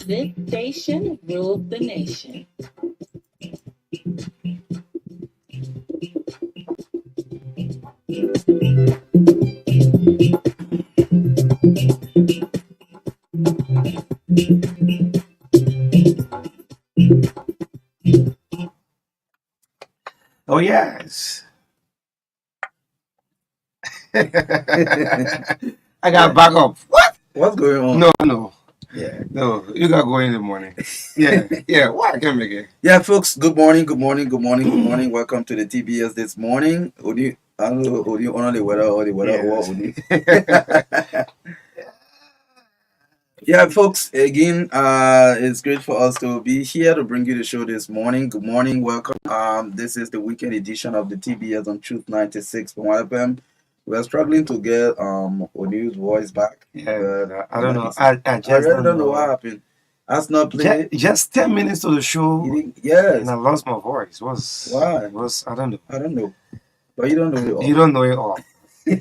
This station rules the nation. Oh, yes. I got back up. What? What's going on? No. Yeah. No, you got to go in the morning. Yeah. Why I can't make it? Yeah, folks, good morning. Welcome to the TBS this morning. I don't know, Odi, on the weather or the weather or Odi. Yeah, folks, again, it's great for us to be here to bring you the show this morning. Good morning, welcome. This is the weekend edition of the TBS on Truth 96.1 FM. We're struggling to get Odi's voice back. Yeah, I don't know. I I just really don't know what happened. That's not played. Just 10 minutes to the show. Yes. And I lost my voice. Why? I don't know. I don't know. But you don't know it all. You don't know it all. I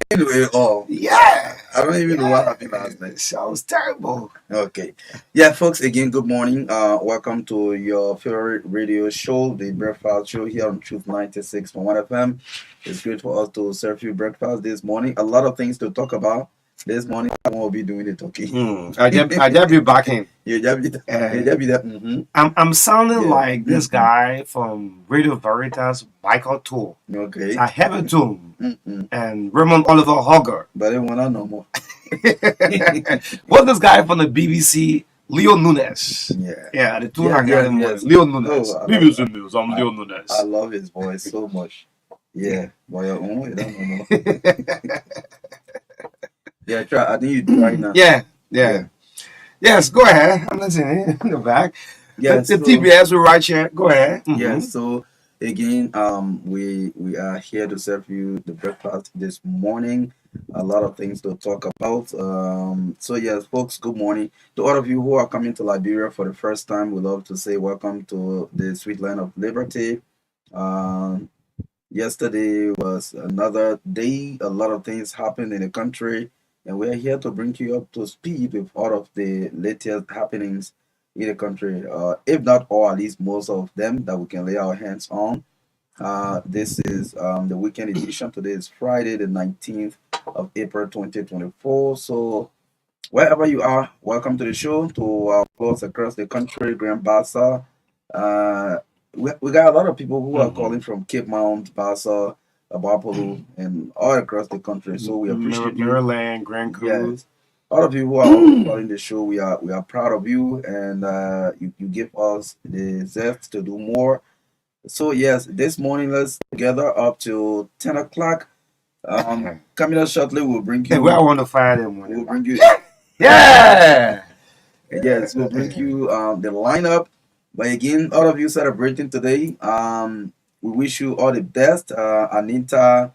didn't know it all. Yeah. I don't even know what happened last night. It was terrible. Okay. Yeah, folks, again, good morning. Welcome to your favorite radio show, the Breakfast Show here on Truth 96.1 FM. It's great for us to serve you breakfast this morning. A lot of things to talk about. This morning, I won't be doing the talking. I just be backing. You just be that. Mm-hmm. I'm sounding like this guy from Radio Veritas, Michael Tool. Okay. I have a tune. And Raymond Oliver Hogger. But I don't want to know more. What's this guy from the BBC? Leo Nunes. Yeah, the two I got him was Leo Nunes. BBC News, I'm Leo Nunes. I love his voice so much. Yeah. But your own, you don't know. Yeah, try. I think you try now. Yeah. Yes, go ahead. I'm listening in the back. Yeah, the TBS will right here. Go ahead. Yeah, so again, we are here to serve you the breakfast this morning. A lot of things to talk about. So yes, folks, good morning. To all of you who are coming to Liberia for the first time, we love to say welcome to the sweet land of liberty. Yesterday was another day. A lot of things happened in the country, and we're here to bring you up to speed with all of the latest happenings in the country. If not all, at least most of them that we can lay our hands on. This is the weekend edition. Today is Friday, the 19th of April 2024. So wherever you are, welcome to the show, to our floors across the country, Grand Bassa. We got a lot of people who are calling from Cape Mount, Bassa, Abapolu, and all across the country. So we appreciate you. Maryland, Grand Coulee. Yes. All of you who are following the show, we are proud of you, and you give us the zest to do more. So yes, this morning let's gather up to 10 o'clock. Coming up shortly, we'll bring you. Hey, where I want to fire them. We'll bring you. Yeah. Yes, we'll bring you the lineup. But again, all of you celebrating today, we wish you all the best. Anita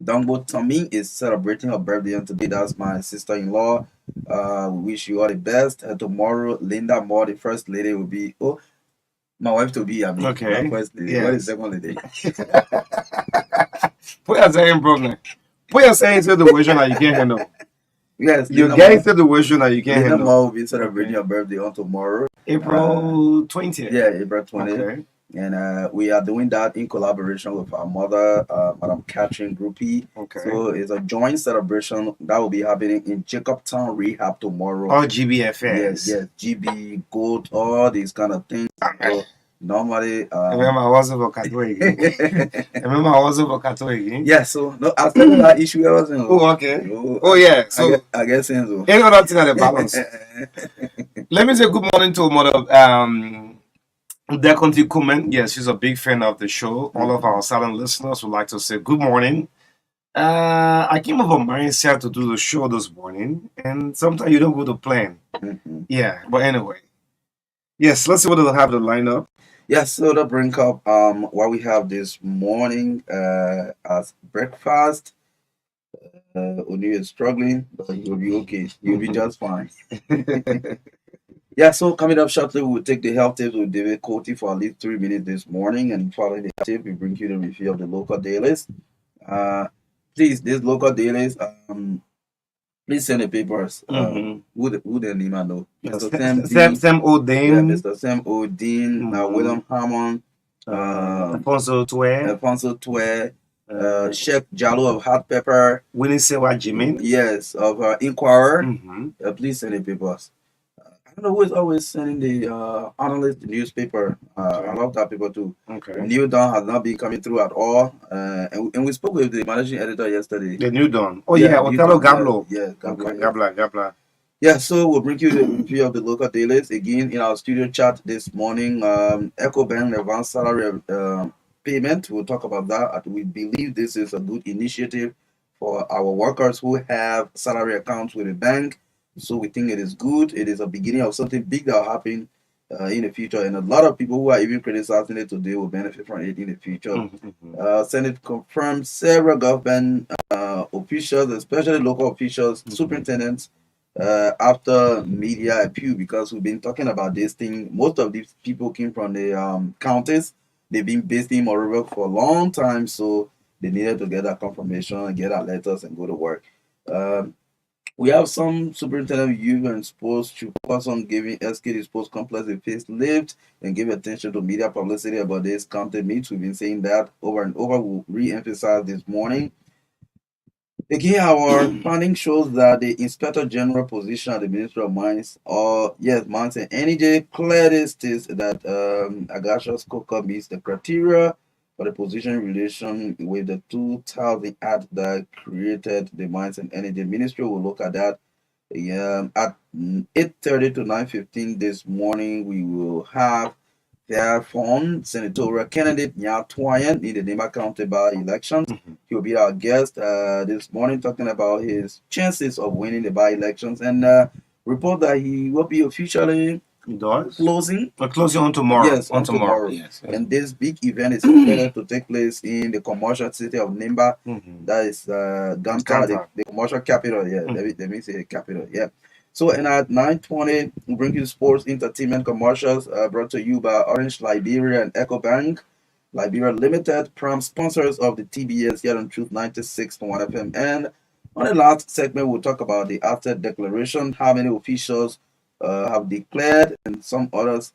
Dongbo Tommy is celebrating her birthday on today. That's my sister-in-law. We wish you all the best. Tomorrow, Linda Moore, the first lady, will be. Oh, my wife to be. I mean, Okay. not first lady. Yes. What is second lady? Put your saying problem. Put your saying situation that you can't handle. Yes, You're getting situation that you can't Linda handle. Moore will be celebrating her birthday on tomorrow. April 20th. Yeah, April 20th. Okay. And we are doing that in collaboration with our mother, Madam Catherine Groupie. Okay. So it's a joint celebration that will be happening in Jacobtown Rehab tomorrow. All GBFS. Yes, GB, gold, all these kind of things. So normally, remember I wasn't for Catholic. Remember I wasn't for Catholic. Yeah, so no, I still that issue. Oh, okay. Oh, yeah. So I guess so. Ain't no thing at the balance. Let me say good morning to Mother Deconti Kumen. Yes, she's a big fan of the show. All of our silent listeners would like to say good morning. I came of a mindset to do the show this morning, and sometimes you don't go to plan. Yeah, but anyway. Yes, let's see what they'll have to line up. Yes, so to bring up what we have this morning as breakfast. Oni is struggling, but he'll be okay. He'll be just fine. Yeah, so coming up shortly, we'll take the health tips with David Coty for at least 3 minutes this morning. And following the tip, we bring you the review of the local dailies. Please, these local dailies, please send the papers. Who the name I know? Mr. Sam O'Dean. Yeah, Mr. Sam O'Dean, William Hammond, Alfonso Twe, Sheikh Jalo of Hot Pepper. Winnie Sewa Jimin. Yes, of Inquirer. Please send the papers. I don't know who is always sending the analyst the newspaper. I love that paper too. Okay. New Dawn has not been coming through at all. And we spoke with the managing editor yesterday. The New Dawn. Oh yeah, Othello Gablo. Yeah, Gabla. Yeah, so we'll bring you the review of the local dailies again in our studio chat this morning. EcoBank advance salary payment. We'll talk about that. We believe this is a good initiative for our workers who have salary accounts with the bank. So we think it is good. It is a beginning of something big that will happen in the future. And a lot of people who are even criticizing it today will benefit from it in the future. Senate confirmed several government officials, especially local officials, superintendents, after media appeal, because we've been talking about this thing. Most of these people came from the counties. They've been based in Monrovia for a long time, so they needed to get that confirmation and get our letters and go to work. We have some superintendent youth and sports to focus on giving SKD Sports Complex a facelift and give attention to media publicity about this county meets. We've been saying that over and over. We'll re-emphasize this morning. Again, our finding shows that the Inspector General position at the Ministry of Mines, Mines and Energy, clearly states that Agasha's COCA meets the criteria for the position in relation with the 2000 Act that created the Mines and Energy Ministry. We'll look at that. At 8:30 to 9:15 this morning, we will have their former senatorial candidate Nya Twayan in the Nema County by-election. He'll be our guest this morning talking about his chances of winning the by-elections and report that he will be officially closing on tomorrow. Yes, on tomorrow. Yes. And this big event is expected to take place in the commercial city of Nimba. That is Ganta, the commercial capital. Yeah, let me say the capital. Yeah. So, and at 9:20, we bring you sports entertainment commercials brought to you by Orange Liberia and EcoBank. Liberia Limited, prime sponsors of the TBS here on Truth 96.1 FM. And on the last segment, we'll talk about the asset declaration, how many officials have declared, and some others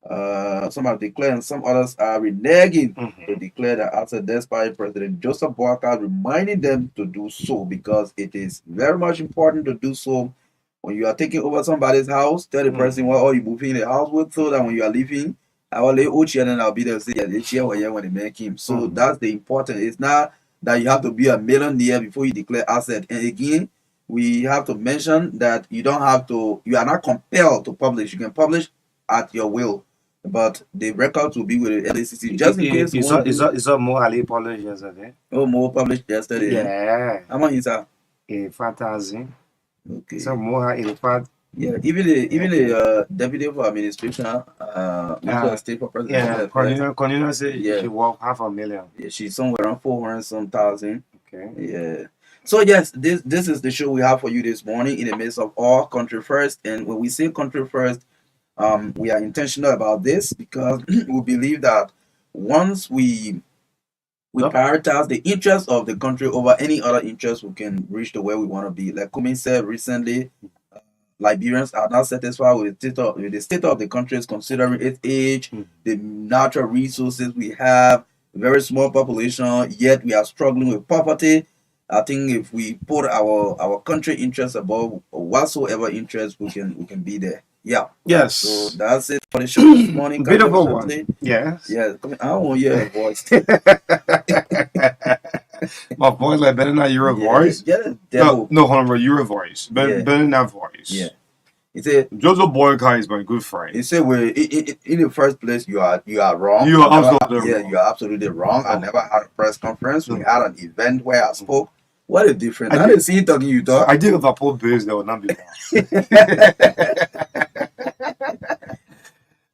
have declared, and some others are reneging to declare their asset, despite President Joseph Boakai reminding them to do so, because it is very much important to do so. When you are taking over somebody's house, tell the person what all you moving in the house with, so that when you are leaving, I will lay old chair and I'll be there to say, yeah, the chair when they make him. So that's the important. It's not that you have to be a millionaire before you declare asset. And again, we have to mention that you are not compelled to publish. You can publish at your will, but the record will be with the LACC just in case. Is that more Ali published yesterday? Oh, more published yesterday. Yeah. How much is that? A fantasy. Okay. So more in fact Yeah, even the deputy for administration, which was Uh, state for presidential yeah, affairs. Cornelia said Yeah, she worth 500,000. yeah, she's somewhere around 400 some thousand. Okay. Yeah. So yes, this is the show we have for you this morning in the midst of all country first. And when we say country first, we are intentional about this because we believe that once we Yep. prioritize the interest of the country over any other interest, we can reach the where we want to be. Like Kumi said recently, Liberians are not satisfied with the state of the country, considering its age, Mhm. the natural resources we have, very small population, yet we are struggling with poverty. I think if we put our country interests above whatsoever interest, we can be there. Yeah. So Yes. that's it for the show this morning. Catch up Beautiful one. Saturday. Yes. Yeah, I don't want to hear a voice. My voice like better not your Yeah, voice. yeah, the No, devil. no, Honorable, your voice. Yeah, Better not voice. yeah. He said, Joseph Boyka is my good friend. he said, well, in the first place, you are wrong. You I are never, absolutely yeah, wrong. you are absolutely wrong. I Oh, never had a press conference. We no. had an event where I spoke. What a difference! I I did. didn't see you talking. You talk. I did Liverpool base that will not be wrong.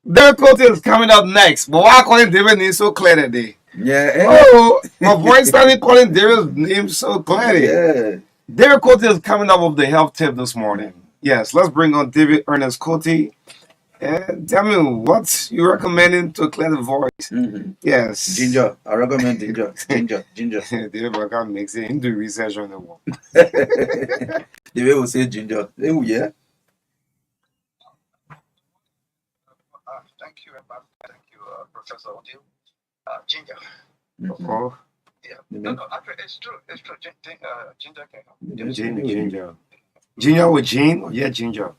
Their quote is coming up next. But why calling David name so clear today? Yeah, Oh, my voice started calling David's name so clearly. yeah. Derek Cote is coming up with the health tip this morning. Yes, let's bring on David Ernest Cote. And tell me what you recommending to clear the voice. Mm-hmm. Yes. Ginger. I recommend ginger. Ginger. David Burger makes it. He do research on the wall. The way we say ginger. Oh yeah. Thank you, thank you, Professor Odile. Ginger. Mm-hmm. Oh, Yeah. Mhm. No, actually, it's true. It's true. Ginger can help. ginger. Ginger with gin? Yeah, ginger.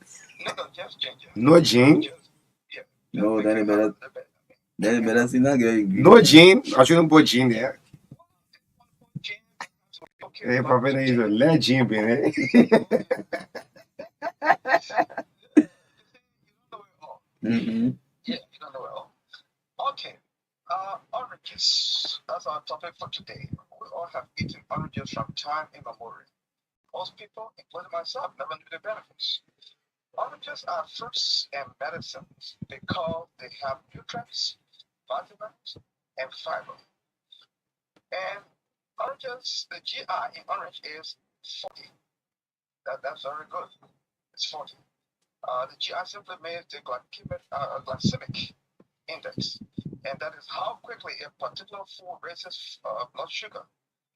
No, just ginger. No gin? Just, yeah. No, Just then make it it better. a little bit. Then it better see not get No gin? I shouldn't put gin there. Gin, okay, Hey, but Papa, there is a let gin be there. you don't know it all. Mm-hmm. Yeah, you don't know it all. Okay. Oranges. That's our topic for today. We all have eaten oranges from time immemorial. Most people, including myself, never knew the benefits. Oranges are fruits and medicines because they have nutrients, vitamins, and fiber. And oranges, the GI in orange is 40. That's very good. It's 40. The GI simply means the glycemic index, and that is how quickly a particular food raises blood sugar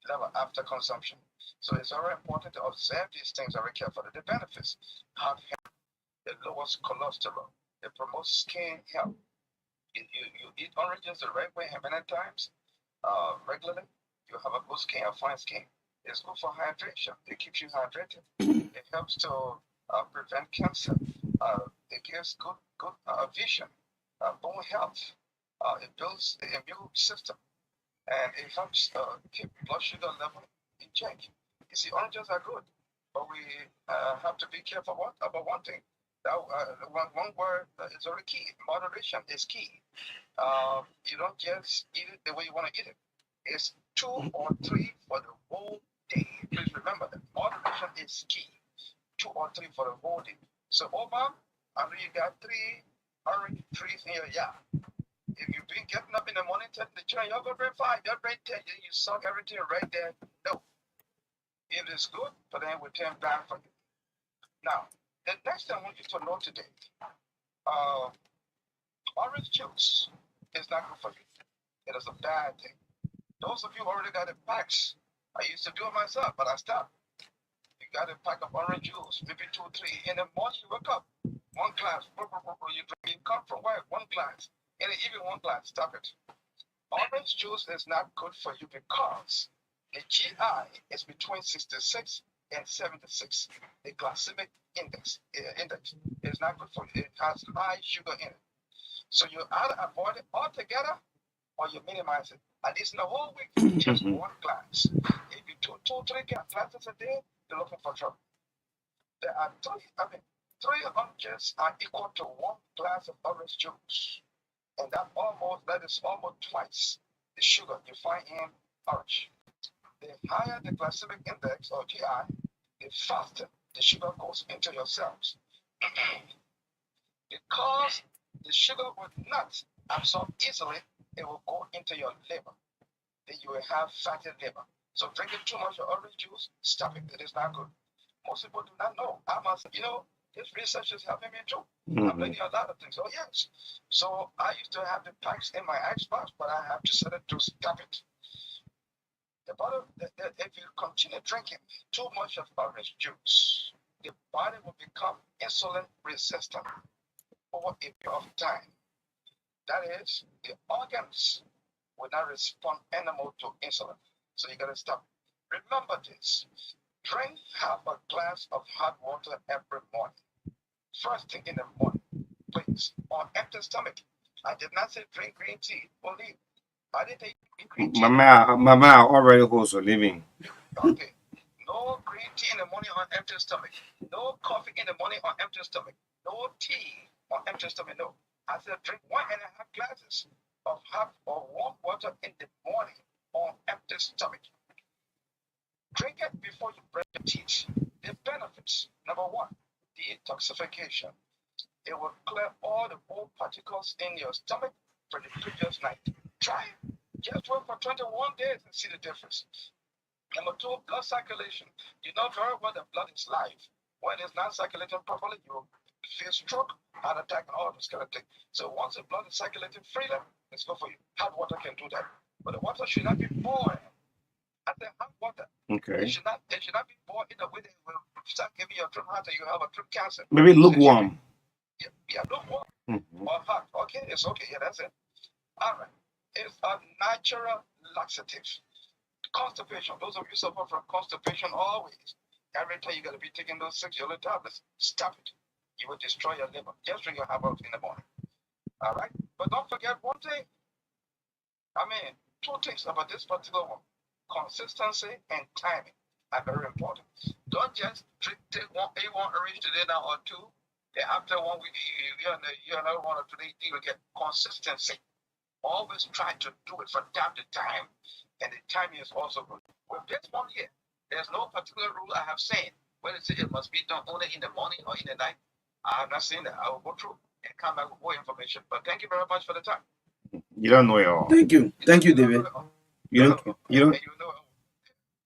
level after consumption. So it's very important to observe these things very carefully. The benefits: heart health, it lowers cholesterol, it promotes skin health. You eat oranges the right way how many times regularly, you have a good skin, a fine skin. It's good for hydration. It keeps you hydrated. It helps to prevent cancer. It gives good vision, bone health. It builds the immune system, and it helps keep blood sugar level in check. You see, oranges are good, but we have to be careful about one thing. That one word is very key. Moderation is key. You don't just eat it the way you want to eat it. It's 2 or 3 for the whole day. Please remember that moderation is key. 2 or 3 for the whole day. So, Omar, I know you got 3 orange trees in your yard. If you've been getting up in the morning, taking the train, you're going to bring 5, you're bring 10, you suck everything right there. No. It is good, but then we turn bad for you. Now, the next thing I want you to know today, uh, orange juice is not good for you. It is a bad thing. Those of you who already got the packs, I used to do it myself, but I stopped. You got a pack of orange juice, maybe 2 or 3. In the morning, you wake up, 1 glass, you drink, you come from work, 1 glass, and even 1 glass, stop it. Orange juice is not good for you because the GI is between 66 and 76. The glycemic index is not good for you. It has high sugar in it. So you either avoid it altogether or you minimize it. At least in the whole week, just 1 glass. If you do 2 or 3 glasses a day, you're looking for trouble. There are 3 oranges are equal to 1 glass of orange juice. And that is almost twice the sugar you find in orange. The higher the glycemic index or GI, the faster the sugar goes into your cells. Because the sugar will not absorb easily, it will go into your liver. Then you will have fatty liver. So drinking too much of orange juice, stop it. It is not good. Most people do not know. I must, this research is helping me too. I'm learning a lot of things. Oh yes. So I used to have the pipes in my icebox, but I have decided to stop it. If you continue drinking too much of orange juice, the body will become insulin resistant over a period of time. That is, the organs will not respond anymore to insulin. So you gotta stop. Remember this. Drink half a glass of hot water every morning. First thing in the morning, please. On empty stomach. I did not say drink green tea only. I didn't say green tea. Mama already holds a living. Okay. No green tea in the morning on empty stomach. No coffee in the morning on empty stomach. No tea on empty stomach. No. I said drink 1.5 glasses of hot or warm water in the morning on empty stomach. Drink it before you brush your teeth. The benefits. Number one, detoxification. It will clear all the old particles in your stomach for the previous night. Try it. Just wait for 21 days and see the difference. Number two, blood circulation. You know very well that blood is life. When it's not circulating properly, you will feel stroke, heart attack, and all this kind of thing. So once the blood is circulating freely, it's good for you. Hot water can do that. But the water should not be boiled. I said hot water. Okay. It should not be boiled in a way that will start giving you a throat heart and you have a throat cancer. Maybe lukewarm. Yeah, lukewarm. Or hot. Okay, it's okay. Yeah, that's it. All right. It's a natural laxative. Constipation. Those of you suffer from constipation always. Every time you gotta be taking those 6 yellow tablets. Stop it. You will destroy your liver. Just drink your half in the morning. All right. But don't forget one thing. Two things about this particular one. Consistency and timing are very important. Don't just take one orange today now or two. Then after 1 week, you another 1 or 2 days, you will get consistency. Always try to do it from time to time. And the timing is also good. With this one here, there's no particular rule I have seen. Whether it must be done only in the morning or in the night. I have not seen that. I will go through and come back with more information. But thank you very much for the time. You don't know it all. Thank you, David. You don't.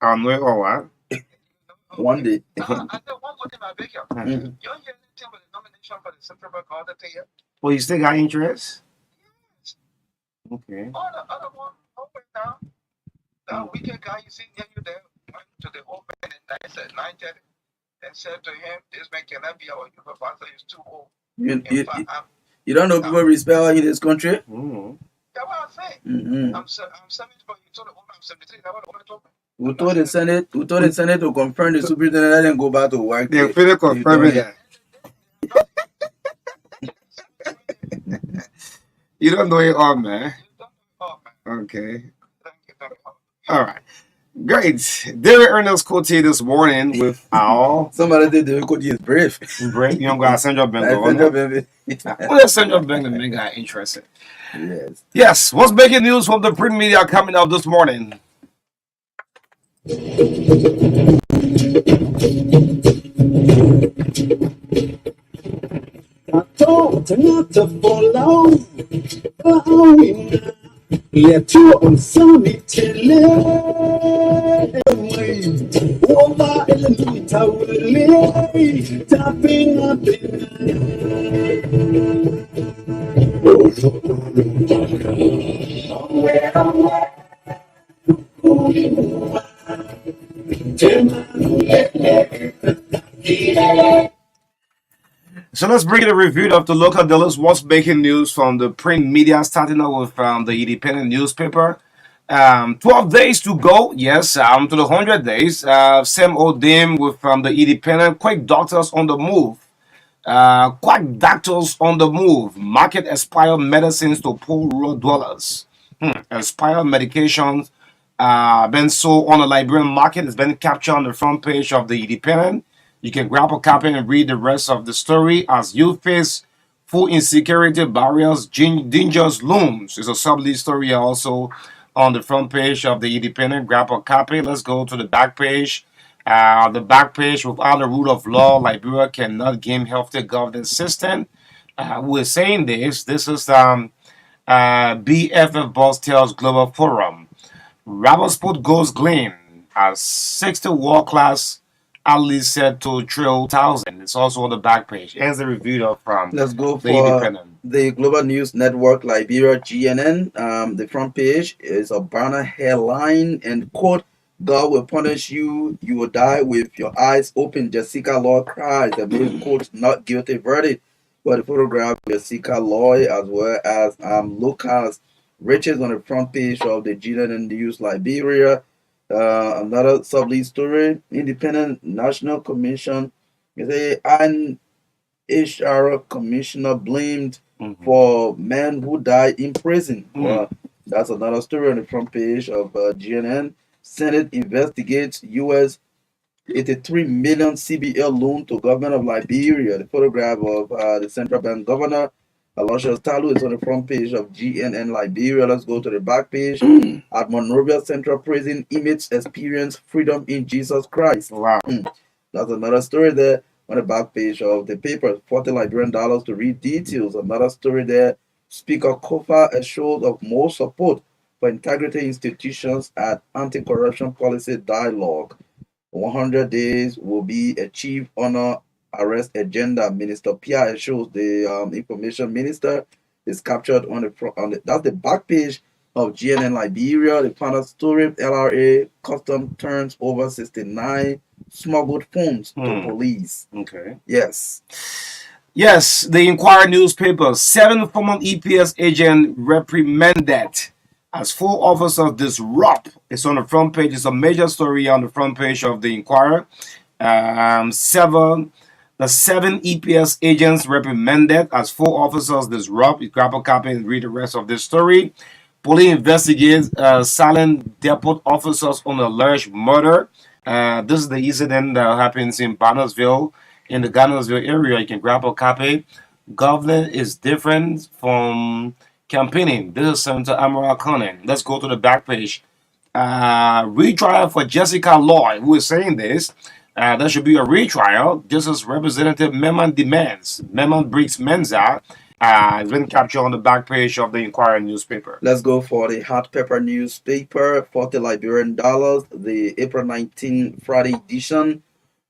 I know it all, huh? One day. I said one more thing I beg you. You don't hear anything about the nomination for the Central Bank all the thing yet? Well, you still got interest? Yes. Okay. All the other one over now. The wicked guy you see near you there went to the old man and I said 9:30 and said to him, this man cannot be our youth pastor, he's too old. You don't know people respect in this country? That's what I'm saying. I'm 74, you told the woman I'm 73, that's what the woman told me. We told the Senate to confirm the superintendent and then go back to work. They feel confirming that. You don't know it all, man. Okay. All right. Great. David Ernest quoted this morning with our. Somebody did the quote is brave. Brave. You don't got Central Bank. Well, Central Bank the man got interested. Yes. Yes. What's breaking news from the print media coming out this morning? I told not to follow, let you on sunny till over elevator will tapping up So let's bring a review of the local dealers. What's making news from the print media, starting out with the Independent newspaper. 12 days to go. Yes, to the 100 days. Same old theme with the Independent. Quick doctors on the move. Quack doctors on the move. Market expired medicines to poor rural dwellers. Expired medications been sold on the Liberian market. It's been captured on the front page of the Independent. You can grab a copy and read the rest of the story as you face food insecurity barriers, dangers looms. It's a sub-lead story also on the front page of the Independent. Grab a copy. Let's go to the back page. The back page, without the rule of law, Liberia cannot gain healthy governance system. We're saying this. This is BFF Boss Tells Global Forum. Rabosport goes Glen as 60 world class athletes set to trail 1,000. It's also on the back page. Ends the review of from Let's go the for Independent. the Global News Network Liberia GNN. The front page is a banner headline and quote, God will punish you, you will die with your eyes open. Jessica Law cries amid quote not guilty verdict. But the photograph of Jessica Lloyd as well as Lucas Riches on the front page of the GNN News Liberia. Another sub-lead story, Independent National Commission. And HR commissioner blamed for men who died in prison. Well, that's another story on the front page of GNN. Senate investigates U.S. 83 million CBL loan to government of Liberia. The photograph of the central bank governor, Aloysius Talu, is on the front page of GNN Liberia. Let's go to the back page. At Monrovia Central Prison, inmates experience freedom in Jesus Christ. Wow. That's another story there on the back page of the paper. 40 Liberian dollars to read details. Another story there. Speaker Kofa assures of more support for integrity institutions at anti-corruption policy dialogue. 100 days will be achieved honor arrest agenda. Minister Pierre shows the information minister is captured on the that's the back page of GNN Liberia. The final story, LRA custom turns over 69 smuggled phones to police. Okay. Yes. Yes, the Inquirer newspaper, 7 former EPS agents reprimanded as 4 officers disrupt. It's on the front page. It's a major story on the front page of the Inquirer. The 7 EPS agents reprimanded as 4 officers disrupt. You grab a copy and read the rest of this story. Police investigates silent depot officers on alleged murder. This is the incident that happens in Bannersville, in the Garnersville area. You can grab a copy. Government is different from campaigning. This is Senator Amara Conan. Let's go to the back page. Retrial for Jessica Lloyd. Who is saying this? There should be a retrial. Just as Representative Meman demands. Meman Briggs Menza has been captured on the back page of the Inquirer newspaper. Let's go for the hot pepper newspaper, 40 Liberian dollars, the April 19 Friday edition.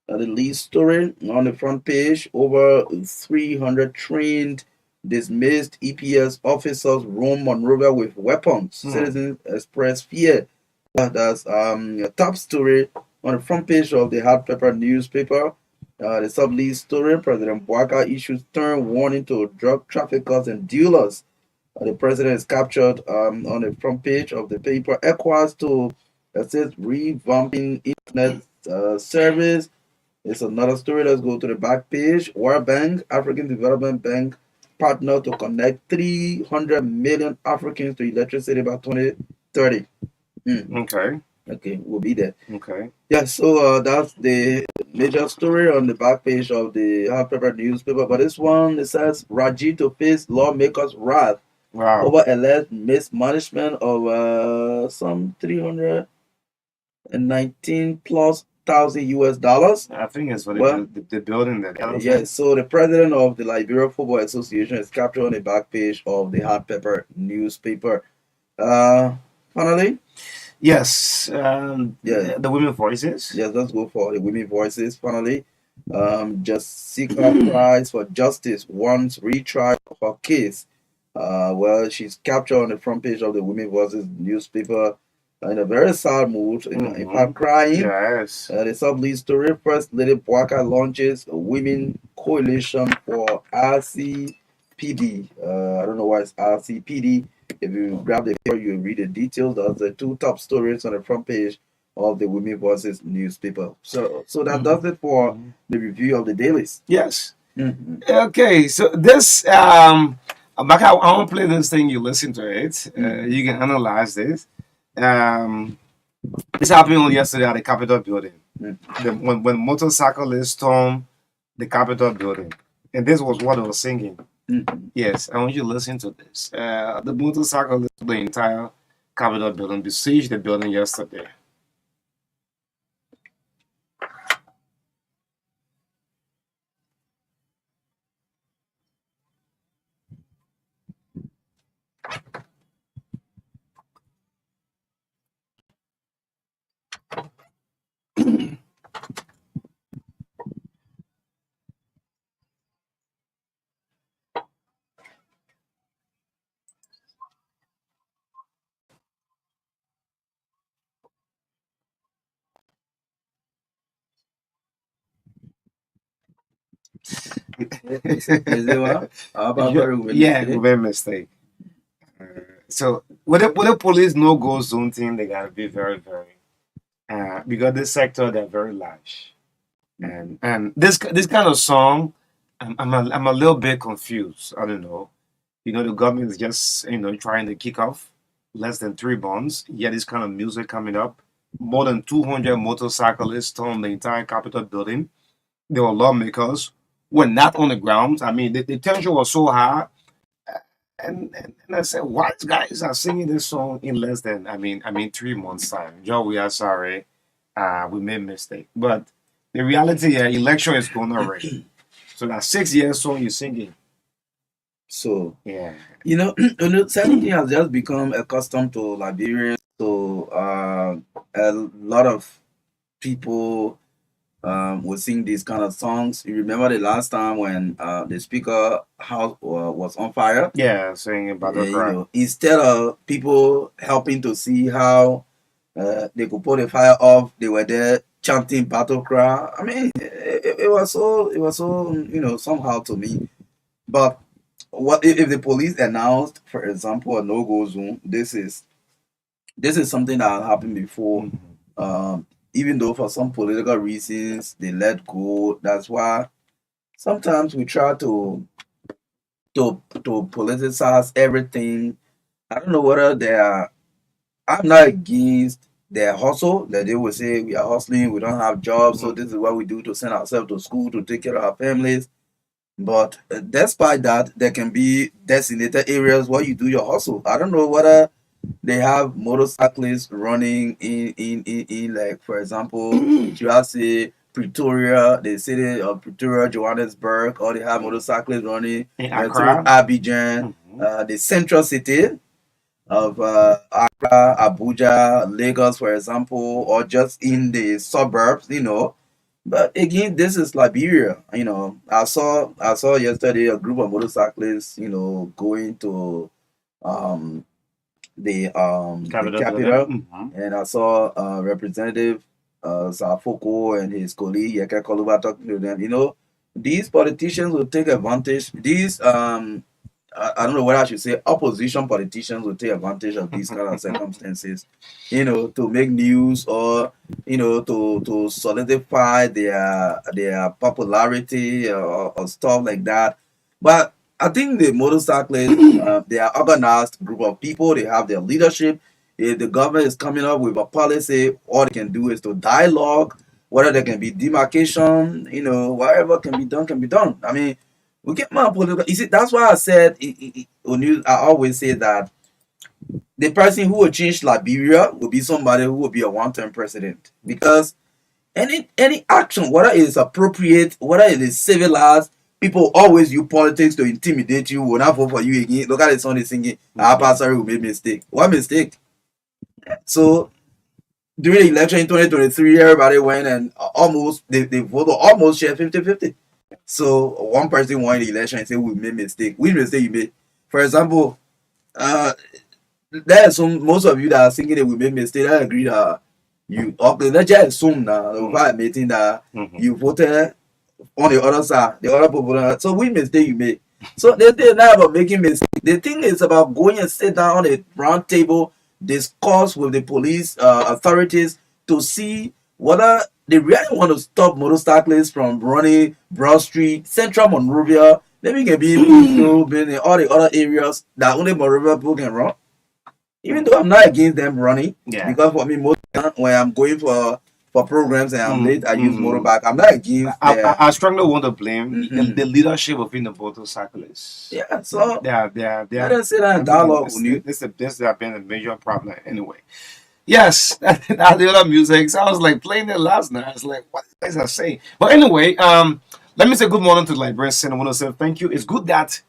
The lead story on the front page, over 300 trained dismissed EPS officers roam Monrovia with weapons. Citizens express fear. That's a top story on the front page of the hot pepper newspaper. The sub-lead story, President Bwaka issues stern warning to drug traffickers and dealers. The president is captured on the front page of the paper. ECOWAS to assist revamping internet service. It's another story. Let's go to the back page. World Bank, African Development Bank, partner to connect 300 million Africans to electricity by 2030. Okay, we'll be there. Okay. Yeah, so that's the major story on the back page of the hot pepper newspaper. But this one, it says Raji to face lawmakers' wrath over alleged mismanagement of some 319 plus thousand US dollars. I think it's for the building that. Yes, so the president of the Liberia Football Association is captured on the back page of the hot pepper newspaper. Finally. Yes, the women voices. Yes, let's go for the women voices. Finally, Jessica cries for justice, wants retrial of her case. Well, she's captured on the front page of the Women Voices newspaper in a very sad mood, in fact, crying. Yes. The sub-lead story, First Lady Bwaka launches a women coalition for RCPD. I don't know why it's RCPD. If you grab the paper, you read the details. That's the 2 top stories on the front page of the Women Voices newspaper. So that does it for the review of the dailies. Yes. Okay, so this I want to play this thing. You listen to it. You can analyze this. This happened yesterday at the Capitol building. When motorcyclists stormed the Capitol building, and this was what I was singing. Yes, I want you to listen to this. The motorcyclists, the entire Capitol building, besieged the building yesterday. Is it what? How about Yeah, very with yeah, mistake? made mistake. Uh, so with the police no go zone thing, they gotta be very, very because this sector they're very large. And this kind of song, I'm a little bit confused. I don't know. You know, the government is just trying to kick off less than 3 months. Yet this kind of music coming up. More than 200 motorcyclists stormed the entire Capitol building. There were lawmakers were not on the ground. I mean, the tension was so high. And I said, why these guys are singing this song in less than, 3 months time? Joe, we are sorry. We made mistake. But the reality, election is going already. So that 6 years song you're singing. So Yeah. certain thing has just become accustomed to Liberians. So a lot of people will sing these kind of songs. You remember the last time when the speaker house was on fire? Yeah, singing battle cry. Instead of people helping to see how they could put the fire off, they were there chanting battle cry. I mean, it was so somehow to me. But what if the police announced, for example, a no-go zone? This is something that happened before. Even though for some political reasons they let go. That's why sometimes we try to politicize everything. I don't know whether they are. I'm not against their hustle. That they will say we are hustling, we don't have jobs, so this is what we do to send ourselves to school to take care of our families. But despite that, there can be designated areas where you do your hustle. I don't know whether they have motorcyclists running in like, for example, you have say Pretoria, the city of Pretoria, Johannesburg, or they have motorcyclists running In through Accra. Abidjan, the central city of Accra, Abuja, Lagos, for example, or just in the suburbs. But again, this is Liberia. I saw yesterday a group of motorcyclists, going to um the Capital capital, building. and I saw Representative Safoko and his colleague Yeke Koluba talking to them. These politicians will take advantage. These I don't know what I should say. Opposition politicians will take advantage of these kind of circumstances, to make news, or to solidify their popularity, or stuff like that. But I think the motorcyclists, they are organized group of people. They have their leadership. If the government is coming up with a policy, all they can do is to dialogue. Whether there can be demarcation, whatever can be done, can be done. I mean, we get more political. You see, that's why I said, I always say that the person who will change Liberia will be somebody who will be a one-term president. Because any action, whether it is appropriate, whether it is civilized, people always use politics to intimidate you, will not vote for you again. Look at the song they singing, our pastor will make mistake. What mistake? So during the election in 2023, everybody went and almost they voted almost share 50-50. So one person won the election and said we made mistake. Which mistake you made? For example, uh there are some most of you that are thinking that we made mistake. I agree that you okay, let's just assume now over admitting that you voted on the other side, the other people. So which mistake you made? So they're not about making mistake. The thing is about going and sit down on a round table, discuss with the police authorities to see whether they really want to stop motorcyclists from running Broad Street, Central Monrovia, maybe it can be in all the other areas that only Monrovia people can run. Even though I'm not against them running, because for me, most time when I'm going for programs and I'm late, I use motorbike. I'm not against I strongly want to blame the leadership within the motorcyclists. Yeah, so they are let us sit down and dialogue with you. This has been a major problem anyway. Yes, that the other music. So I was like playing it last night. I was like, what guys are saying? But anyway, let me say good morning to the Librarians, and I want to say thank you. It's good that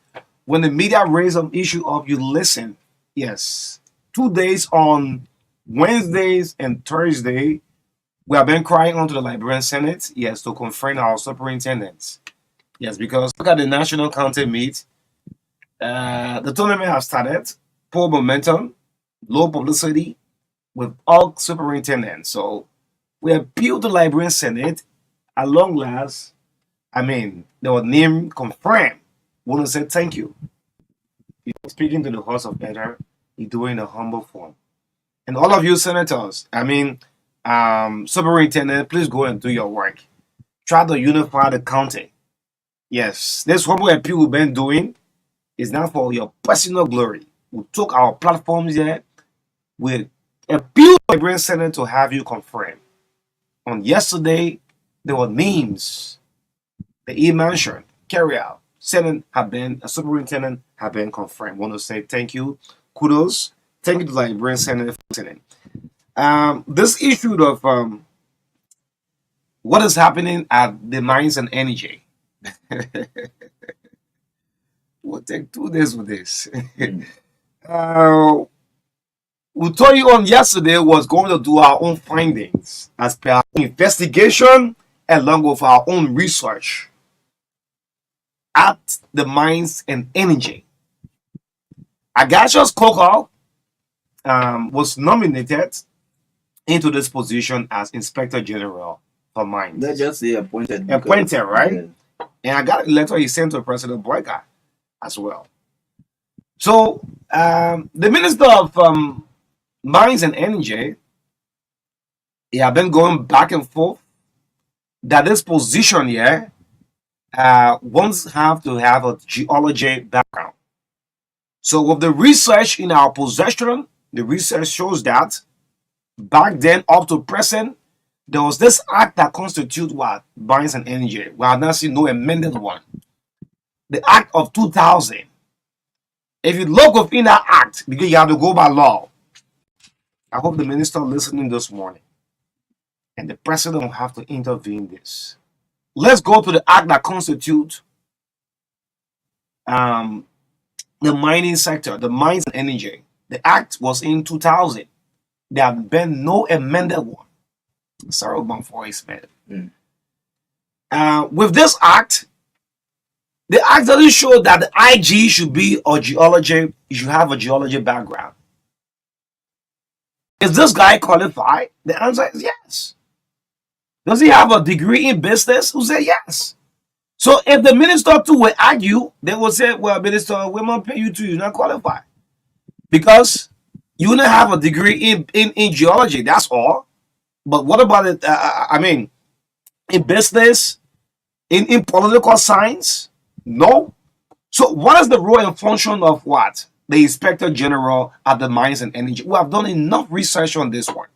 when the media raise an issue up, you listen. Yes, 2 days on Wednesdays and Thursday, we have been crying onto the Liberian Senate, yes, to confirm our superintendents. Yes, because look at the national county meet. The tournament has started, poor momentum, low publicity with all superintendents. So we appeal to the Liberian Senate at long last I mean, their name confirmed. Want to say thank you. Speaking to the host of Better, you're doing a humble form. And all of you senators, I mean, superintendent, please go and do your work. Try to unify the county. Yes, this humble appeal we've been doing is not for your personal glory. We took our platforms here. We appeal to the Brain Senate to have you confirm. On yesterday, there were names that he mentioned, carry out. Senate have been, a superintendent have been confirmed. Want to say thank you, kudos, thank you to the Liberian Senate for listening. This issue of what is happening at the mines and energy. We'll take 2 days with this. uh, we told you on yesterday was going to do our own findings as per our investigation along with our own research at the mines and energy. Agasius Coco was nominated into this position as Inspector General for Mines. Let's just say appointed. Appointed, right? Yeah. And I got a letter he sent to President Boyka as well. So the Minister of Mines and Energy, he have been going back and forth that this position here wants have to have a geology background. So with the research in our possession, the research shows that back then up to present, there was this act that constitutes what? Mines and Energy. We have not seen no amended one. The Act of 2000. If you look within that act, because you have to go by law, I hope the minister listening this morning and the president will have to intervene in this. Let's go to the act that constitutes the mining sector, the mines and energy. The act was in 2000. There have been no amended one. Sorry about voice, man. With this act, the act doesn't show that the IG should be a geology, you should have a geology background. Is this guy qualified? The answer is yes. Does he have a degree in business? Who say yes? So if the minister too will argue, they will say, well, minister, we won't pay you too, you're not qualified. Because you don't have a degree in geology, that's all. But what about it? I mean, in business, in political science? No. So what is the role and function of what? The Inspector General at the Mines and Energy. We have done enough research on this one.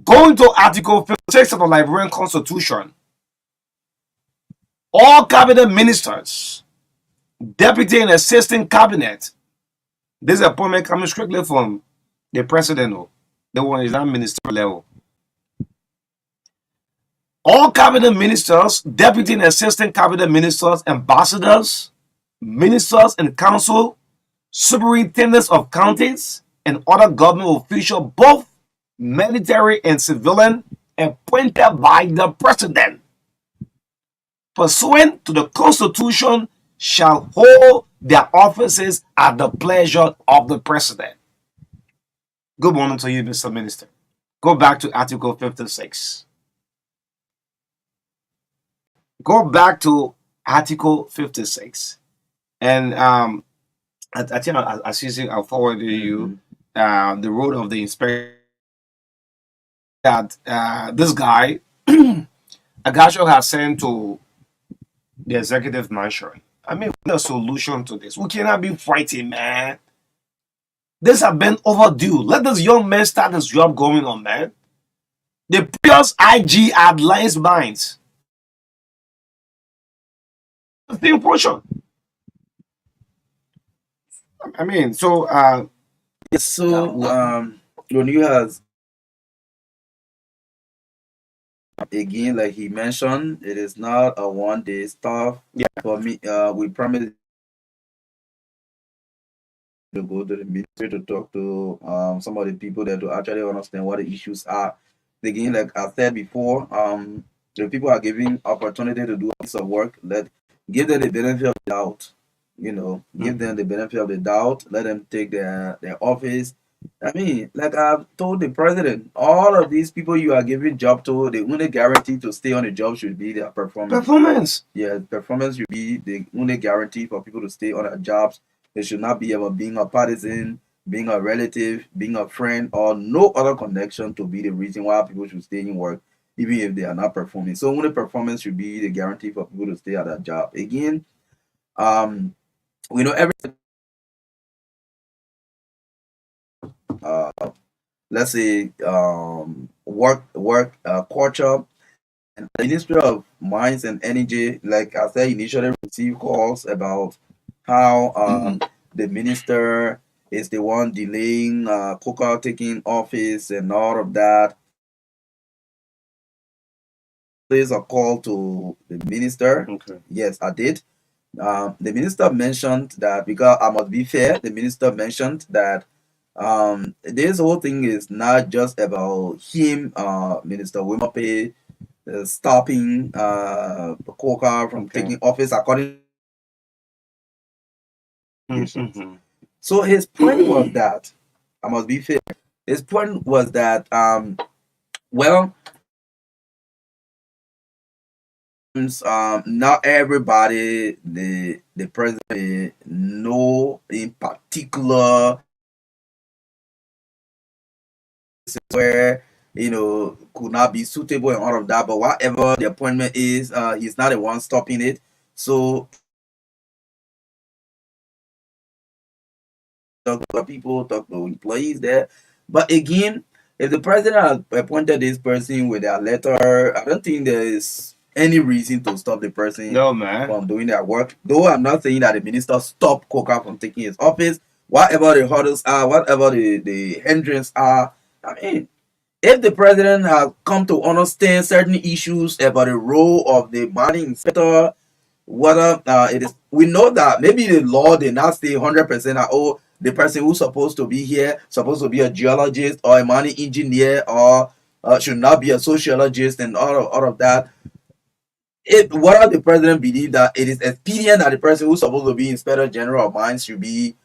Going to Article 56 of the Liberian Constitution, all cabinet ministers, deputy and assistant cabinet, this appointment coming strictly from the president. The one is not ministerial level. All cabinet ministers, deputy and assistant cabinet ministers, ambassadors, ministers in council, superintendents of counties, and other government officials, both military and civilian, appointed by the president, pursuant to the Constitution, shall hold their offices at the pleasure of the president. Good morning to you, Mr. Minister. Go back to Article 56. Go back to Article 56. And I think I'll forward you the role of the inspector that this guy, Agasho, has sent to the executive mansion. I mean, what's the solution to this? We cannot be fighting, man. This has been overdue. Let this young man start his job going on, man. The previous IG had Lions Mines. The portion. I mean, so Yes, so when you has again, like he mentioned, it is not a 1 day stuff. Yeah. For me, we promise to go to the ministry to talk to some of the people there to actually understand what the issues are. Again, like I said before, the people are giving opportunity to do a piece of work. Give them the benefit of the doubt. Give them the benefit of the doubt. Let them take their office I mean, like I've told the president, all of these people you are giving job to, the only guarantee to stay on the job should be their performance. Performance. Yeah, performance should be the only guarantee for people to stay on their jobs. They should not be about being a partisan, being a relative, being a friend, or no other connection to be the reason why people should stay in work, even if they are not performing. So only performance should be the guarantee for people to stay at their job. Again, um, we know every uh, let's say work culture. And the Ministry of Mines and Energy, like I said, initially received calls about how the minister is the one delaying Coca taking office and all of that. There's a call to the minister. Okay. Yes, I did. The minister mentioned that, because I must be fair, the minister mentioned that this whole thing is not just about him, Minister Wimape, stopping Coca from Okay. taking office according. Mm-hmm. So his point was that, I must be fair. His point was that well, not everybody the president know in particular where could not be suitable and all of that, but whatever the appointment is, he's not the one stopping it. So talk to people, talk to employees there. But again, if the president has appointed this person with a letter, I don't think there is any reason to stop the person No, man. from doing their work. Though I'm not saying that the minister stop Coca from taking his office. Whatever the hurdles are, whatever the hindrance are, I mean, if the president has come to understand certain issues about the role of the mining inspector, whether it is, we know that maybe the law did not say 100% that, oh, the person who's supposed to be here supposed to be a geologist or a mining engineer, or should not be a sociologist and all of that. If whether the president believe that it is expedient that the person who's supposed to be inspector general of mines should be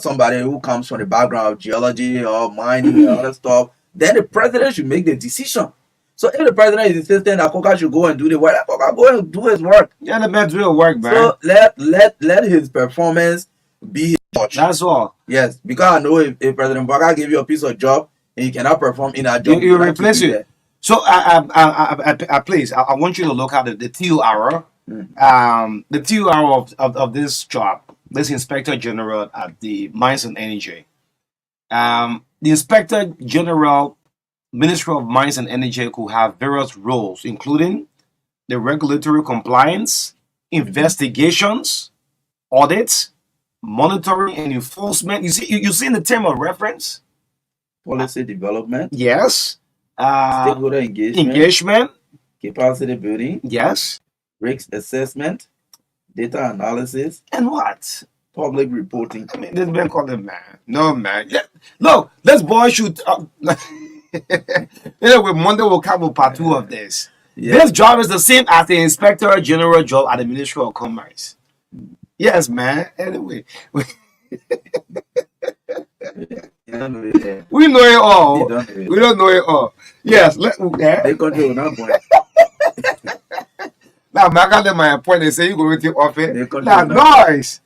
somebody who comes from the background of geology or mining and other stuff, then the president should make the decision. So if the president is insisting that Coca should go and do the work, let Coca go and do his work. Yeah, the man's real work, man. So let his performance be his judge. That's all. Yes, because I know if President Baga give you a piece of job and you cannot perform in that job, You will have to replace be it. there. So please, I want you to look at the TUR. The TUR of this job, this Inspector General at the Mines and Energy. The Inspector General, Ministry of Mines and Energy, could have various roles, including the regulatory compliance, investigations, audits, monitoring, and enforcement. You see in the term of reference? Policy development, Yes. stakeholder Engagement. capacity building, Yes. risk assessment, data analysis, And what? public reporting. I mean, this man called him man. No, man. Yeah. Look, this boy should. Anyway, Monday will come with part 2 of this. Yeah. This job is the same as the Inspector General job at the Ministry of Commerce. Yes, man. Anyway, You don't know it there. we know it You all. don't know it. We don't know it all. Yes. Yeah. The country will not point. Now, man, I got them my appointment. Say you go to take off The it. country Now, will not point. noise.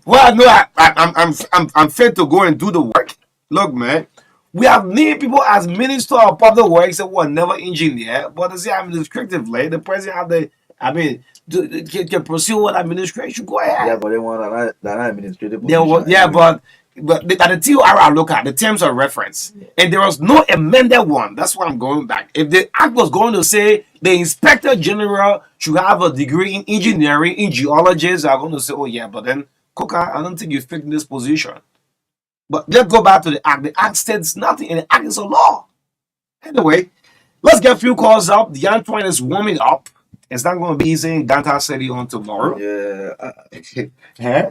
Well, no, I'm fit to go and do the work. Look, man, we have many people as Minister of Public Works that were never engineer, but they say administratively, the president have the, I mean, can pursue what administration. Go ahead. Yeah, but they want that administrative There was, position. yeah, but at the TUR I look at the terms of reference, and there was no amended one. That's why I'm going back. If the act was going to say the Inspector General should have a degree in engineering, in geologists are going to say, oh yeah, but then Coca, I don't think you fit in this position. But let's go back to the act. The act states nothing, and the act is a law. Anyway, let's get a few calls up. The Antoine is warming up. It's not going to be easy in Downtown City on tomorrow. Yeah, Huh?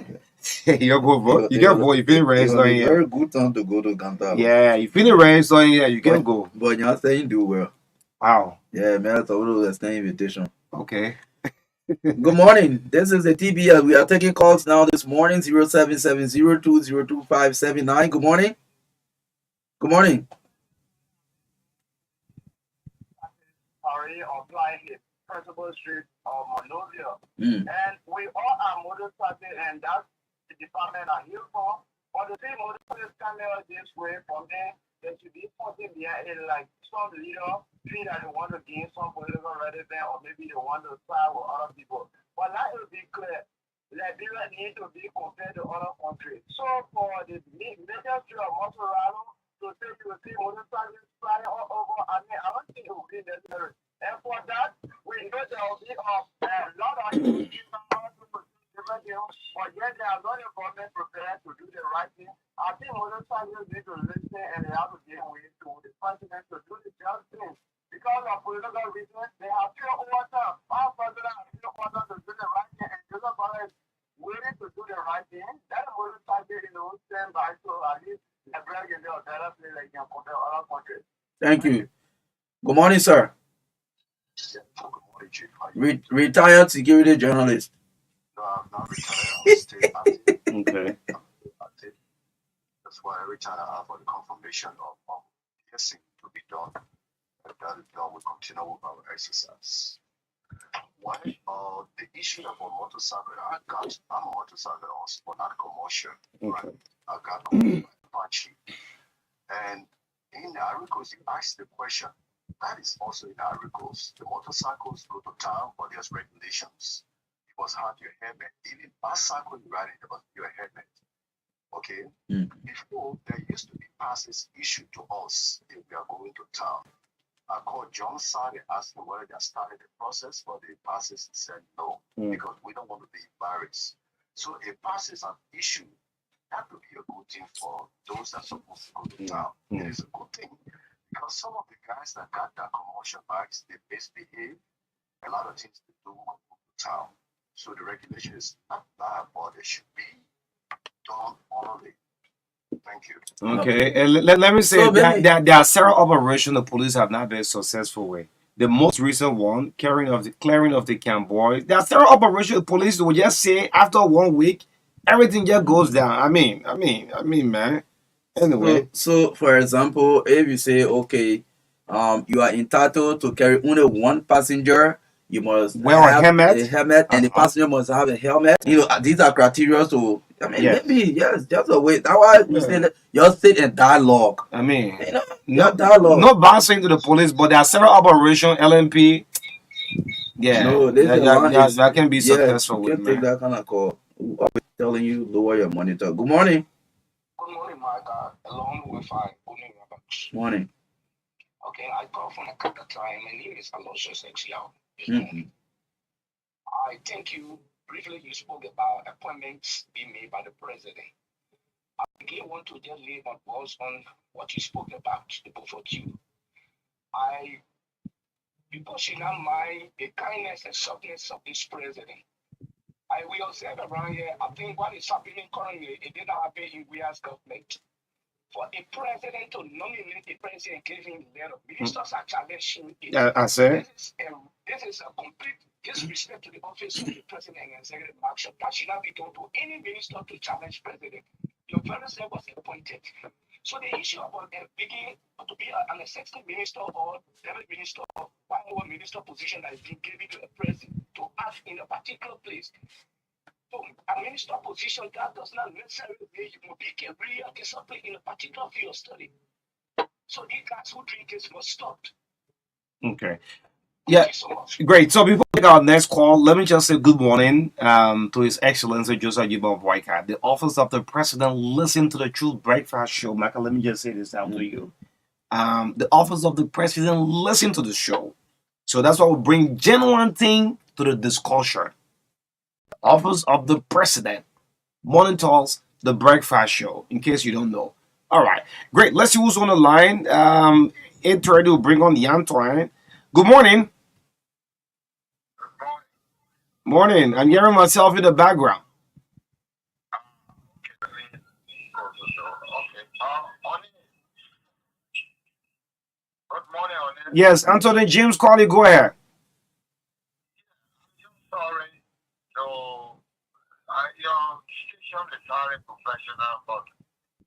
You go vote. You can vote. You feeling ready, it's so gonna be yeah. very good time to go to Ganta. Yeah, you feeling ready, so yeah, you can go. But you're saying do well. Wow. Yeah, man, that's a little extend invitation. Okay. Good morning. This is the TBL. We are taking calls now this morning, 0770202579. Good morning. Good morning. Sorry, applying the principal street of Monrovia. Mm. And we all are motorcycle, and that's the department I'm here for. But the same motorcycles coming out this way from there, there should be something behind it, like some leader feel that they want to gain some political relevance, or maybe they want to side with other people. But that will be clear. Liberia need to be compared to other countries. So for the major street of Monterano, to say you will see motorcycles flying all over, I mean, I don't think it will be necessary. And for that, we know there will be a lot of different things, but yet they are not the government prepared to do the right thing. I think motorcycles need to listen and they have to give way to the president to do the just thing. Because of political reasons, they have few water. Our president has few water to do the right thing, and Joseph Biden is willing to do the right thing. That motorcycle, stand by so at least the bread can be a better place like can compare other countries. Thank you. Good morning, sir. Yeah, good morning, Chief. Retired security journalist. No, I'm not retired. I'm still active. Okay. Active. That's why every time I ask for the confirmation of yes, to be done, and that is done, we continue with our exercise. Why? The issue of a motorcycle, I'm a motorcycle, but not commercial. Right? Okay. I got my Apache. And in the articles, you ask the question. That is also in the articles. The motorcycles go to town, but there's regulations. You must have your helmet. Even bicycle riding, there must be your helmet. Okay? Mm. Before, there used to be passes issued to us if we are going to town. I called John Side and asked him whether they started the process for the passes. He said no, because we don't want to be embarrassed. So a passes are issued. That would be a good thing for those that are supposed to go to town. It is a good thing. Because some of the guys that got that commercial bikes, they misbehave. A lot of things they do when they go to town. So the regulation is not bad, but it should be done orderly. Thank you. Okay. And let me say So that maybe- there are several operations the police have not been successful with. The most recent one, clearing of the convoy. There are several operations the police will just say after 1 week, everything just goes down. I mean, man. Anyway. So for example, if you say, okay, you are entitled to carry only one passenger, you must Wear a have helmet. a helmet, and the passenger must have a helmet. These are criteria. So I mean, Yes. maybe yes, just a way. That's why we say that just sit and dialogue. I mean, No dialogue. no bouncing to the police, but there are several operations, LMP. Yeah, No, this one is that can be successful you with, can't take man. that kind of call. Always telling you lower your monitor. Good morning. Good morning, Marka. Along with our owning Robert. Morning. Okay, I call from the Kakata. My name is Aloysius Exiao. Mhm. I thank you. Briefly, you spoke about appointments being made by the president. I again want to just lay my balls on what you spoke about, the both of you. People should not mind the kindness and softness of this president. I will observe around here, I think what is happening currently, it did not happen in Wia's government. For a president to nominate a president giving letter, ministers are challenging it. I said. This is a complete disrespect to the office of the president and executive action. That should not be done to any minister to challenge president. Your very self was appointed. So the issue about beginning to be an executive minister or deputy minister or one more minister position that is being given to a president to act in a particular place. So a minister position that does not necessarily mean you will be a real discipline in a particular field of study. So these guys who drink this must stop. Okay. Thank Yeah. you so much. Great. So before we take our next call, let me just say good morning to His Excellency Joseph Jibo Boyka, the Office of the President. Listen to the Truth Breakfast Show. Michael, let me just say this out to you. The Office of the President listen to the show. So that's why we bring genuine thing to the discussion. Office of the President monitors the breakfast show, in case you don't know. All right. Great. Let's see who's on the line. 8:30 will bring on the Antoine. Good morning. Morning. I'm hearing myself in the background. Good morning, Onin. Yes, Anthony James Carly, go ahead. Sorry. So, your station is very professional, but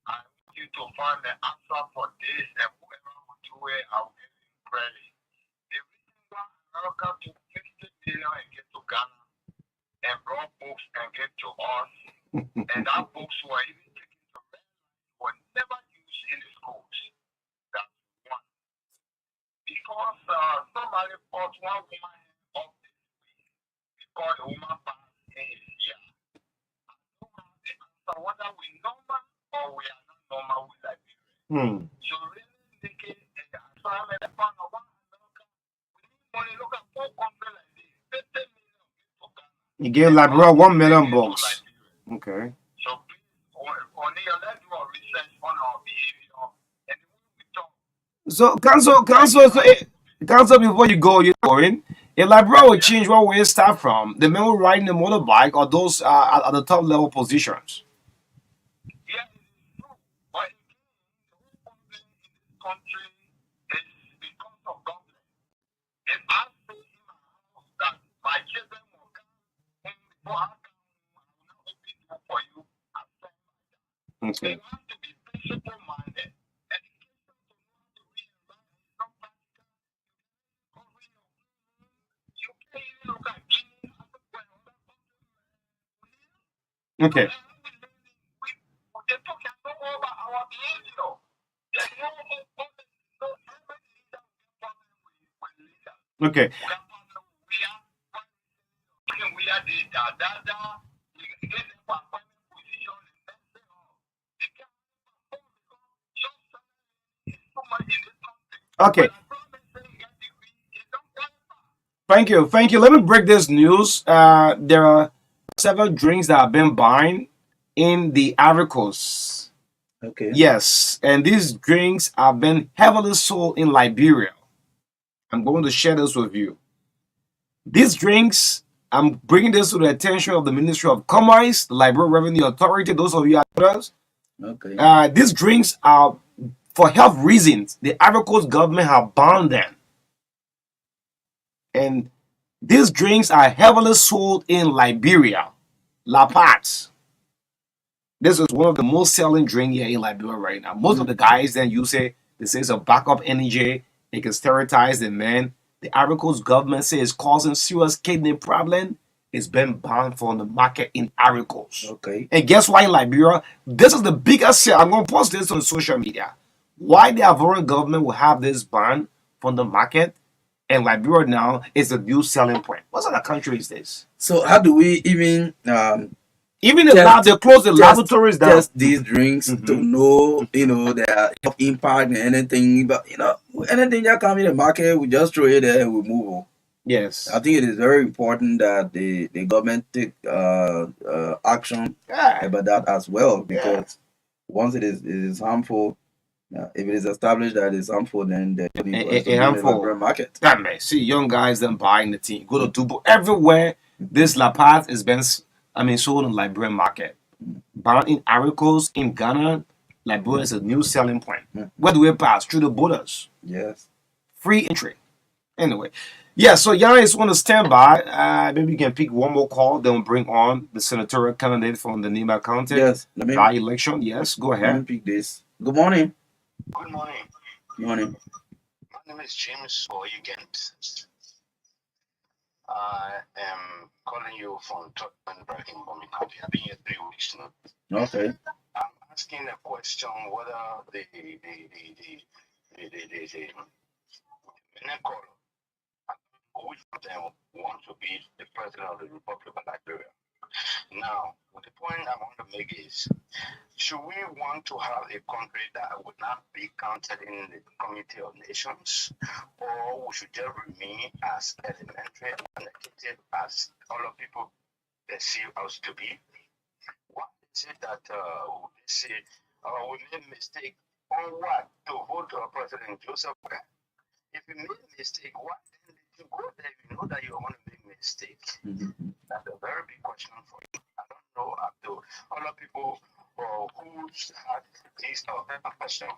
I want you to find the answer for this, and whoever will do it, I will give him credit. The reason why America took 50 million and get to Ghana and brought books and get to us, and that books were even taken to red were never used in the schools. That's one. Because somebody bought one woman up this week because the woman passed in his year. I don't have the answer whether we normal or we are not normal with Liberia. So really thinking assignment upon one America, we need money. Look at 4 countries like this, 50 million to Ghana. You gave Liberia 1 million bucks. Okay. So please, O'Neill, let's do a research on our behavior and the way we talk. So, council, before you go, you're going. If Liberia will change where we start from, the men who riding the motorbike or those at the top level positions. Yeah, it is true. But again, the whole problem in this country is because of government. If I say in my house that my children will come home before I come home, I will not open door for you, I say like that. Okay. They have to be principle minded. Education to know how to read and write is not practical. Covering your home, you can't even look at Guinea, Africa, and other countries. Okay. They're talking over our behavior. There's no hope for it. So every leader will get problem with leaders. Okay. We are problem. We are the dada. You get them for appointment position and then say, oh, they can't perform because just is too much in this country. Okay. But as long as they get degree, they don't qualify. Thank you. Let me break this news. There are several drinks that have been banned in the Ivory Coast. Okay. Yes, and these drinks have been heavily sold in Liberia. I'm going to share this with you. These drinks, I'm bringing this to the attention of the Ministry of Commerce, the Liberia Revenue Authority, those of you others. Okay. These drinks are for health reasons. The Ivory Coast government have banned them. And these drinks are heavily sold in Liberia. La Paz. This is one of the most selling drink here in Liberia right now. Most of the guys then use it. They say it's a backup energy. It can sterilize the man. The Ivory Coast government says it's causing serious kidney problem. It's been banned from the market in Ivory Coast. Okay. And guess why in Liberia? This is the biggest sale. I'm going to post this on social media. Why the Ivorian government will have this ban from the market, and Liberia now is a new selling point. What other country is this? So how do we even Even the lab, they close the laboratories down. test these drinks to know, their impact and anything? But anything that comes in the market, we just throw it there and we move on. Yes. I think it is very important that the government take action about that as well, because once it is harmful, if it is established that it's harmful, then the harmful market. That man, see young guys then buying the team. Go to Dubai everywhere. This La Paz is been sold in Liberian market. Banned in Ivory Coast, in Ghana, Liberia is a new selling point. Where do we pass? Through the borders. Yes. Free entry. Anyway. Yeah, so Yana is on to stand by. Maybe you can pick one more call, then we'll bring on the senatorial candidate from the Nima County. Yes. By election. Yes, go ahead. Let me pick this. Good morning. Good morning. Morning. My name is James Oyugent. I am calling you from Tottenham, Birmingham. I've been here 3 weeks now. Okay. I'm asking a question whether the which of them want to be the president of the Republic of Liberia. Now, the point I want to make is, should we want to have a country that would not be counted in the Community of Nations, or we should just remain as elementary and negative as other people perceive us to be? What is it that we say, we made mistake on what to vote for President Joseph? If you made a mistake, what then did you go there? You know that you want to make a mistake. That's a very big question for you. I don't know up to other people who's had this question.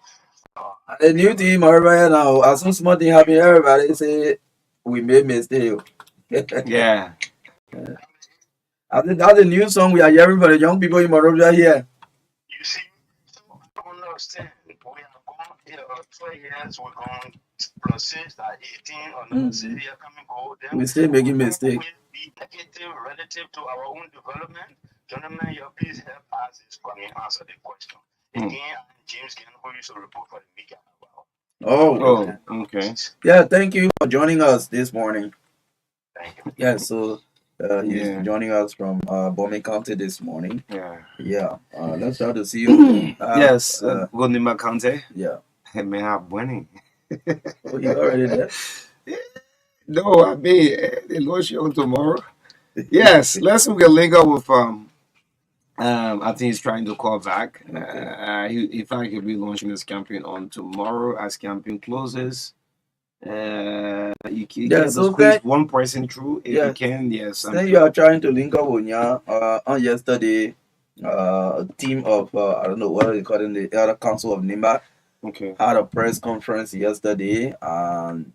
The new team right now, as soon as something happen, everybody say we made mistake. Yeah. I think that's the new song we are hearing for the young people in Monrovia here. You see, so I don't know understand. We have gone here 12 years, we're going plus 6 at 18, another 6 year coming go. Then We still making will mistake. always be negative relative to our own development. Gentlemen, you please help us this coming answer the question. Again, I'm James Ken, who used to report for the media as well. Oh, Oh, okay. yeah. Thank you for joining us this morning. Thank you. Yeah, so he's Yeah. joining us from Bome County this morning. Yeah. Yeah, let's try to see you. Yes, Gonima Kante. Yeah. May have winning. Oh, you already there? No, I mean the launch show tomorrow. Yes, let's we can link up with I think he's trying to call back. Okay. In fact, he'll be launching his campaign on tomorrow as campaign closes. You Yeah, can so squeeze then, one person through if yeah, you can. Yes, then you are trying to link up with Nya. On yesterday, a team of I don't know what they call it, the Elder Council of Nimba okay. had a press conference yesterday and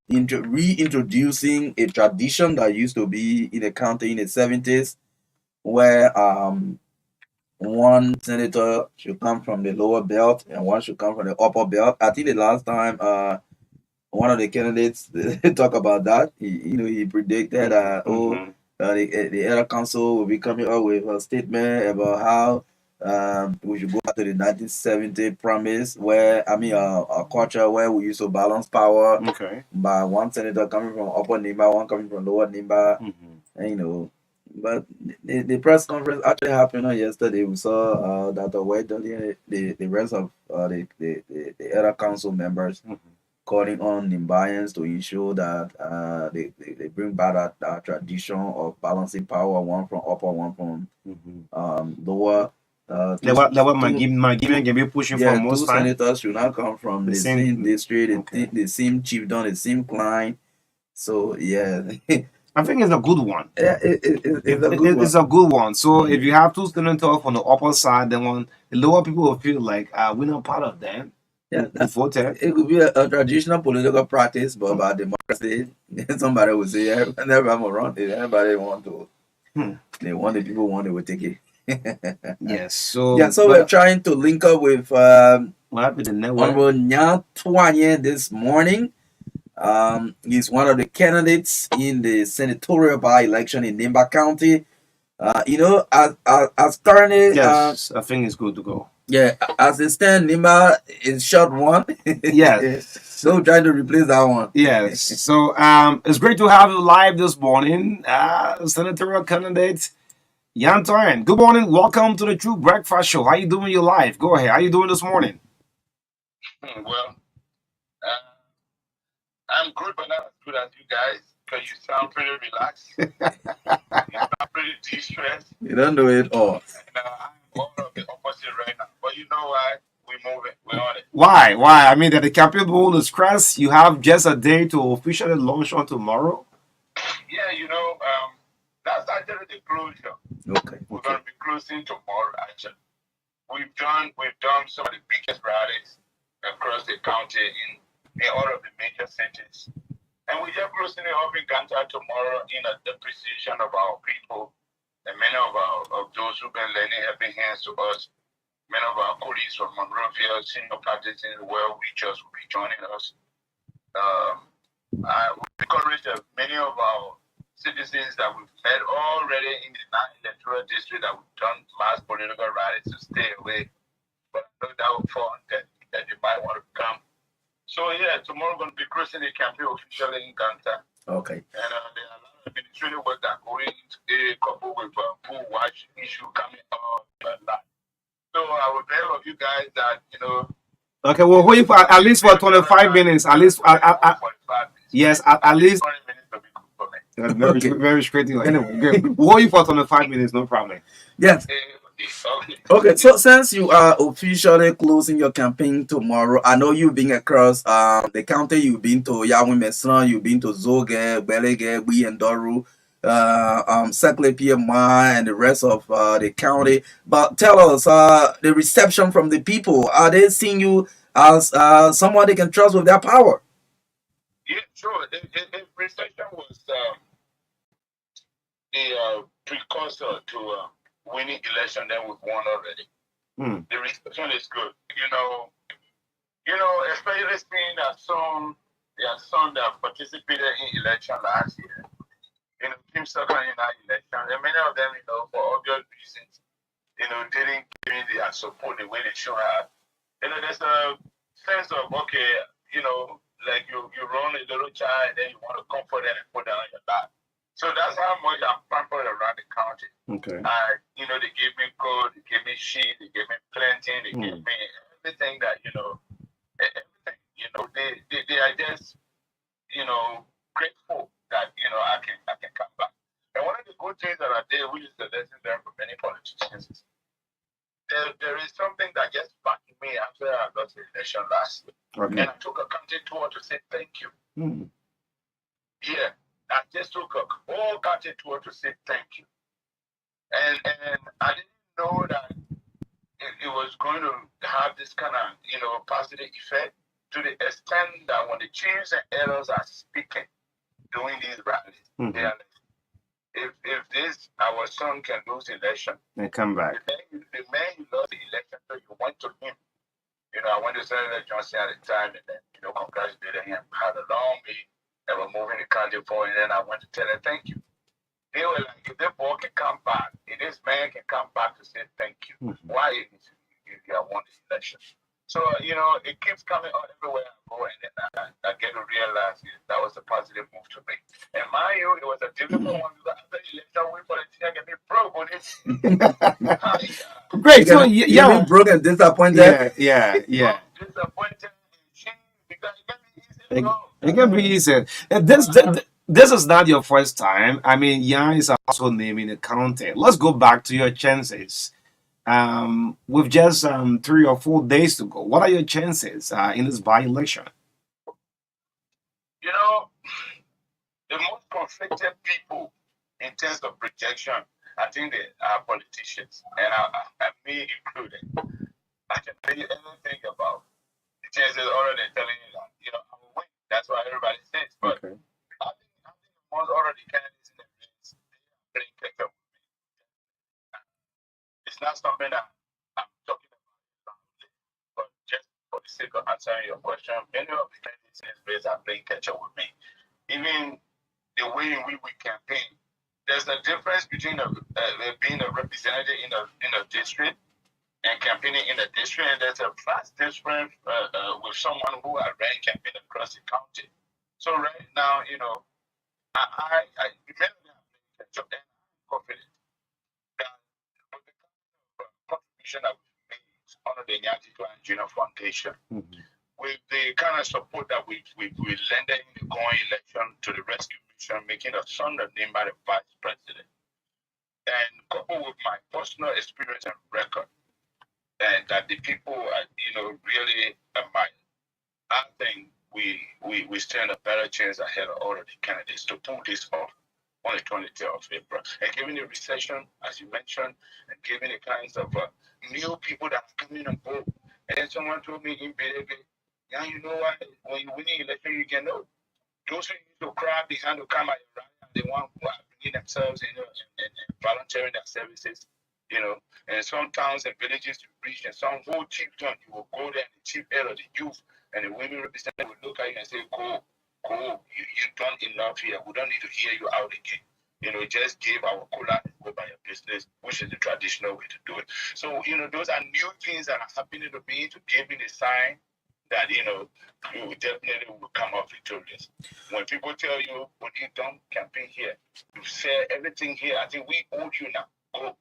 reintroducing a tradition that used to be in the county in the 70s, where one senator should come from the lower belt and one should come from the upper belt. I think the last time one of the candidates talk about that, he predicted Mm-hmm. the Elder Council will be coming up with a statement about how we should go back to the 1970 promise, where a culture where we used to balance power Okay. by one senator coming from upper Nimba, one coming from lower Nimba, Mm-hmm. and. But the press conference actually happened on yesterday. We saw Dr. White, the rest of the other council members Mm-hmm. calling on Nimbayans to ensure that they bring back that tradition of balancing power, one from upper, one from lower. That what my giving can be pushing for Two most time. senators should not come from The the same- same district, okay. the same chiefdom, the same client. So yeah, I think it's a good one. yeah, it's a good one. It's a good one. So if you have two senators on the upper side, then on the lower people will feel like we're not part of them. Yeah, We voted. it could be a traditional political practice, but by democracy, somebody would say, "Never I'm around it. Everybody want to, they want the people want, they will take it." Yes. So Yeah, so we're trying to link up with what happened to the network? Honorable Nya Twanye this morning. He's one of the candidates in the senatorial by-election in Nimba County. As currently, Yes, I think it's good to go. yeah, as it stands, Nimba is short one. Yes. So trying to replace that one. Yes. So it's great to have you live this morning, senatorial candidate Yan Toyin. Good morning. Welcome to the True Breakfast Show. How you doing your life? Go ahead. How you doing this morning? Well, I'm good, but not as good as you guys because you sound pretty relaxed. You sound pretty de-stressed. You don't know it all. And I'm all of the opposite right now. But you know why? We're moving. We're on it. Why? Why? I mean, that the campaign pool is crashed. You have just a day to officially launch on tomorrow. Yeah, that's actually the closure. Okay. We're going to be closing tomorrow, actually. We've done some of the biggest rallies across the county in all of the major cities. And we're just closing it up in Ganta tomorrow in appreciation of our people and many of those who've been lending helping hands to us. Many of our colleagues from Monrovia, senior practicing well-wishers will be joining us. I would encourage many of our citizens that we've met already in the non-electoral district that we've done mass political rallies to stay away. But I know that will fall that you might want to come. So yeah, tomorrow we're going to be closing the campaign officially in Ganta. Okay. And there are a lot of administrative work that going to couple with pool watch issue coming up a lot. So I would beg of you guys that Okay, well, hold you for at least for 25 minutes. At least, yes, at least. 20 minutes will be good for me. Very, Okay. very straight. Anyway, good. We'll hold you for 25 minutes, no problem. Yes. Okay. Okay. So since you are officially closing your campaign tomorrow, I know you've been across the county. You've been to Yawin Mesran, you've been to Zoge, Belege, Bui and Doru, Sekle PMI, and the rest of the county. But tell us the reception from the people. Are they seeing you as someone they can trust with their power? Yeah, sure. The recession was the precursor to winning election that we've won already. The reception is good. Especially seeing their son that participated in election last year. Team second in that election, and many of them, for obvious reasons, didn't give me their support the way they should have. There's a sense of okay, like you run a little child, then you want to comfort them and put them on your lap. So that's how much I'm pampered around the county. Okay. They gave me gold, they gave me sheep, they gave me plenty, they gave me everything that everything. They are just grateful that I can come back. And one of the good things that I did, which is the lesson learned from many politicians, is there is something that just sparked me after I got the election last year. Okay. And I took a county tour to say thank you. Yeah, I just took a whole county tour to say thank you. And I didn't know that it was going to have this kind of positive effect to the extent that when the chiefs and elders are speaking during these rallies, they are like, if this our son can lose the election, and come back. The man who lost the election, so you went to him. I went to Senator Johnson at the time, and then congratulated him, had a long meeting, and we're moving the country forward. And then I went to tell him thank you. They were like, if this boy can come back, if this man can come back to say thank you, why if you have won the election? So, it keeps coming out everywhere I go, and then I get to realize that was a positive move to make. And mind you, it was a difficult one because after the election, we politicians get me broke on it. Great. So, You been broke and disappointed? Yeah. Disappointed, because it can be easy. This is not your first time. I mean, Yan is also naming the county. Let's go back to your chances. With just 3 or 4 days to go, what are your chances in this by-election? The most conflicted people in terms of projection, I think they are politicians, and me included. I can tell you anything about the chances already telling you that I will win. That's what everybody says. But Okay. I think most already candidates in the race, they are playing catch up with me. It's not something that I'm talking about, but just for the sake of answering your question, many of the candidates in this race are playing catch up with me. Even the way in which we campaign, there's a difference between being a representative in a district and campaigning in a district, and there's a vast difference with someone who are running campaign across the county. So right now, I remember that I'm confident that with the contribution that we made under the Nyati Clan Junior Foundation, with the kind of support that we lended in the going election to the rescue mission, making a son named by the vice president, and coupled with my personal experience and record, and that the people really admire, I think we stand a better chance ahead of all of the candidates to pull this off on the 23rd of April. And given the recession, as you mentioned, and given the kinds of new people that are coming on board, and then someone told me in Bedebe, yeah, you know what? When you win the election, you can know. Those who used to cry behind the camera, they want who are bringing themselves, and volunteering their services, and some towns and villages you reach, and some whole chiefdom, you will go there, and the chief elder, the youth, and the women representative will look at you and say, go, you've done enough here. We don't need to hear you out again. Just give our cola and go by your business, which is the traditional way to do it. So, those are new things that are happening to me to give me the sign that, you definitely will come out victorious. When people tell you, when you don't campaign here, you share everything here, I think we owe you now. Go.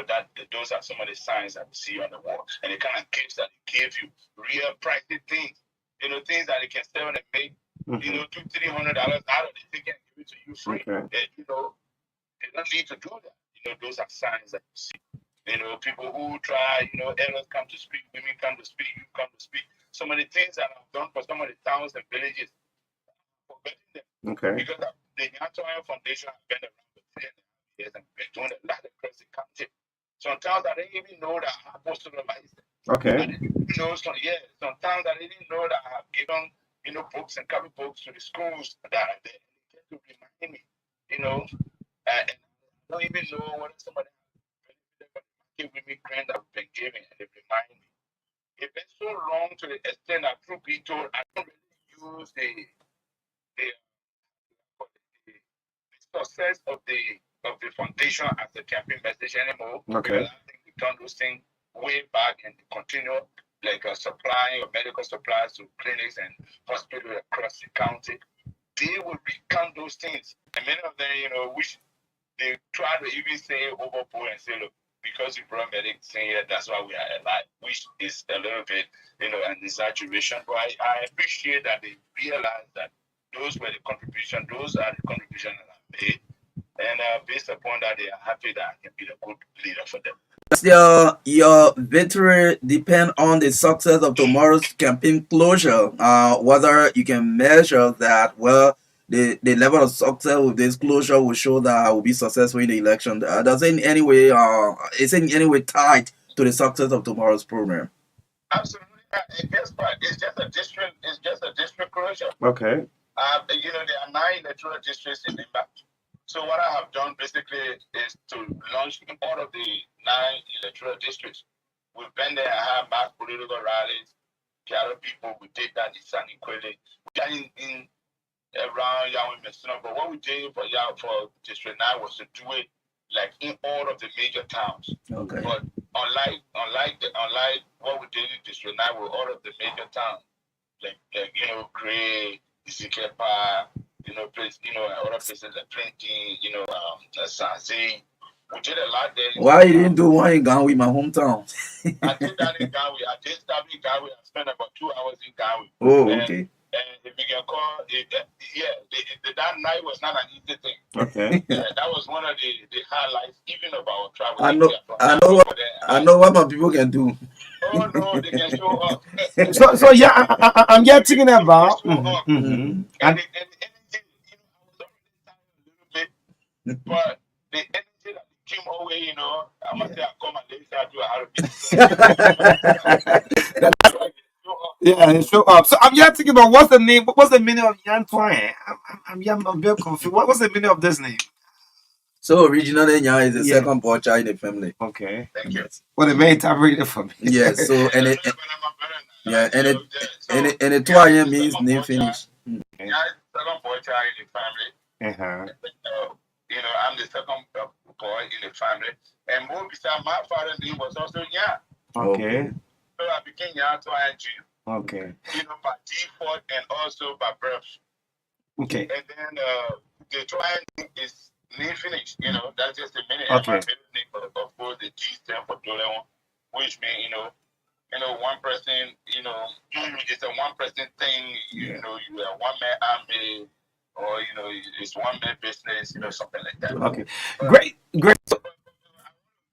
That those are some of the signs that we see on the wall. And the kind of gifts that it gives you, real practical things, things that it can sell and make, $200-300 out of it, they can give it to you free. Okay. They don't need to do that. Those are signs that you see. People who try, elders come to speak, women come to speak, you come to speak. Some of the things that I've done for some of the towns and villages, forgetting them. Okay. Because the National Foundation has been around for 10 years and been doing a lot across the country. Sometimes I didn't even know that I have postularized them. Okay. I didn't even know sometimes I didn't know that I have given, books and copy books to the schools that are there. They to remind me, and I don't even know what some of them benefited from immigrant that we've been given, and it reminds me. It's been so long to the extent that truth be told, I don't really use the, the success of the foundation as a campaign message anymore. Okay. Because I think we've done those things way back and continue like supplying of medical supplies to clinics and hospitals across the county. They will recount those things. And many of them, which they try to even say overboard and say, look, because you brought medics in here, that's why we are alive, which is a little bit, an exaggeration. But I appreciate that they realize that those were the contribution, those are the contributions that I made. And based upon that, they are happy that I can be a good leader for them. Does your victory depend on the success of tomorrow's campaign closure? Whether you can measure that, well, the level of success with this closure will show that I will be successful in the election. Does it in any way, is it in any way tied to the success of tomorrow's program? Absolutely. And guess what? It's just a district. It's just a district closure. Okay. There are 9 electoral districts in the map. So what I have done basically is to launch in all of the 9 electoral districts. We've been there and had mass political rallies, gather people. We did that in San Quili. We did in around Yahweh Messina. But what we did for District 9 was to do it like in all of the major towns. Okay. But unlike what we did in District 9 with all of the major towns, like Gray, Isikepa, other places like Plenty, Sanzi. We did a lot there. Why you didn't do one in Gawi, my hometown? I did that in Gawi. I did that in Gawi. I spent about 2 hours in Gawi. Oh, okay. And if you can call it, that night was not an easy thing. Okay. That was one of the highlights, even of our travel. I know what my people can do. Oh no, they can show up. So yeah, I'm just thinking about. And the energy, I was already tired a little bit, but the energy that came away, I must say I come and later do a Yeah, show up. So I'm just thinking about what's the meaning of Yan Twine? I'm a bit confused. What's the meaning of this name? So originally, Nya is the second boy child in the family. Okay. Thank you. Well, the main interpreted for me. Yes. So and the Twine means name finish. Yeah, second boy child in the family. I'm the second boy in the family, and more beside my father's name was also Nya. Okay. So I became Nya Twine Jr. Okay. By default and also by birth. Okay. And then the Twine is name finish. That's just the meaning. Okay. My middle name, but of course the G stand for Doleon, which means one person. It's a one person thing. You are one man army, or it's one man business. Something like that. Okay. Great. So,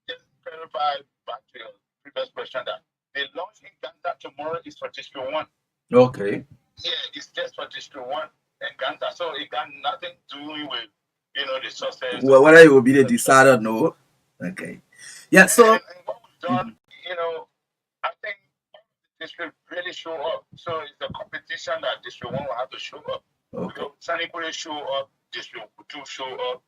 just clarify back to your previous question that the launch in Ghana tomorrow is for District 1. Okay. Yeah, it's just for District 1 and Ghana. So it got nothing to do with the success. Well, whether it will be the decider, no. Okay. Yeah. So. And what we've done, I think district really show up. So it's a competition that District 1 will have to show up. Okay. Sunny Quili show up, District 2 show up.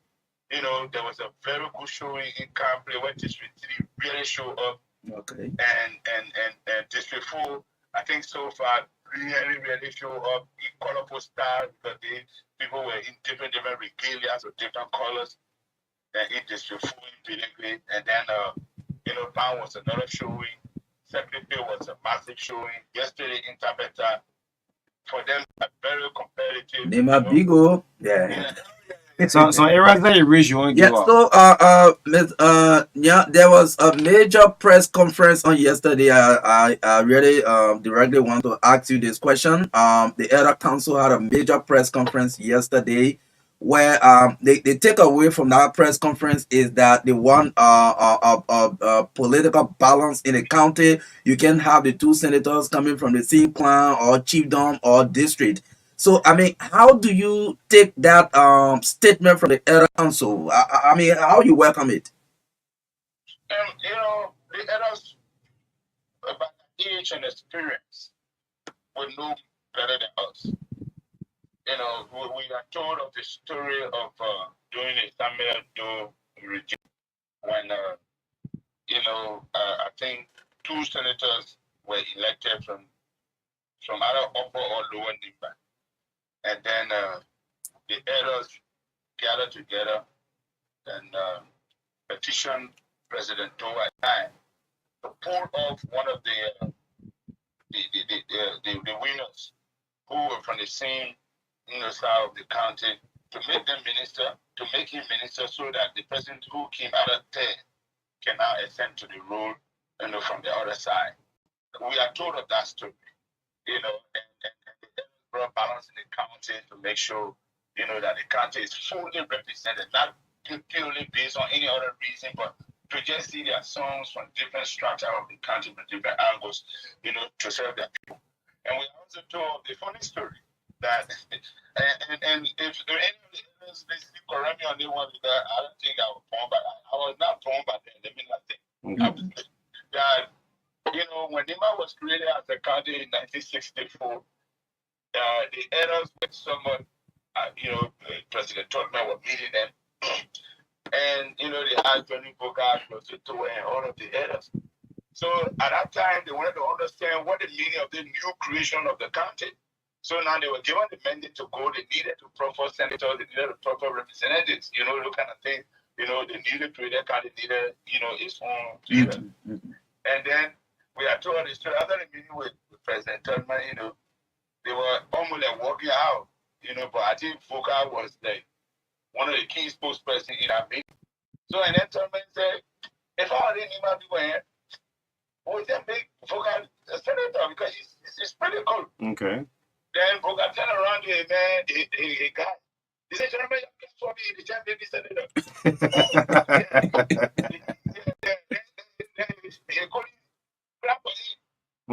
There was a very good showing in Camp where District 3 really show up. Okay. And District 4, I think so far really show up in colorful style because people were in different regalias with different colors. And in District 4 in Pinnacle, and then Pound was another showing. Secretary was a massive showing. Yesterday in Tabeta, for them, very competitive. They might big oh. Yeah. So areas that you reach, you want to give up. So there was a major press conference on yesterday. I really directly want to ask you this question. The Elder Council had a major press conference yesterday where they take away from that press conference is that they want political balance in the county. You can have the 2 senators coming from the same clan or chiefdom or district. So, I mean, how do you take that statement from the Elder Council? I mean, how you welcome it? The elders, about age and experience, would know better than us. We are told of the story of during the Samuel Doe regime when I think 2 senators were elected from either upper or lower Nimba. And then the elders gathered together and petitioned President Toa to pull off one of the winners who were from the same side of the county to make them minister, to make him minister so that the president who came out of there can now ascend to the role from the other side. We are told of that story, and the brought balance in the county to make sure, that the county is fully represented, not purely based on any other reason, but to just see their sons from different strata of the county from different angles, to serve their people. And we also told the funny story that, and if there are any of the others basically correct me on the one, because I don't think I was born by that. I was not born by then. Let me not think. That, when Nima was created as a county in 1964, the elders with someone, President Totman was meeting them. And, they had Johnny Bogart, and all of the elders. So at that time, they wanted to understand what the meaning of the new creation of the county. So now they were given the mandate to go. They needed to proper senators, they needed proper representatives, those kind of things. They needed to create county, needed, its own leader. And then we are told the story after the meeting with President Tubman, they were almost like walking out, but I think Foka was like one of the key spokespersons in our meeting. So and then Tubman said, if I didn't even be here, we just make Foka a senator because it's pretty cool. Okay. Then Foka turned around to a man, a guy. He said, "Gentlemen, you for me, the champ baby senator." He called him crap on him.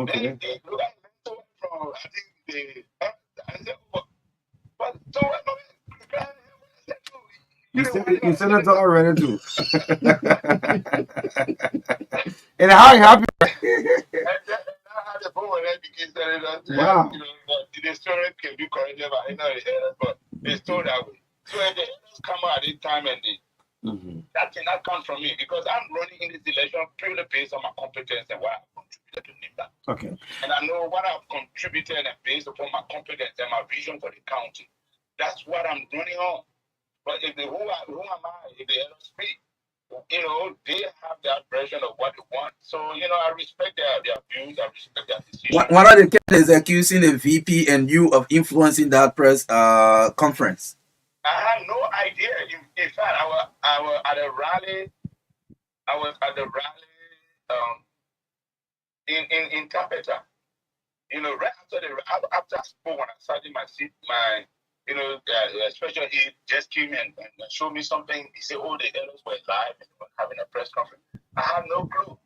Okay. Then they look at him from, I think, I said, but so what? You said it already too. And how happy? Wow. But the story can be corrected by but they still that way. So if the elders come out at this time and that cannot come from me because I'm running in this election purely based on my competence and what I've contributed to NIMBA. Okay. And I know what I've contributed and based upon my competence and my vision for the county. That's what I'm running on. But if who am I? If the elders speak, they have their version of what they want. So, I respect their views, I respect their decisions. One of the candidates is accusing the VP and you of influencing that press conference. I have no idea. In fact, I was at a rally. I was at the rally in Tampeta. Right after I spoke, when I sat in my seat, especially he just came and showed me something. He said, "Oh, the elders were live and were having a press conference." I have no clue.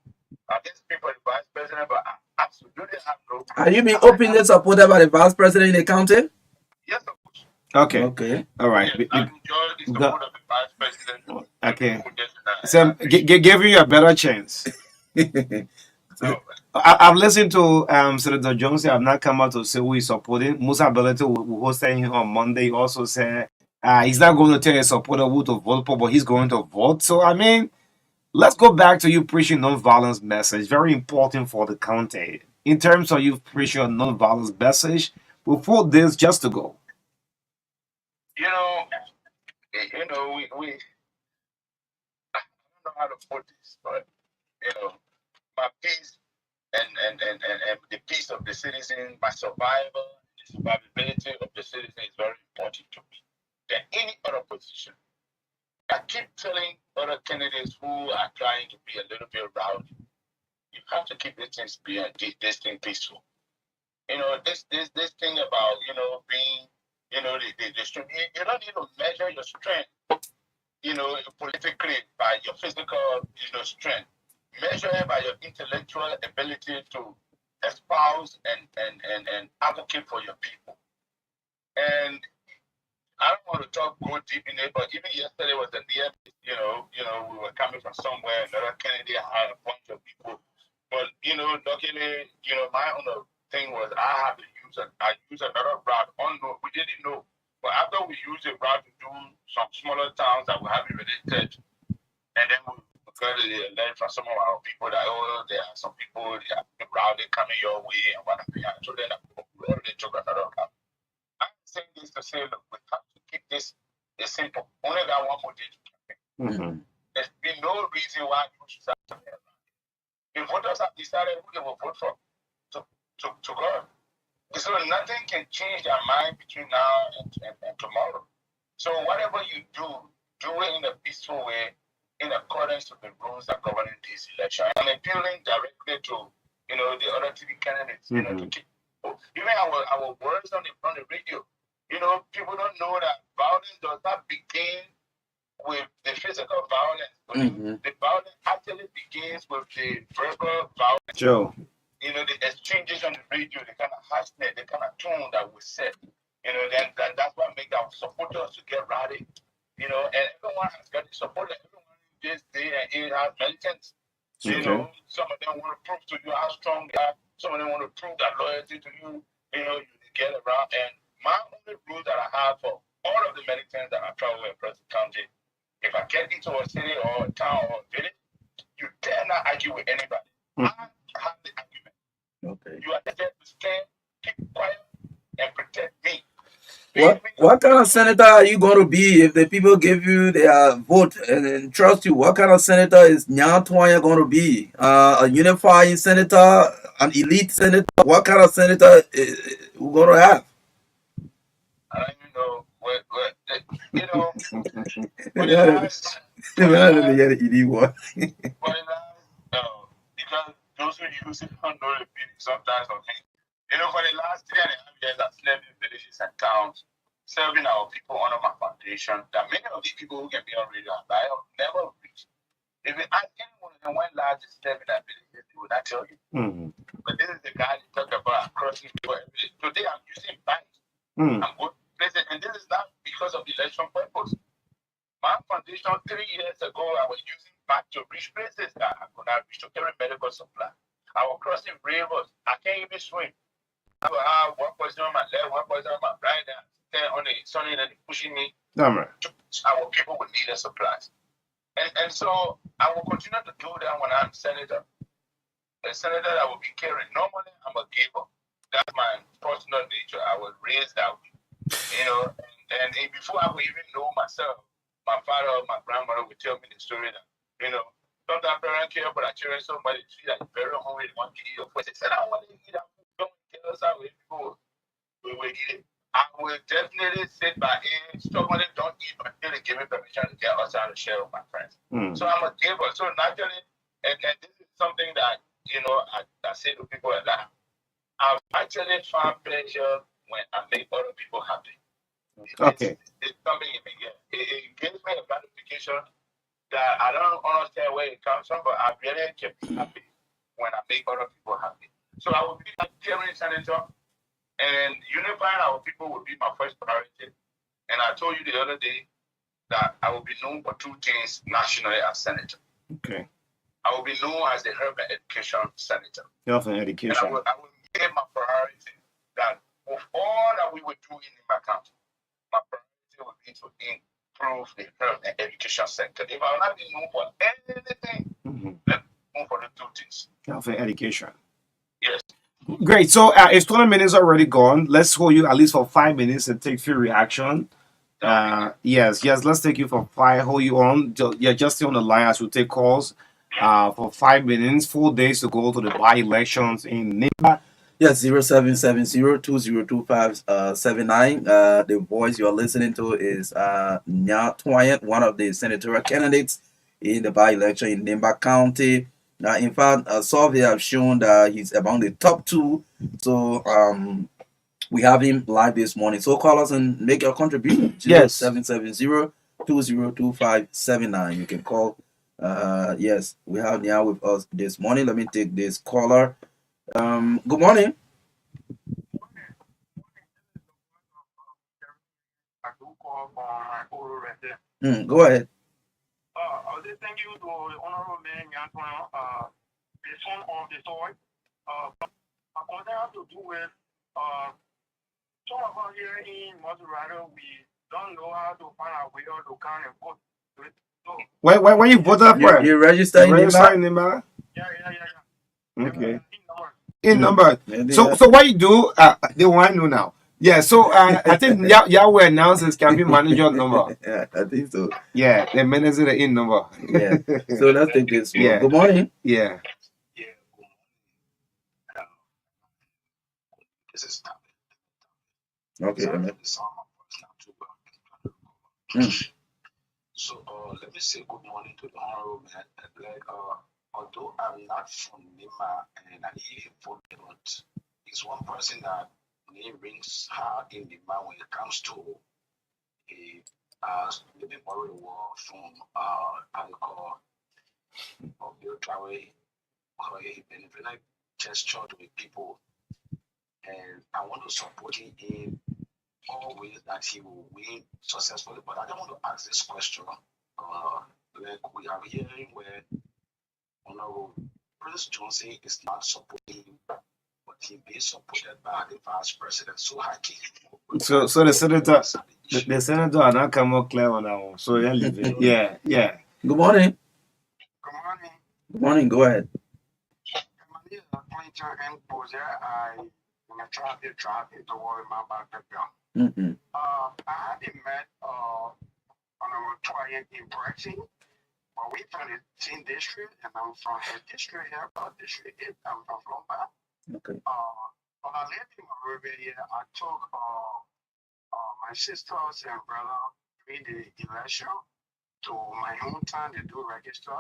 I guess people, the vice president, but I absolutely have no clue. Are you being openly supported by the vice president in the county? Yes, of course. Okay. All right. Yes, I enjoy the support of the vice president. Okay. So, giving you a better chance. I've listened to Senator Jones. I've not come out to say who he's supporting. Musa Belletti, who hosted him on Monday, also said he's not going to tell his supporter who to vote for, but he's going to vote. So, I mean, let's go back to you preaching non-violence message. Very important for the county. In terms of you preaching a non-violence message, before this, just to go. We I don't know how to put this, but my peace and the peace of the citizen, my survival, the survivability of the citizen is very important to me than any other position. I keep telling other candidates who are trying to be a little bit rowdy, you have to keep this thing peaceful. This thing about being the strength. You don't need to measure your strength, politically by your physical, strength. Measure it by your intellectual ability to espouse and advocate for your people. And I don't want to go deep in it, but even yesterday was a near, we were coming from somewhere, another Kennedy had a bunch of people. But, luckily, my own thing was I used another route. We didn't know. But after we used a route to do some smaller towns that we haven't related, and then we got to learn from some of our people that, there are some people, they are rowdy coming your way and whatever. I told them that we already took another account. I'm saying this to say, look, we have to keep this simple. Only got one more day to campaign. Mm-hmm. There's been no reason why you should start to have. The voters have decided who they will vote for to God. So nothing can change their mind between now and tomorrow. So whatever you do it in a peaceful way, in accordance with the rules that govern this election. I'm appealing directly to, the other TV candidates, to keep even our words on the radio. People don't know that violence does not begin with the physical violence. The violence actually begins with the verbal violence. Sure. The exchanges on the radio, the kind of harshness, the kind of tone that we set. Then that's what makes our supporters to get rowdy. And everyone has got to support everyone in this day and age has militants. Some of them want to prove to you how strong they are. Some of them want to prove that loyalty to you. You get around. And my only rule that I have for all of the militants that I travel across the country, if I get into a city or a town or a village, you dare not argue with anybody. I have the argument. Okay. You are there to stand, keep quiet, and protect me. What kind of senator are you going to be if the people give you their vote and trust you? What kind of senator is Nyan Twanya going to be? A unifying senator, an elite senator? What kind of senator we going to have? I don't even know what for the Yeah, last, because those who use it don't know the meaning sometimes of things. For the last 3.5 years, I've slept in villages and towns, serving our people under my foundation. That many of these people who can be on radio, I have never reached. If you ask anyone of them when last is serving that villages, they will not tell you. But this is the guy that talked about crossing people every day. Today I'm using bikes. I'm going places, and this is not because of election purpose. My foundation 3 years ago, I was using bike to reach places that I could not reach to carry medical supply. I was crossing rivers. I can't even swim. I will have one person on my left, one person on my right, and stand on the sun and pushing me. Our people would need the supplies. And so I will continue to do that when I'm senator. A senator that will be caring. Normally, I'm a giver. That's my personal nature. I was raised that way. And before I would even know myself, my father or my grandmother would tell me the story that, sometimes parents care for their children so much, they see that you're very hungry, they want to eat your food. They said, I want to eat that food. Don't tell us how we will eat it. I will definitely sit by him. Somebody don't eat until they give me permission to get us out to share with my friends. So I'm a giver. So naturally, and this is something that, I say to people a lot. I've actually found pleasure when I make other people happy. It's something in me. It gives me a gratification that I don't understand where it comes from, but I really can be happy when I make other people happy. So I will be a caring senator, and unifying our people will be my first priority. And I told you the other day that I will be known for two things nationally as senator. Okay. I will be known as the health and education senator. Health and education. And I will make my priority that with all that we will do in my country, my priority will be to improve the health and education sector. If I will not be known for anything, let me move for the two things. Health and education. Yes. Great. So it's 20 minutes already gone. Let's hold you at least for 5 minutes and take few reaction. Yes. Let's take you for 5. Hold you on. Just stay on the line as we take calls. For 5 minutes, 4 days to go to the by-elections in Nimba. Yes, 0770-2025-79. The voice you're listening to is Nya Twyant, one of the senatorial candidates in the by-election in Nimba County. In fact, a survey have shown that he's among the top 2. So we have him live this morning. So call us and make your contribution. Yes. 770-2025-79. You can call. Yes, we have Nya with us this morning. Let me take this caller. Good morning. Go ahead. I was just thank you to the honorable man Yantuan, the son of the soil. I have to do with some of us here in Maserati, we don't know how to find our way or to kind and vote. Where you voted for? You register in Register the in Nima? Yeah. Okay. In number. In number. So what you do? They want to know now. Yeah. So I think Yahweh announces campaign manager number. Yeah, I think so. Yeah. The manager the in number. Yeah. So let's take this one. Yeah. Good morning. Yeah. Yeah. This is Okay, sorry Amen. for the sound of my voice now too, Mm. So let me say good morning to the honorable man. Like although I'm not from Lima and I live for but it's one person that name rings hard in Lima when it comes to a living worry war from alcohol of your travel or a benevolent gesture to the people, and I want to support him in all ways that he will win successfully. But I don't want to ask this question. Like we are hearing where Honorable Prince Johnson is not supporting him, but he being supported by the vice president. So I can So the senator are not come out clear on that one. So yeah, leave it. Yeah. Yeah. Good morning. Good morning. Good morning. Go ahead. I try to worry about the bill. Mm-hmm. I hadn't met Honorable Twain in person, but we from the same district, and I'm from his district here, about district 8. I'm from Florida. Okay. When I lived in Monrovia here, I took my sisters and brother during the election to my hometown to do register.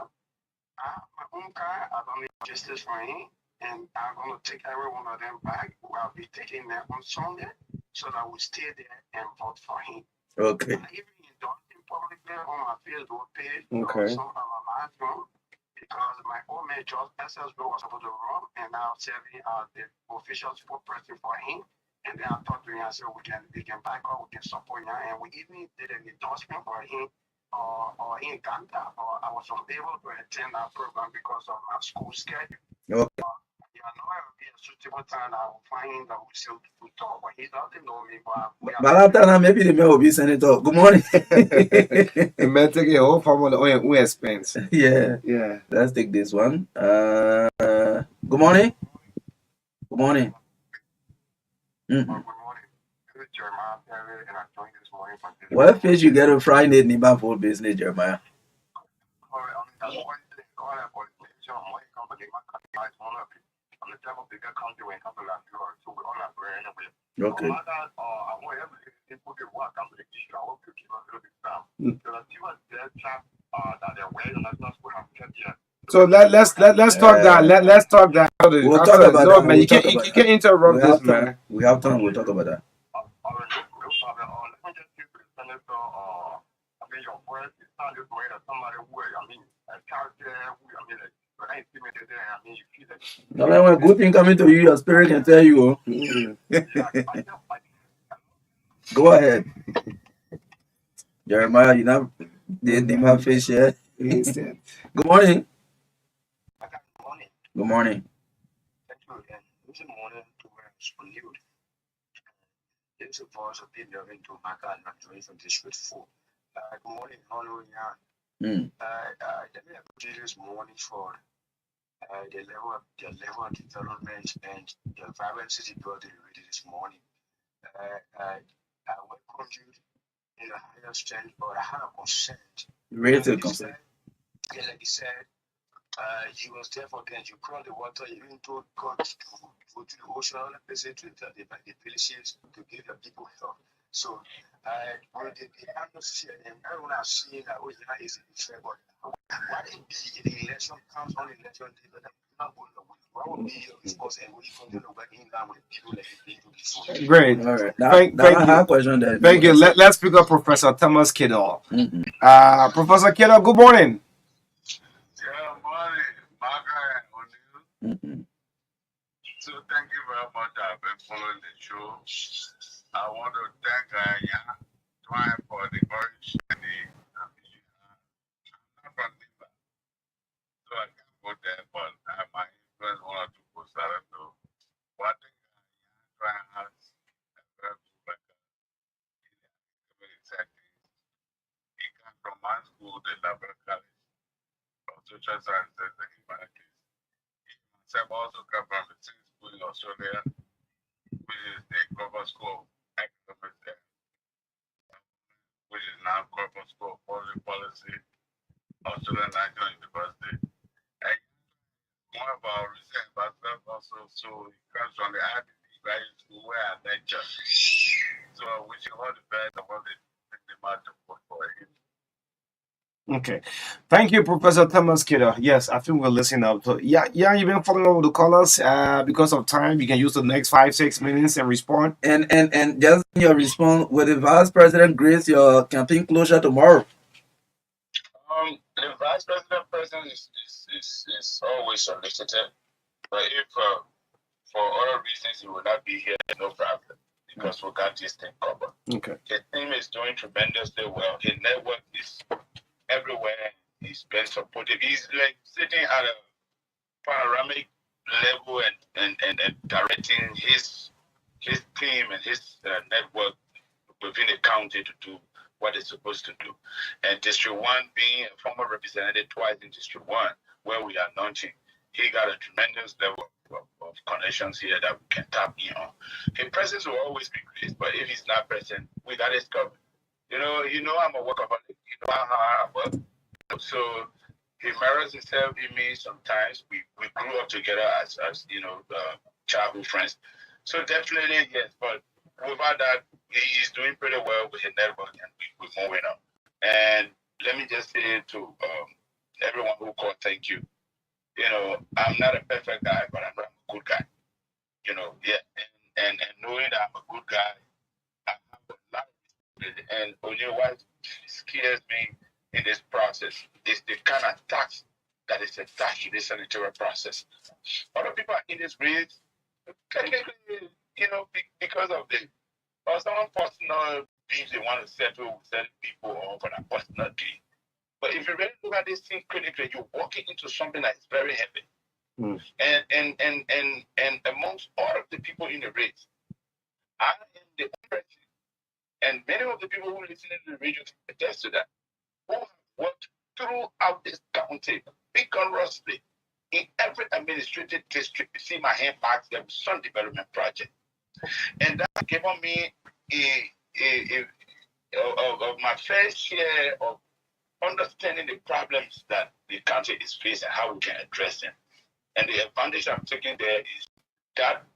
I have my own car. I don't need justice for him, and I'm going to take every one of them back. I'll be taking them on Sunday so that we stay there and vote for him. Okay. I even endorsed him publicly on my Facebook page Okay. some of my live room because my old man George SSB was supposed to run, and now serving as the official spokesperson for him. And then I talked to him. I said we can back up, we can support him, and we even did an endorsement for him or in Uganda, or I was unable to attend that program because of my school schedule. Okay. Yeah, I know it would be a suitable time I will find him that we still to talk, but he doesn't know me. But after that, maybe the man will be senator. Good morning. The man take a whole family on expense. Yeah. Yeah. Let's take this one. Good morning. Good morning. Mm-hmm. Good morning. This is Jeremiah Perry, and I joined this morning from this. What fish you get on Friday in the for business, Jeremiah? Okay. So let's talk that. Let's talk that. We'll talk about no, that. man, you can't interrupt this, man. We have time. We'll talk about that. Your voice is sounded great as somebody would. I mean, a character, I mean, but I ain't seen it there. I mean, you feel it. No, man, when good thing coming to you, your spirit can tell you. Go ahead. Jeremiah, you know, didn't have fish yet. Good morning. Good morning. Thank you. And this morning to where it's renewed. This is for us to be delving to Marka and Graduation District 4. Good morning, honoring Mm. let me appreciate this morning for the level of development and the vibrancy you brought to the radio this morning. I welcome you in the higher strength, but I had a concern. Raise a concern. Yeah, like you said, you was there for them. You crossed the water. You even told God to go to the ocean, listen to the villages to give the people help. So, with the atmosphere and everyone has seen that Ojina is in the fair, but why it be if the election comes on election day, but not going to win? What would be your response and will you continue working down with people like you did before? Great. All right. Thank you. Question that Thank you. Let's pick up Professor Thomas Kiddo. Mm-hmm. Professor Kiddo, good morning. Yeah, morning, Marka and O'Neill. Mm-hmm. So thank you very much. I've been following the show. I want to thank Anya Twine for the courage and the ambition. I'm not from Lima, so I can't go there, but my influence one or two posts out of the. But I think Twine has a very good record in very exciting. He comes from my school. school, the Liberal College of Social Sciences and Humanities. Sam also come from the same school in Australia, which is the Global School of Economics, which is now Global School of Public Policy, Australian National University. And one of our recent ambassadors also, so he comes from the IBB Graduate School where I lecture. So I wish you all the best about the match for him. Okay. Thank you, Professor Thomas Kidder. Yes, I think we're listening up. So yeah, you've been following up with the callers. Because of time, you can use the next 5-6 minutes and respond. And just your response with the Vice President Grace your campaign closure tomorrow. The vice president is always solicited, but if for other reasons he will not be here, no problem, because we got this thing covered. Okay. His team is doing tremendously well. His network is everywhere. He's been supportive. He's like sitting at a panoramic level and directing his team and his network within the county to do what it's supposed to do. And District 1, being a former representative twice in District 1, where we are launching, he got a tremendous level of connections here that we can tap in on. His presence will always be great, but if he's not present, we got it covered. You know I'm a workaholic. You know how hard I work. So he mirrors himself in me sometimes. We grew up together as childhood friends. So definitely yes, but without that, he's doing pretty well with his network, and we're moving on. And let me just say to everyone who called, thank you. I'm not a perfect guy, but I'm a good guy. And knowing that I'm a good guy, I have a lot of respect. And only what scares me in this process is the kind of tax that is attached to this sanitary process. Other people are in this race, technically, because of the or someone personal beefs they want to settle with certain people or for that personal gain. But if you really look at this thing critically, you're walking into something that is very heavy. Mm. And amongst all of the people in the race, I am the only person, and many of the people who listen to the radio attest to that, who have worked throughout this county vigorously in every administrative district. You see my hand marks there with some development project. And that given me of my fair share of understanding the problems that the country is facing, how we can address them. And the advantage I'm taking there is that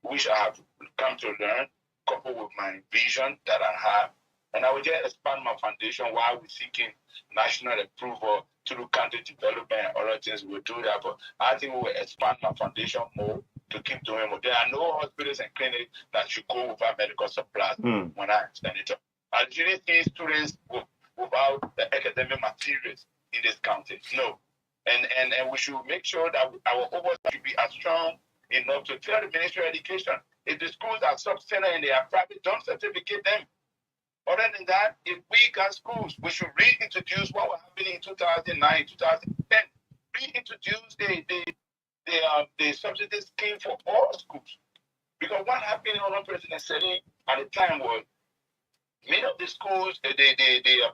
which I have come to learn, coupled with my vision that I have. And I will just expand my foundation while we're seeking national approval through county development and other things. We'll do that. But I think we will expand my foundation more to keep doing more. There are no hospitals and clinics that should go without medical supplies when I extend it up. I shouldn't see students without the academic materials in this county. No. And we should make sure that our oversight should be as strong enough to tell the Ministry of Education, if the schools are substandard and they are private, don't certificate them. Other than that, if we got schools, we should reintroduce what was happening in 2009, 2010. Reintroduce the subsidy scheme for all schools. Because what happened in our President said at the time was many of the schools, the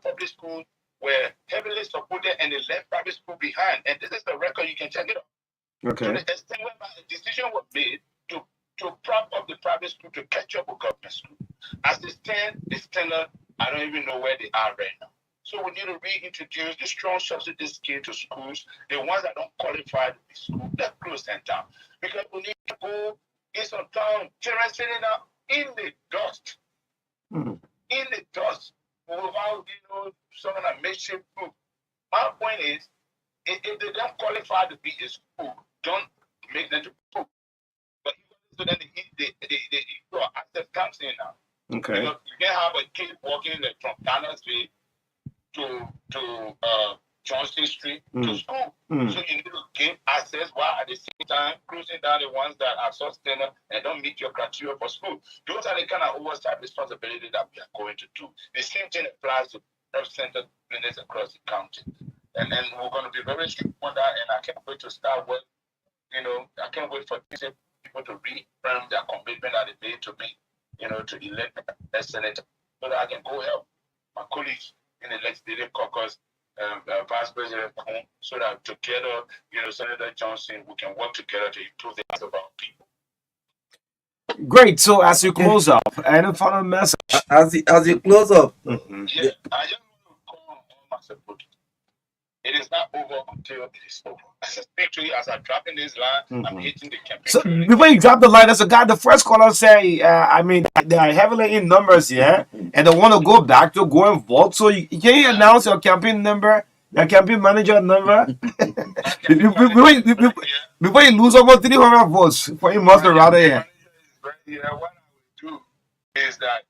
public schools, were heavily supported and they left private school behind. And this is the record, you can check it out. Okay. To the extent whereby a decision was made to prop up the private school to catch up with government school. As they stand, the standard, I don't even know where they are right now. So we need to reintroduce the strong subsidy scheme to schools. The ones that don't qualify to be school, let's close them down. Because we need to go in some town, children sitting out in the dust. Mm. In the dust, without some of that makeshift food. My point is, if they don't qualify to be a school, don't make them to school. But so then the access comes in now. Okay. Because you can have a kid walking from Ghana Street to Johnston Street to school. So you need to give access while at the same time closing down the ones that are sustainable and don't meet your criteria for school. Those are the kind of oversight responsibility that we are going to do. The same thing applies to health center clinics across the county. And then we're going to be very strict on that, and I can't wait to start work. I can't wait for people to reaffirm their commitment that they made to me, to elect a senator so that I can go help my colleagues in the legislative caucus Vice President Kuhn, so that together, Senator Johnson, we can work together to improve the lives of our people. Great. So as you close up, any final message? As you close up, Mhm. Yeah, I just want to call on all my supporters. It is not over until it is over. As I speak to you, as I'm dropping this line, I'm hitting the campaign. So before you drop the line, there's a guy. The first caller say, they are heavily in numbers here, and they want to go back to go and vote. So can you announce your campaign number, your campaign manager number? Before you lose almost 300 votes, for you must be rather here. What I will do is that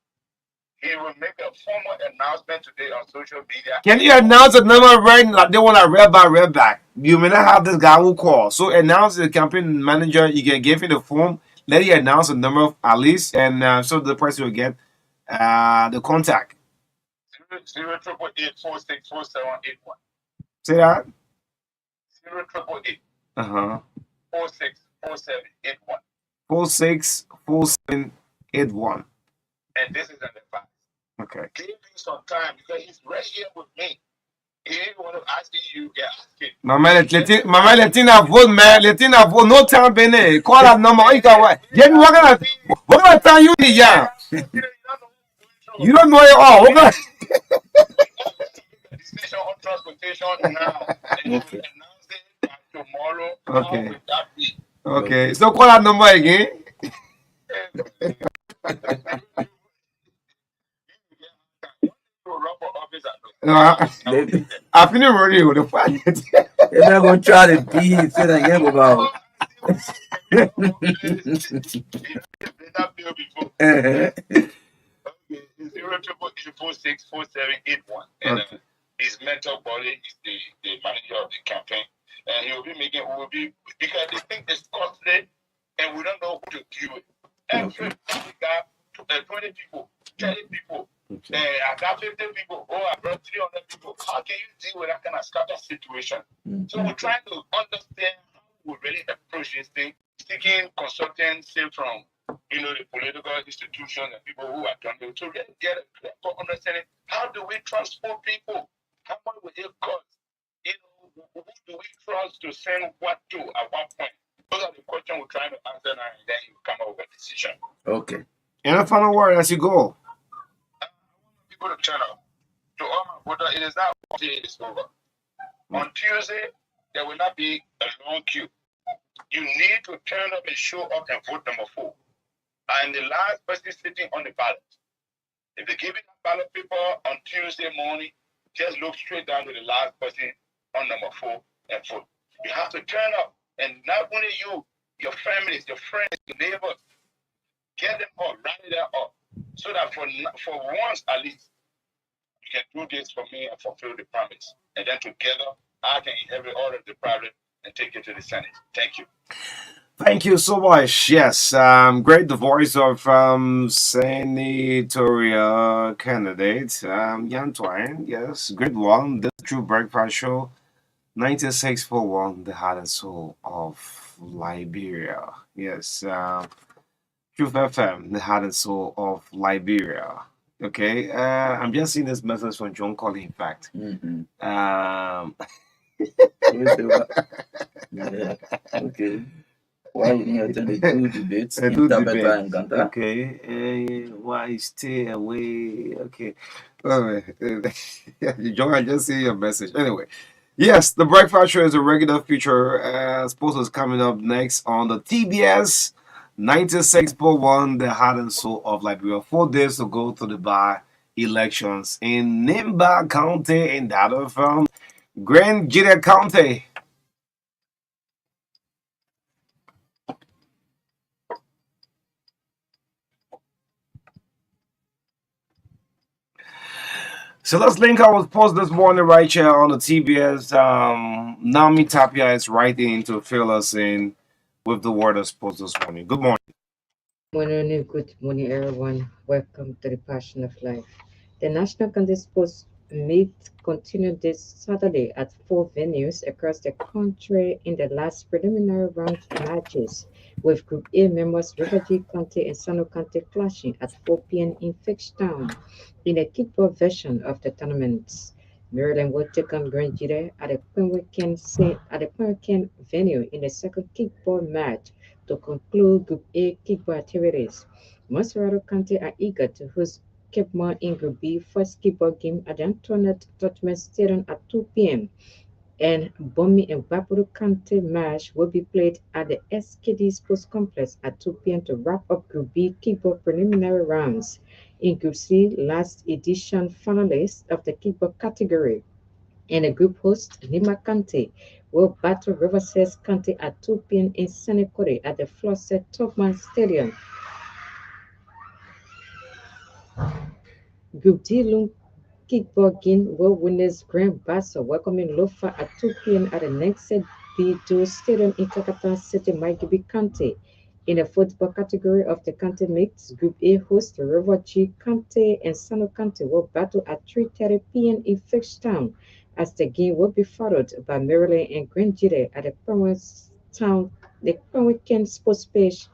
he will make a formal announcement today on social media. Can you announce the number right now? They want to read back. You may not have this guy who call. So announce the campaign manager. You can give him the form. Let you announce the number of at least, and so the person will get the contact. 08888464781. Say that. 088 Uh-huh. 464781. 464781. And this is an advice. Okay. Give him some time because he's right here with me. He didn't want to ask you, yeah, ask it. Mama, Latina vote, man. Latina vote. No time, Bene. Call that number. You can what? Yeah, what gonna tell you, yeah? You don't know it all. What gonna? Decision on transportation now. And you will announce it by tomorrow. Okay. How would that be? Okay. So call that number again. I finished radio. The fact. you're not going to try to be so that you about. That bill before. Uh-huh. Okay, 088464781. And his mentor body is the manager of the campaign. And he will be because they think it's costly and we don't know who to deal with. Every guy, 20 people, 30 people, I got 50 people, I brought 300 people. How can you deal with that kind of scatter situation? So we're trying to understand how we really approach this thing, seeking consultancy from the political institutions and people who are trying to really get a clear understanding. How do we transport people? How much will it cost? Who do we trust to send what to at what point? Those are the questions we're trying to answer now, and then you come up with a decision. Okay. And a final word as you go. I want people to turn up. To all my voters, it is not until it is over. On Tuesday, there will not be a long queue. You need to turn up and show up and vote number 4. And the last person sitting on the ballot. If they give you the ballot paper on Tuesday morning, just look straight down to the last person on number 4 and vote. You have to turn up, and not only you, your families, your friends, your neighbors, get them up, rally them up, so that for once at least, you can do this for me and fulfill the promise. And then together, I can inherit all of the problem and take it to the Senate. Thank you. Thank you so much. Yes, great. The voice of senatorial candidate, Yan Twine. Yes, great one. The True Breakfast Show, 9641, the heart and soul of Liberia. Yes, Truth FM, the heart and soul of Liberia. Okay, I'm just seeing this message from John Colley. In fact, Yeah. Okay. Why you attend the 2 debates I in do Tabata debate. and Ganta? Okay, why stay away? Okay, oh, John, I just see your message. Anyway, yes, the Breakfast Show is a regular feature. Supposed is coming up next on the TBS 96.1, the heart and soul of Liberia. 4 days to go to the by elections in Nimba County in that of Grand Jita County. So let's link our post this morning right here on the TBS. Nami Tapia is writing to fill us in with the word of post this morning. Good morning. Good morning, everyone. Welcome to the Passion of Life. The National Congress Post meet continued this Saturday at 4 venues across the country in the last preliminary round matches, with Group A members Riverview County and Sano County clashing at 4 p.m. in Fitchtown in a kickball version of the tournament. Maryland will take on Grand Jita at the Pemwickan venue in the second kickball match to conclude Group A kickball activities. Monserrato County are eager to host Cape Mon in Group B first kickball game at the Antoinette Dutchman Stadium at 2 p.m. And Bomi and Bapuru County match will be played at the SKD Sports Complex at 2 p.m. to wrap up Group B kickball preliminary rounds. In Group C, last edition finalists of the kickball category and the group host Lima County will battle Riverside County at 2 p.m. in Senecori at the Flosset Topman Stadium. Group D Kickball Game will winners Grand Bassa welcoming Lofa at 2 p.m. at the next B2 Stadium in Kakata City, Maigibi County. In the football category of the county mix, Group A hosts River G County and Sano County will battle at 3:30 p.m. in Fishtown, as the game will be followed by Maryland and Grand Jide at the Penwicken Sports Page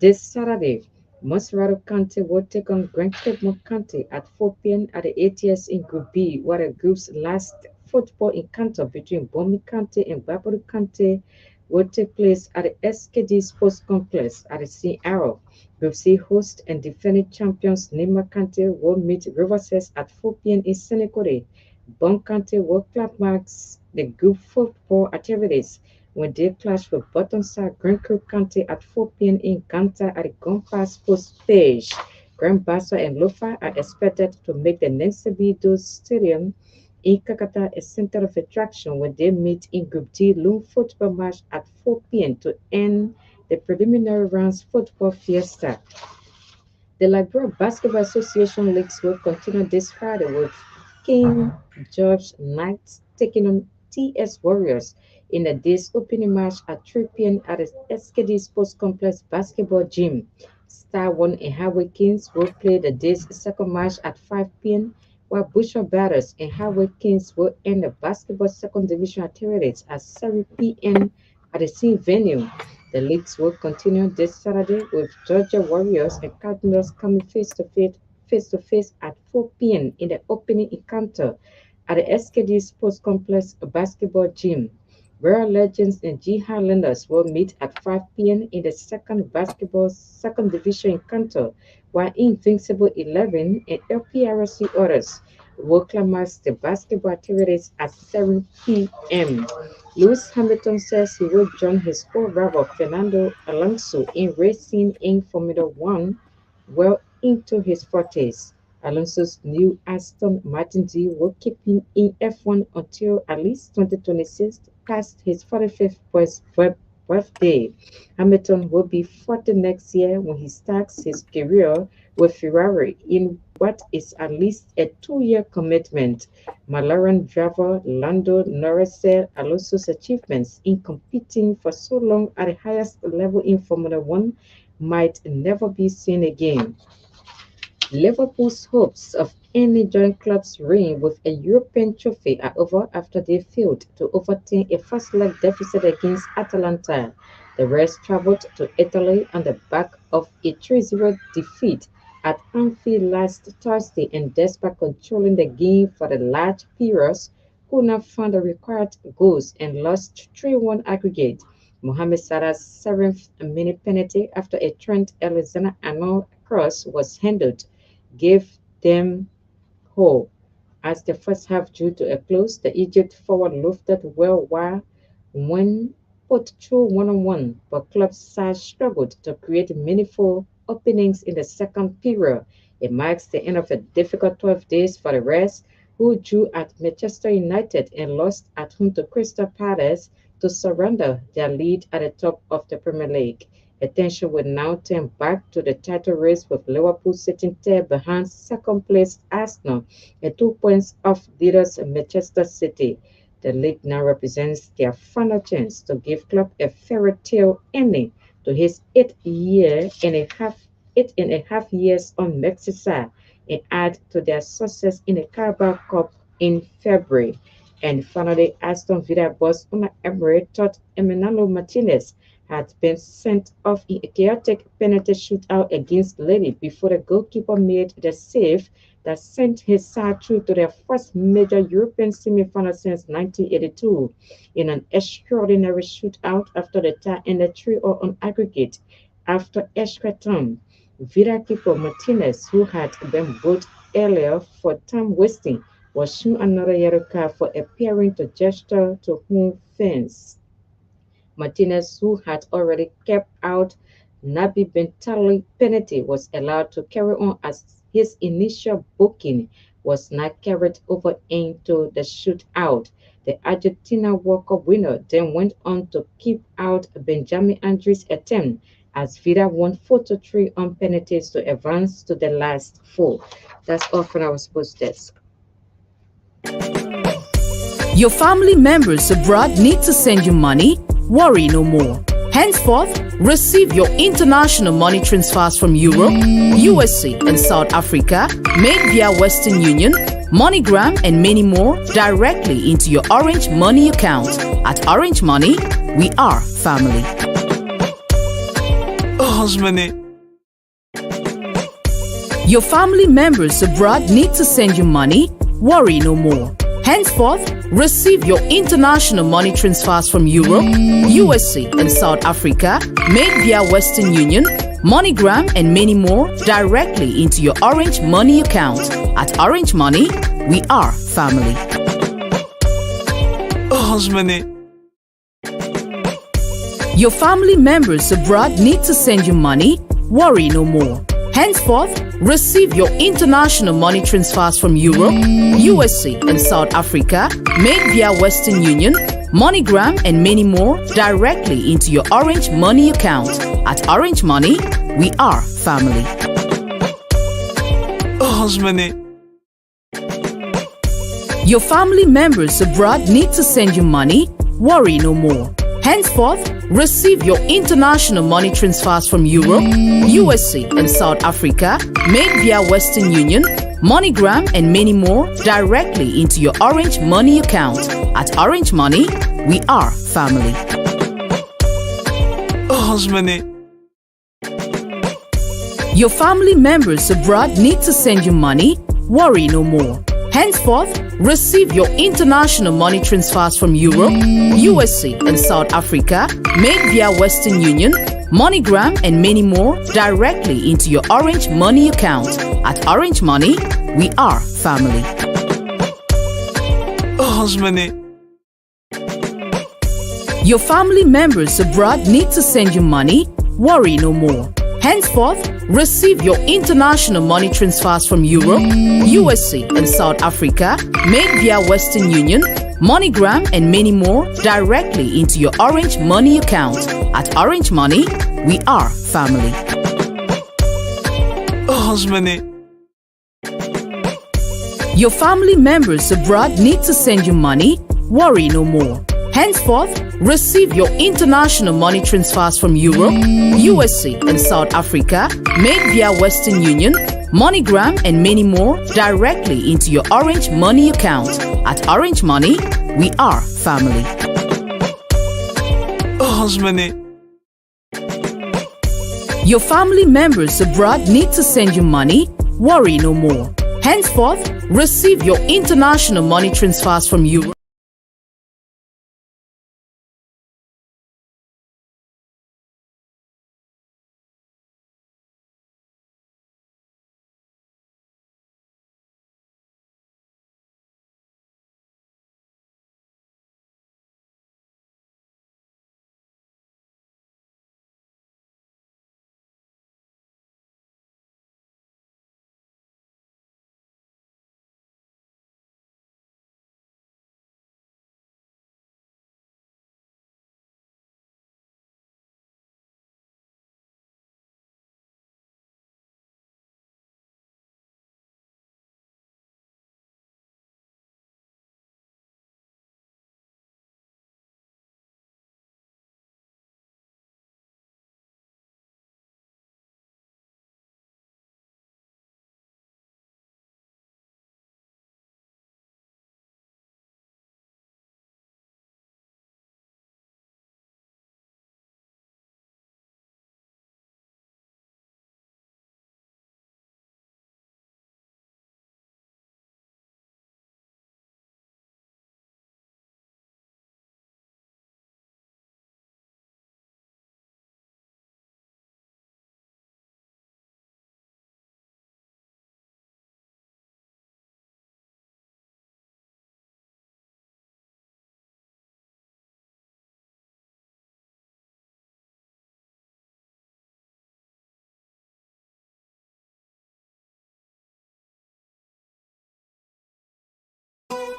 this Saturday. Monserrato County will take on Grand Cape County at 4 p.m. at the ATS in Group B, while the group's last football encounter between Bomi County and Barbary County will take place at the SKD Sports Complex at the Sea Arrow. Group C host and defending champions Nima County will meet Riverside at 4 p.m. in Senecori. Bon County will climax the group football activities when they clash with Bottomside Grand Creek County at 4 p.m. in Ganta at the Gompa Sports Page. Grand Bassa and Lofa are expected to make the Nensebido Stadium in Kakata a center of attraction when they meet in Group D Loom football match at 4 p.m. to end the preliminary rounds football fiesta. The Liberia Basketball Association leagues will continue this Friday with King George Knights taking on TS Warriors in the day's opening match at 3 p.m. at the SKD Sports Complex basketball gym. Star One and Highway Kings will play the day's second match at 5 p.m., while Butcher Batters and Highway Kings will end the basketball second division activities at 7 p.m. at the same venue. The leagues will continue this Saturday with Georgia Warriors and Cardinals coming face to face at 4 p.m. in the opening encounter at the SKD Sports Complex basketball gym. Royal Legends and G Highlanders will meet at 5 p.m. in the second division encounter, while Invincible 11 and LPRC Orders will climax the basketball activities at 7 p.m. Lewis Hamilton says he will join his co-rival Fernando Alonso in racing in Formula One well into his 40s. Alonso's new Aston Martin deal will keep him in F1 until at least 2026, past his 45th birthday. Hamilton will be 40 next year when he starts his career with Ferrari in what is at least a 2-year commitment. McLaren driver Lando Norris said Alonso's achievements in competing for so long at the highest level in Formula One might never be seen again. Liverpool's hopes of any joint club's reign with a European trophy are over after they failed to overturn a first-leg deficit against Atalanta. The Reds travelled to Italy on the back of a 3-0 defeat at Anfield last Thursday, and despite controlling the game for the large periods, could not find the required goals and lost 3-1 aggregate. Mohamed Salah's seventh-minute penalty after a Trent Alexander-Arnold cross was handled gave them hope. As the first half drew to a close, the Egypt forward lofted well while when put through one-on-one, but club side struggled to create meaningful openings in the second period. It marks the end of a difficult 12 days for the Reds, who drew at Manchester United and lost at home to Crystal Palace to surrender their lead at the top of the Premier League. Attention will now turn back to the title race with Liverpool sitting third behind second place Arsenal and 2 points off leaders Manchester City. The league now represents their final chance to give club a fairy tale ending to his 8.5 years on Merseyside and add to their success in the Carabao Cup in February. And finally, Aston Villa boss Una Emery thought Emiliano Martinez had been sent off in a chaotic penalty shootout against Lille before the goalkeeper made the save that sent his side through to their first major European semi-final since 1982 in an extraordinary shootout after the tie ended 3-0 on aggregate. After extra time, Vida keeper Martinez, who had been booked earlier for time wasting, was shown another yellow card for appearing to gesture to home fans. Martinez, who had already kept out Nabi Bentali penalty, was allowed to carry on as his initial booking was not carried over into the shootout. The Argentina World Cup winner then went on to keep out Benjamin Andres' attempt as Vida won 4-3 on penalties to advance to the last four. That's all from our sports desk. Your family members abroad need to send you money? Worry no more. Henceforth, receive your international money transfers from Europe, USA, and South Africa made via Western Union, MoneyGram, and many more directly into your Orange Money account. At Orange Money, we are family. Your family members abroad need to send you money? Worry no more. Henceforth, receive your international money transfers from Europe, USA, and South Africa made via Western Union, MoneyGram, and many more directly into your Orange Money account. At Orange Money, we are family. Your family members abroad need to send you money? Worry no more. Henceforth, receive your international money transfers from Europe, USA, and South Africa made via Western Union, MoneyGram, and many more directly into your Orange Money account. At Orange Money, we are family. Your family members abroad need to send you money? Worry no more. Henceforth, receive your international money transfers from Europe, USA, and South Africa made via Western Union, MoneyGram, and many more directly into your Orange Money account. At Orange Money, we are family. Your family members abroad need to send you money? Worry no more. Henceforth, receive your international money transfers from Europe, USA, and South Africa made via Western Union, MoneyGram, and many more directly into your Orange Money account. At Orange Money, we are family. Your family members abroad need to send you money? Worry no more. Henceforth, receive your international money transfers from Europe, USA, and South Africa made via Western Union, MoneyGram, and many more directly into your Orange Money account. At Orange Money, we are family. Your family members abroad need to send you money? Worry no more. Henceforth, receive your international money transfers from Europe, USA, and South Africa made via Western Union, MoneyGram, and many more directly into your Orange Money account. At Orange Money, we are family. Your family members abroad need to send you money? Worry no more. Henceforth, receive your international money transfers from Europe.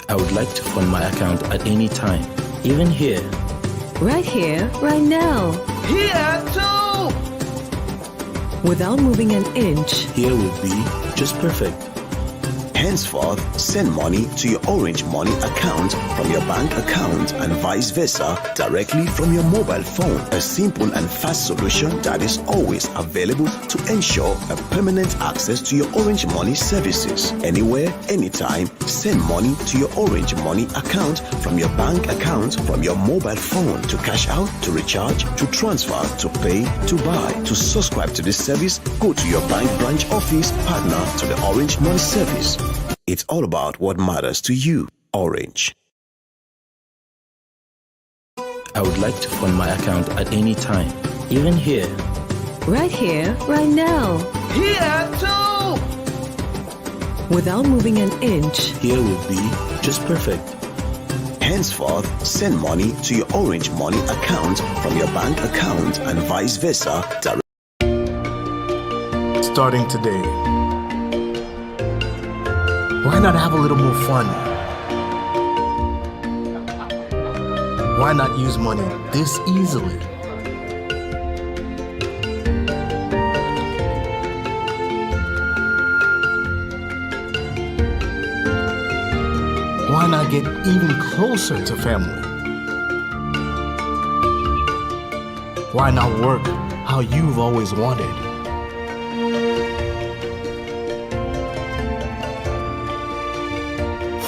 I would like to fund my account at any time, even here. Right here, right now. Here too! Without moving an inch. Here would be just perfect. Henceforth, send money to your Orange Money account from your bank account and vice versa directly from your mobile phone. A simple and fast solution that is always available to ensure a permanent access to your Orange Money services. Anywhere, anytime, send money to your Orange Money account from your bank account from your mobile phone to cash out, to recharge, to transfer, to pay, to buy. To subscribe to this service, go to your bank branch office partner to the Orange Money service. It's all about what matters to you. Orange. I would like to fund my account at any time, even here. Right here, right now. Here too! Without moving an inch. Here would be just perfect. Henceforth, send money to your Orange Money account from your bank account and vice versa. Starting today, why not have a little more fun? Why not use money this easily? Why not get even closer to family? Why not work how you've always wanted?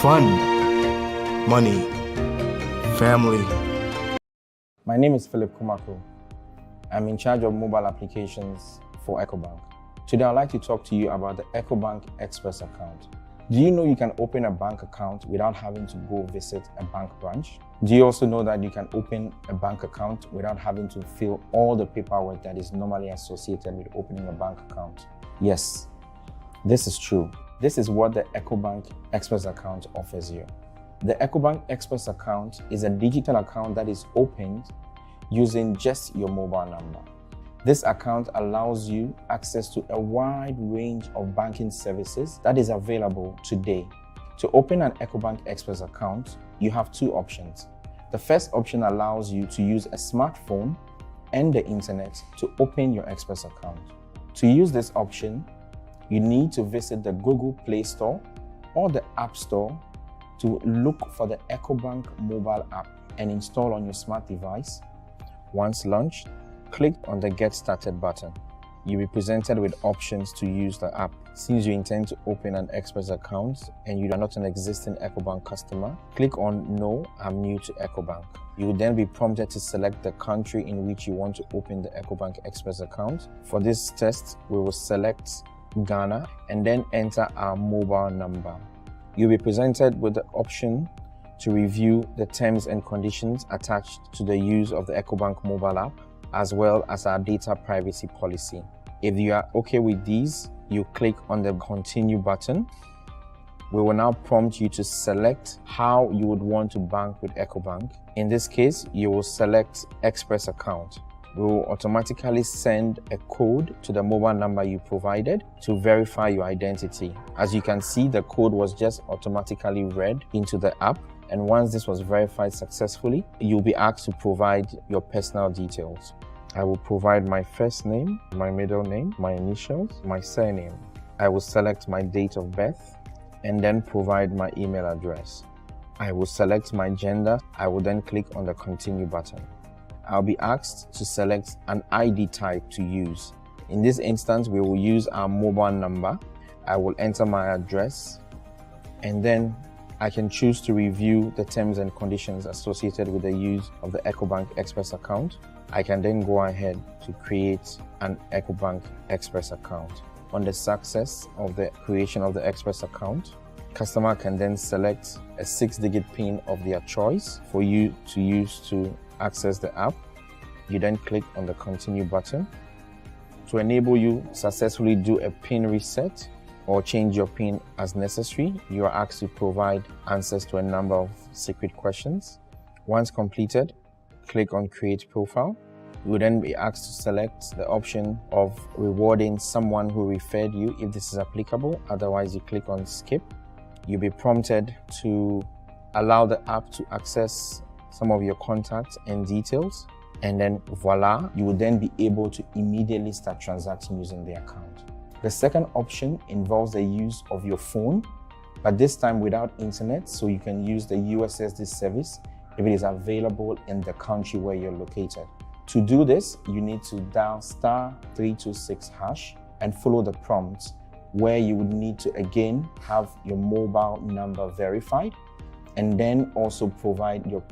Fun, money, family. My name is Philip Kumako. I'm in charge of mobile applications for EcoBank. Today I'd like to talk to you about the EcoBank Express account. Do you know you can open a bank account without having to go visit a bank branch? Do you also know that you can open a bank account without having to fill all the paperwork that is normally associated with opening a bank account? Yes, this is true. This is what the EcoBank Express account offers you. The EcoBank Express account is a digital account that is opened using just your mobile number. This account allows you access to a wide range of banking services that is available today. To open an EcoBank Express account, you have two options. The first option allows you to use a smartphone and the internet to open your Express account. To use this option, you need to visit the Google Play Store or the App Store to look for the EcoBank mobile app and install on your smart device. Once launched, click on the Get Started button. You'll be presented with options to use the app. Since you intend to open an Express account and you are not an existing EcoBank customer, click on No, I'm new to EcoBank. You will then be prompted to select the country in which you want to open the EcoBank Express account. For this test, we will select Ghana and then enter our mobile number. You'll be presented with the option to review the terms and conditions attached to the use of the EcoBank mobile app, as well as our data privacy policy. If you are okay with these, you click on the Continue button. We will now prompt you to select how you would want to bank with EcoBank. In this case, you will select Express account. We will automatically send a code to the mobile number you provided to verify your identity. As you can see, the code was just automatically read into the app. And once this was verified successfully, you'll be asked to provide your personal details. I will provide my first name, my middle name, my initials, my surname. I will select my date of birth and then provide my email address. I will select my gender. I will then click on the Continue button. I'll be asked to select an ID type to use. In this instance, we will use our mobile number. I will enter my address, and then I can choose to review the terms and conditions associated with the use of the EcoBank Express account. I can then go ahead to create an EcoBank Express account. On the success of the creation of the Express account, customer can then select a 6-digit PIN of their choice for you to use to access the app. You then click on the Continue button. To enable you successfully do a PIN reset or change your PIN as necessary, you are asked to provide answers to a number of secret questions. Once completed, click on Create Profile. You will then be asked to select the option of rewarding someone who referred you if this is applicable. Otherwise, you click on Skip. You'll be prompted to allow the app to access some of your contacts and details, and then voila, you will then be able to immediately start transacting using the account. The second option involves the use of your phone, but this time without internet, so you can use the USSD service if it is available in the country where you're located. To do this, you need to dial *326# and follow the prompts, where you would need to again have your mobile number verified and then also provide your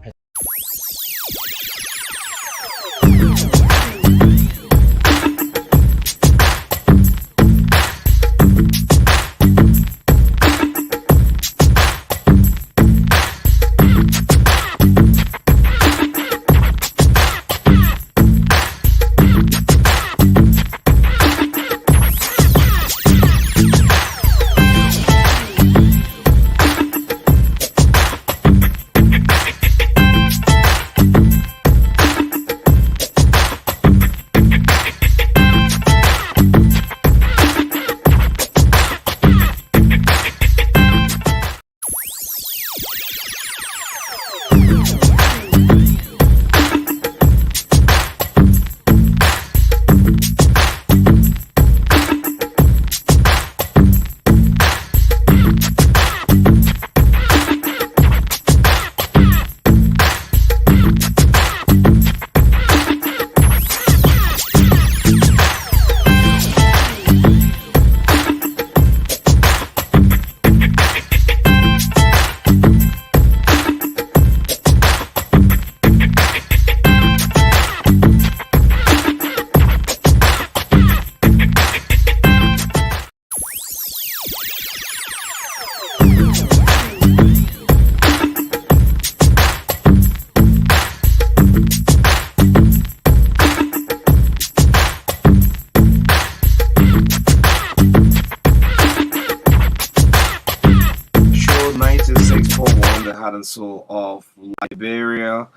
heart and soul of Liberia.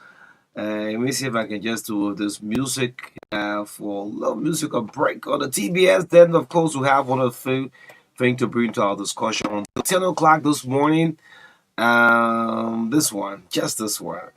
Let me see if I can just do this music for a little musical break on the TBS. Then, of course, we have one of the thing to bring to our discussion on 10 o'clock this morning. This one, just this one.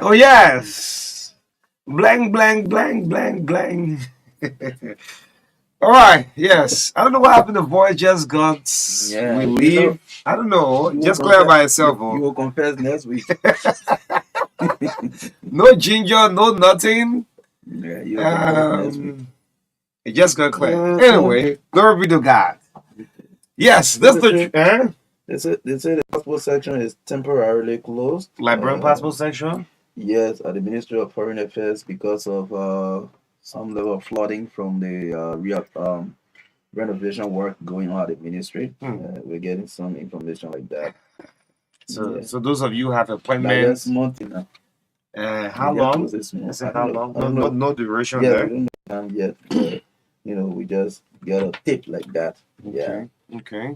Oh yes, blank, blank, blank, blank, blank. All right, yes. I don't know what happened. The voice just got relieved. I don't know. Just clear by itself. You will confess next week. No ginger, no nothing. Yeah, you will confess next week. It just got clear. Anyway, glory be to God. Yes, that's the. They say the passport section is temporarily closed. Liberian passport section. Yes, at the Ministry of Foreign Affairs because of some level of flooding from the renovation work going on at the ministry. We're getting some information like that. So those of you who have appointments. Last month, you know. How long? This month. How long? No duration there. there. We don't know time yet. But, we just get a tip like that. Okay. Okay.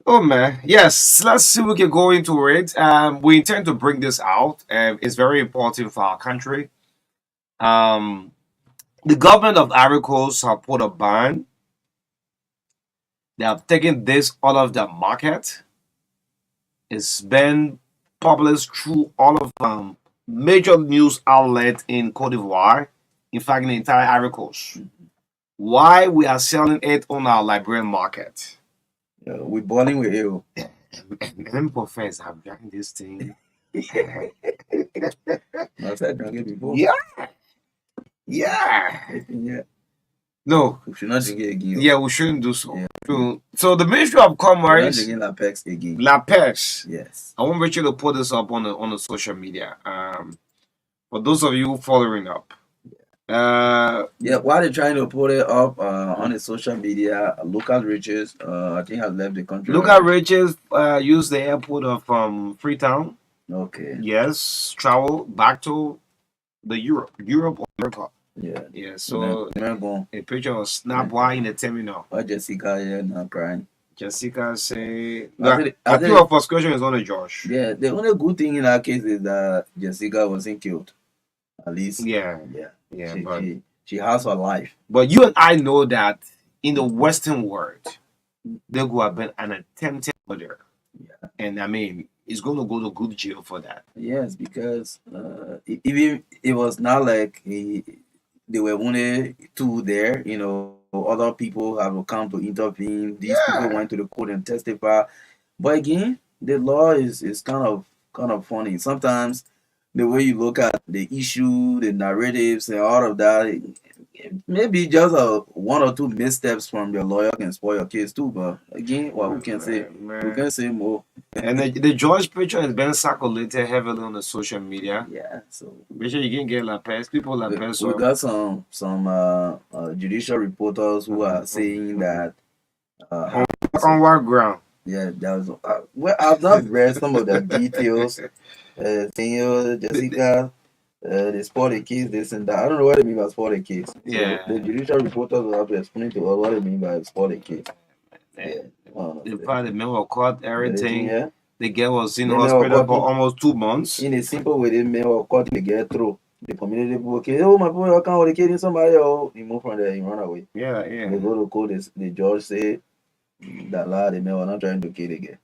Oh man, yes. Let's see if we can go into it. We intend to bring this out. It's very important for our country. The government of Ivory Coast have put a ban. They have taken this out of the market. It's been published through all of major news outlets in Cote d'Ivoire. In fact, in the entire Ivory Coast. Why we are selling it on our Liberian market? We're balling with you. Let me profess, I've done this thing. I said drink it before. Yeah. Yeah. Yeah. No. We should not drink it again. Yeah, we shouldn't do so. Yeah. So the Ministry of We're not Commerce, drinking La Pex again. La Pex. Yes. I want Richard to put this up on the social media. For those of you following up. Yeah, while they're trying to put it up on the social media, Lucas Riches, I think has left the country. Lucas Riches used the airport of Freetown. Okay. Yes, travel back to the Europe or America. Yeah. Yeah. So a picture of snap while in the terminal. Why Jessica here now crying? Jessica say, I think our first question is on the Josh. Yeah, the only good thing in that case is that Jessica wasn't killed. At least. Yeah. She has her life. But you and I know that in the Western world, there could have been an attempted murder. Yeah. And I mean, it's going to go to good jail for that. Yes, because even it was not like they were only two there, you know, other people have come to intervene. These people went to the court and testify. But again, the law is kind of funny. Sometimes the way you look at the issue, the narratives, and all of that, maybe just one or two missteps from your lawyer can spoil your case too. But again, what we can say, we can say more. And the George picture has been circulated heavily on the social media. Yeah, so make sure you can get La Pez. People La Pez. We got some judicial reporters who are saying that on what ground? Yeah, that was well. I've not read some of the details. Saying Jessica, they spoiled the case, this and that. I don't know what they mean by spoiled the case. Yeah, so the judicial reporters will have to explain to us what they mean by spoiled the case. They probably mail caught everything. Yeah. The girl was in the hospital for almost 2 months. In a simple way, they mail caught the girl through. The community people, okay, oh my boy, I can't hold the kid in somebody else. He moved from there, he run away. Yeah. They go to court, the judge say that lie, the man was not trying to kill the girl.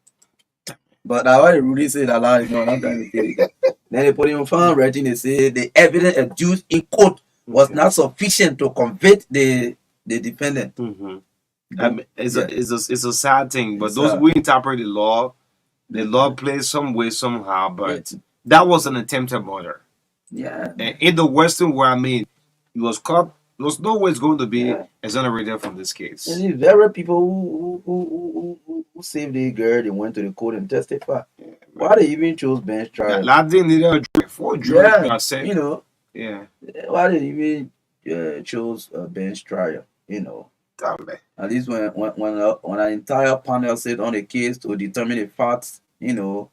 But now why they really say that lie, no, not trying to kill the girl. Then they put him on fan writing, they say the evidence adduced in court was not sufficient to convict the defendant. Mm-hmm. I mean, it's a sad thing, but those who interpret the law plays some way somehow, but that was an attempted murder. Yeah. And in the Western world, I mean, he was caught. There was no way it's going to be exonerated from this case. And these very people who saved the girl, they went to the court and testified. Yeah, why they even chose bench trial? That didn't need a drink for drink. You know. Yeah. Why they even chose a bench trial? You know. At least when an entire panel sat on a case to determine the facts, you know.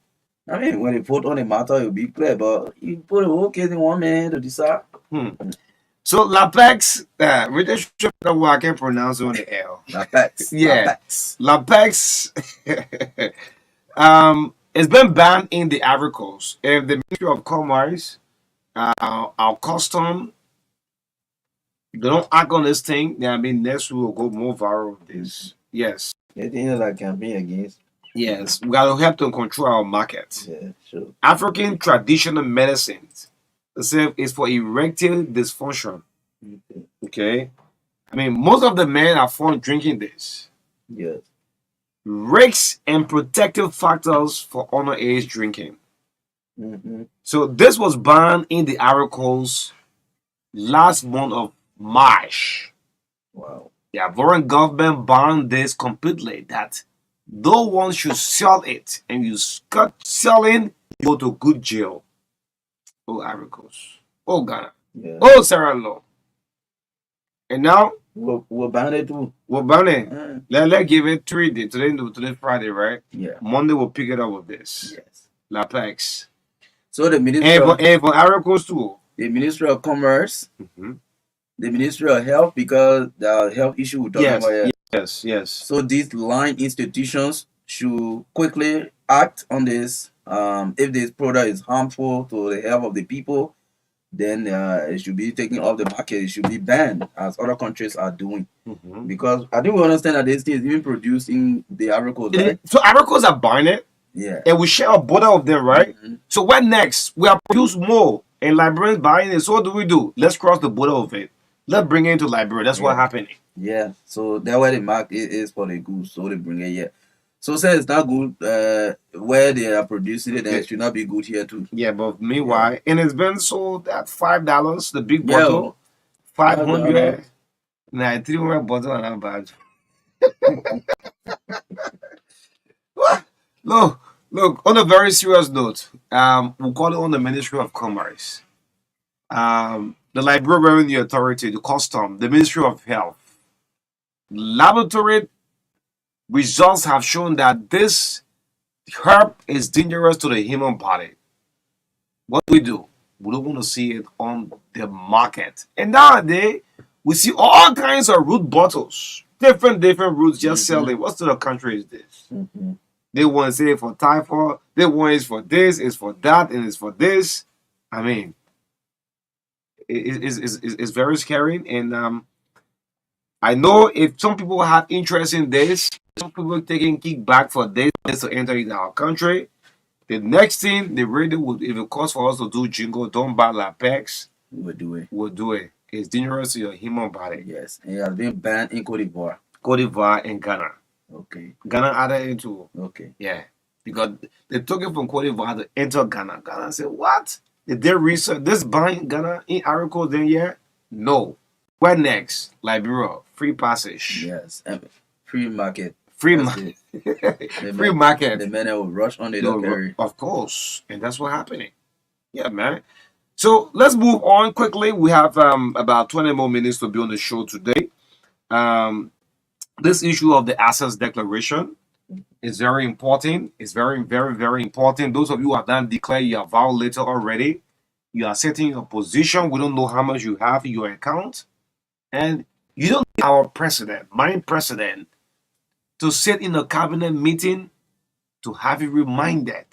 I mean, when they vote on a matter, it will be clear. But you put a whole case in one man to decide. So LAPEX, relationship that I can pronounce on the L. LAPEX. Yeah. LAPEX. It's been banned in the Ivory Coast. If the Ministry of Commerce, our custom, they don't act on this thing, then I mean next we will go more viral with this. Yes. The thing that I campaign against. Yes, we gotta help to control our market. Yeah, sure. African traditional medicines is for erectile dysfunction. Okay. I mean, most of the men are found drinking this. Yes. Risks and protective factors for underage drinking. Mm-hmm. So this was banned in the Ivory Coast last month of March. Wow. The Ivorian government banned this completely. That no one should sell it, and you start selling, you go to good jail. Oh, Ivory Coast. Oh, Ghana. Yeah. Oh, Sierra Leone. And now we're banned it too. We're banning. Let's give it 3 days. Today Friday, right? Yeah. Monday we'll pick it up with this. Yes. LAPEX. So the Ministry and for Ivory Coast too. The Ministry of Commerce, the Ministry of Health, because the health issue we're talking about here. Yes. So these line institutions should quickly act on this. If this product is harmful to the health of the people, then it should be taken off the market. It should be banned, as other countries are doing. Because I think we understand that this thing is even produced in the Ivory Coast, right? So Ivory Coast are buying it. Yeah. And we share a border of them, right? So what next? We are produce more, and Liberians buying it. So what do we do? Let's cross the border of it. Let's bring it into Liberia. That's what happening. Yeah. So that's where the market is for the goods. So they bring it here. So say it's not good where they are producing it, then it should not be good here too. Yeah, but meanwhile, and it's been sold at $5, the big Yeah, bottle, $5. 500. Nah, 300 bottle and not bad. What? Look, on a very serious note, we'll call it on the Ministry of Commerce, the Liberal Revenue Authority, the Custom, the Ministry of Health. Laboratory results have shown that this herb is dangerous to the human body. What do? We don't want to see it on the market. And nowadays, we see all kinds of root bottles, different roots just selling. What sort of country is this? They want to say it for typhoid, they want it for this, it's for that, and it's for this. I mean, it's very scary. And I know if some people have interest in this, some people taking kickback for this to enter in our country. The next thing the radio would, if it costs for us to do jingle, don't buy Lapex, We'll do it. we'll do it. It's dangerous to your human body. Yes, and it has been banned in Cote d'Ivoire. Cote d'Ivoire and Ghana. Okay. Ghana added it too. Okay. Yeah. Because they took it from Cote d'Ivoire to enter Ghana. Ghana said, what? Did they research this buying Ghana in Arico then? Yeah? No. Where next? Liberia. Free passage. Yes, and free market. Free That's market. it. Free market. The men will rush on, they don't carry. Of course. And that's what's happening. Yeah, man. So let's move on quickly. We have about 20 more minutes to be on the show today. This issue of the assets declaration is very important. It's very, very, very important. Those of you who have not declared your violator already, you are setting your position. We don't know how much you have in your account. And you don't need our president, my president, to sit in a cabinet meeting to have you reminded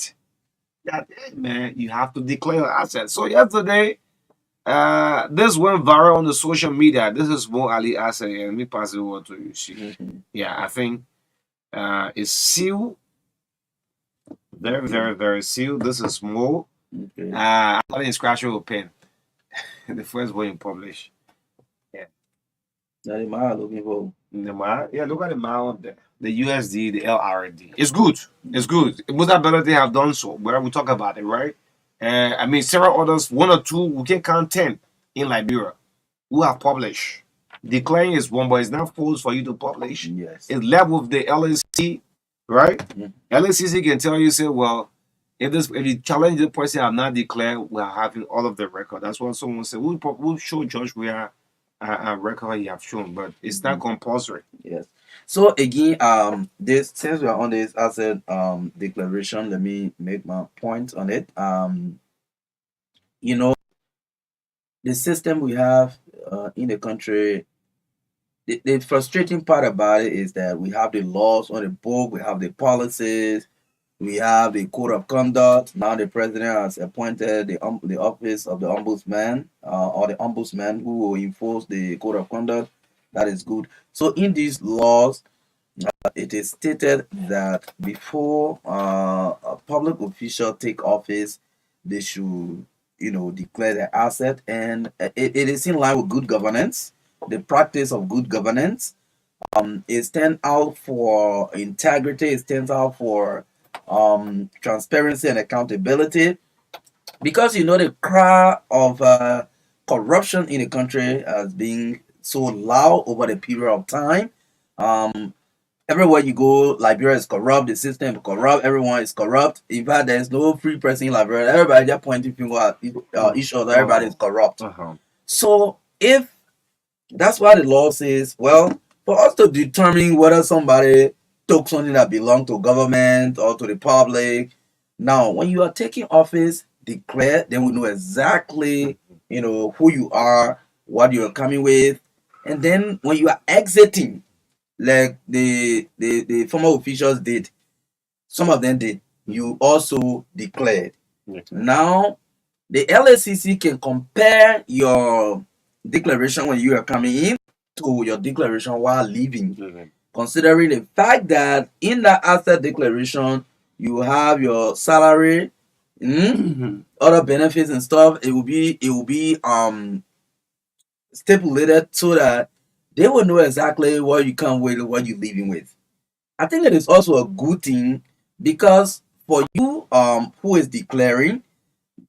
that, hey, man, you have to declare your assets. So yesterday, this went viral on the social media. This is Mo Ali asset, and let me pass it over to you. See, yeah, I think it's sealed, very, very, very sealed. This is Mo. Okay. I didn't scratch your pen. The first one published. Yeah. That is my looking for. The mile, yeah, look at the mile up there. The USD, the LRD. It's good. It's good. Most better they have done so. Where we talk about it, right? I mean, several others, one or two, we can count 10 in Liberia who have published. Declaring is one, but it's not forced for you to publish. Yes. It's left with the LNC, right? LNCC can tell you, say, well, if you challenge the person have not declared, we are having all of the record. That's what someone said. We'll show Judge we are a record you have shown, but it's not compulsory. Yes. So again, this since we are on this asset declaration, let me make my point on it. You know, the system we have in the country, the frustrating part about it is that we have the laws on the book, we have the policies, we have the code of conduct. Now the president has appointed the office of the ombudsman or the ombudsman who will enforce the code of conduct. That is good. So in these laws, it is stated that before a public official take office, they should, declare their asset, and it is in line with good governance. The practice of good governance. It stands out for integrity. It stands out for transparency and accountability, because the cry of corruption in the country has been so loud over the period of time. Everywhere you go, Liberia is corrupt, the system is corrupt, everyone is corrupt. In fact, there's no free person in Liberia. Everybody just pointing finger at each other. Everybody is corrupt. So if that's why the law says, well, for us to determine whether somebody took something that belonged to government or to the public, now when you are taking office, declare, then we know exactly who you are, what you are coming with, and then when you are exiting, like the former officials did, some of them did, you also declared. Now the LACC can compare your declaration when you are coming in to your declaration while leaving, considering the fact that in that asset declaration you have your salary, other benefits and stuff. It will be stipulated so that they will know exactly what you come with and what you're leaving with. I think it is also a good thing because for you, who is declaring,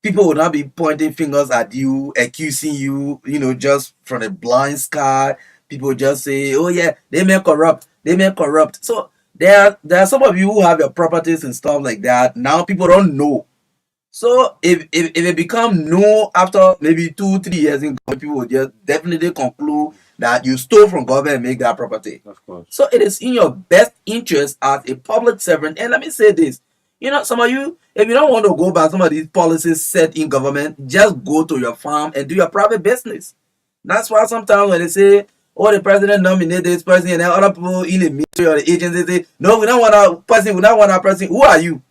people will not be pointing fingers at you, accusing you, just from a blind sky. People just say, oh yeah, they may corrupt, they may corrupt. So there are some of you who have your properties and stuff like that. Now people don't know. So if it become no after maybe 2 3 years in government, people will just definitely conclude that you stole from government and make that property. Of course. So it is in your best interest as a public servant. And let me say this. Some of you, if you don't want to go by some of these policies set in government, just go to your farm and do your private business. That's why sometimes when they say, oh, the president nominated this person, and then other people in the ministry or the agency say, no, we don't want our person, we don't want our person. Who are you?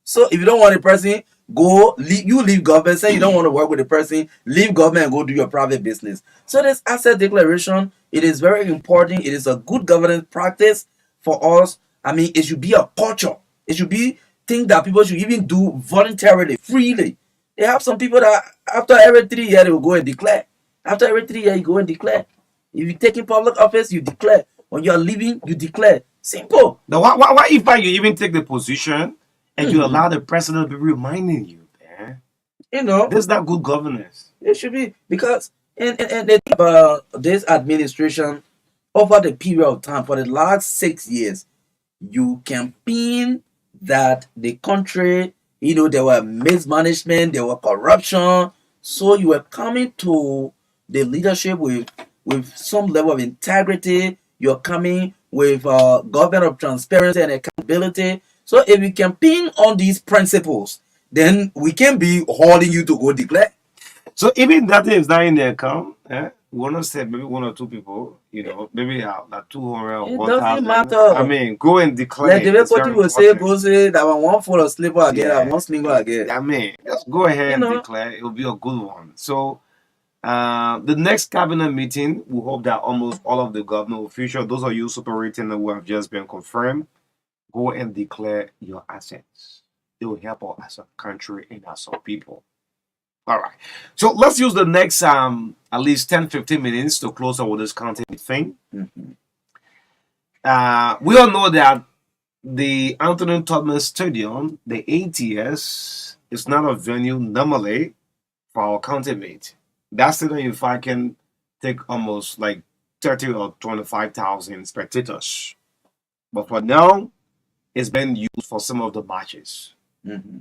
So if you don't want a person, leave government. Say you don't want to work with a person, leave government and go do your private business. So this asset declaration, it is very important. It is a good governance practice for us. I mean, it should be a culture. It should be things that people should even do voluntarily, freely. They have some people that after every 3 years they will go and declare. After every 3 years you go and declare. If you take in public office, you declare. When you are leaving, you declare. Simple. Now, why if you even take the position and you allow the president to be reminding you, man? This is not good governance. It should be because and the thing about this administration over the period of time for the last 6 years, you campaign that the country, there were mismanagement, there were corruption. So you were coming to the leadership with some level of integrity. You're coming with government of transparency and accountability. So if you campaign on these principles, then we can be holding you to go declare. So even that is not in the account, we want to say maybe 1 or 2 people, maybe like 200 or 1,000. It doesn't matter. I mean, go and declare. Like the way people will say, go say that one full of slipper again, that one slinger again. I mean, just go ahead and declare. It will be a good one. So the next cabinet meeting, we hope that almost all of the government officials, those of you superintendents who have just been confirmed, go and declare your assets. It will help us as a country and as a people. All right. So let's use the next at least 10-15 minutes to close out with this content thing. Mm-hmm. We all know that the Anthony Tubman Stadium, the ATS, is not a venue normally for our county meet. That stadium, if I can take almost like 30 or 25,000 spectators. But for now, it's been used for some of the matches. Mm-hmm.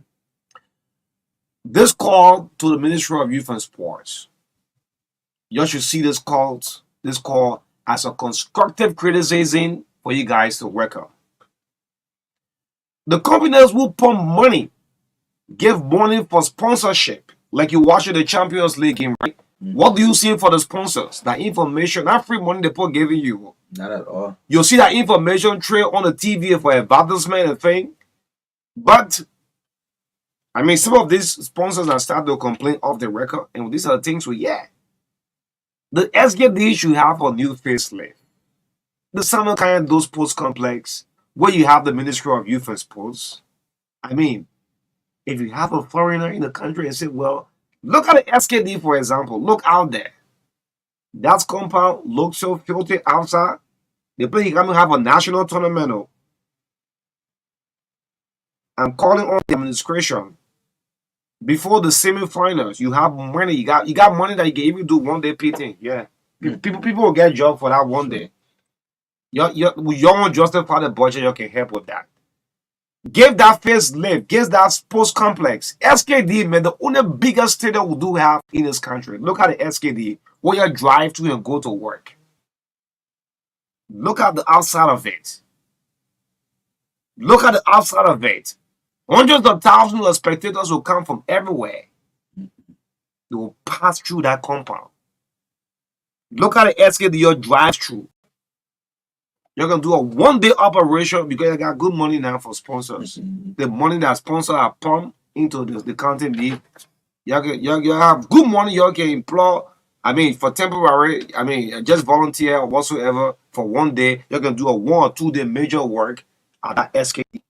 This call to the Ministry of Youth and Sports, you should see this call as a constructive criticism for you guys to work on. The companies will pump money, give money for sponsorship, like you watch the Champions League game, right? Mm-hmm. What do you see for the sponsors? That information, that free money they put giving you. Not at all. You'll see that information trail on the TV for advertisement and thing. But I mean, some of these sponsors are starting to complain off the record, and these are the things the SGD should have a new facelift. The Samuel Kanye Dos Sports Complex, where you have the Ministry of Youth and Sports. I mean, if you have a foreigner in the country and say, well, look at the SKD, for example. Look out there. That's compound, looks so filthy outside. They play, you have a national tournament. I'm calling on the administration. Before the semi-finals, you have money. You got money that you can even do one day pitting. Yeah, people will get job for that one day. You want justify the budget. You can help with that. Give that facelift. Give that sports complex. SKD, man, the only biggest stadium we do have in this country. Look at the SKD where you drive to and go to work. Look at the outside of it. Look at the outside of it. Hundreds of thousands of spectators will come from everywhere. They will pass through that compound. Look at the SKD your drive through. You're going to do a one-day operation because you got good money now for sponsors. Mm-hmm. The money that sponsors are pumped into the content league. You have good money you can employ. I mean, for temporary, just volunteer or whatsoever for one day. You're going to do a 1 or 2 day major work at that SKD.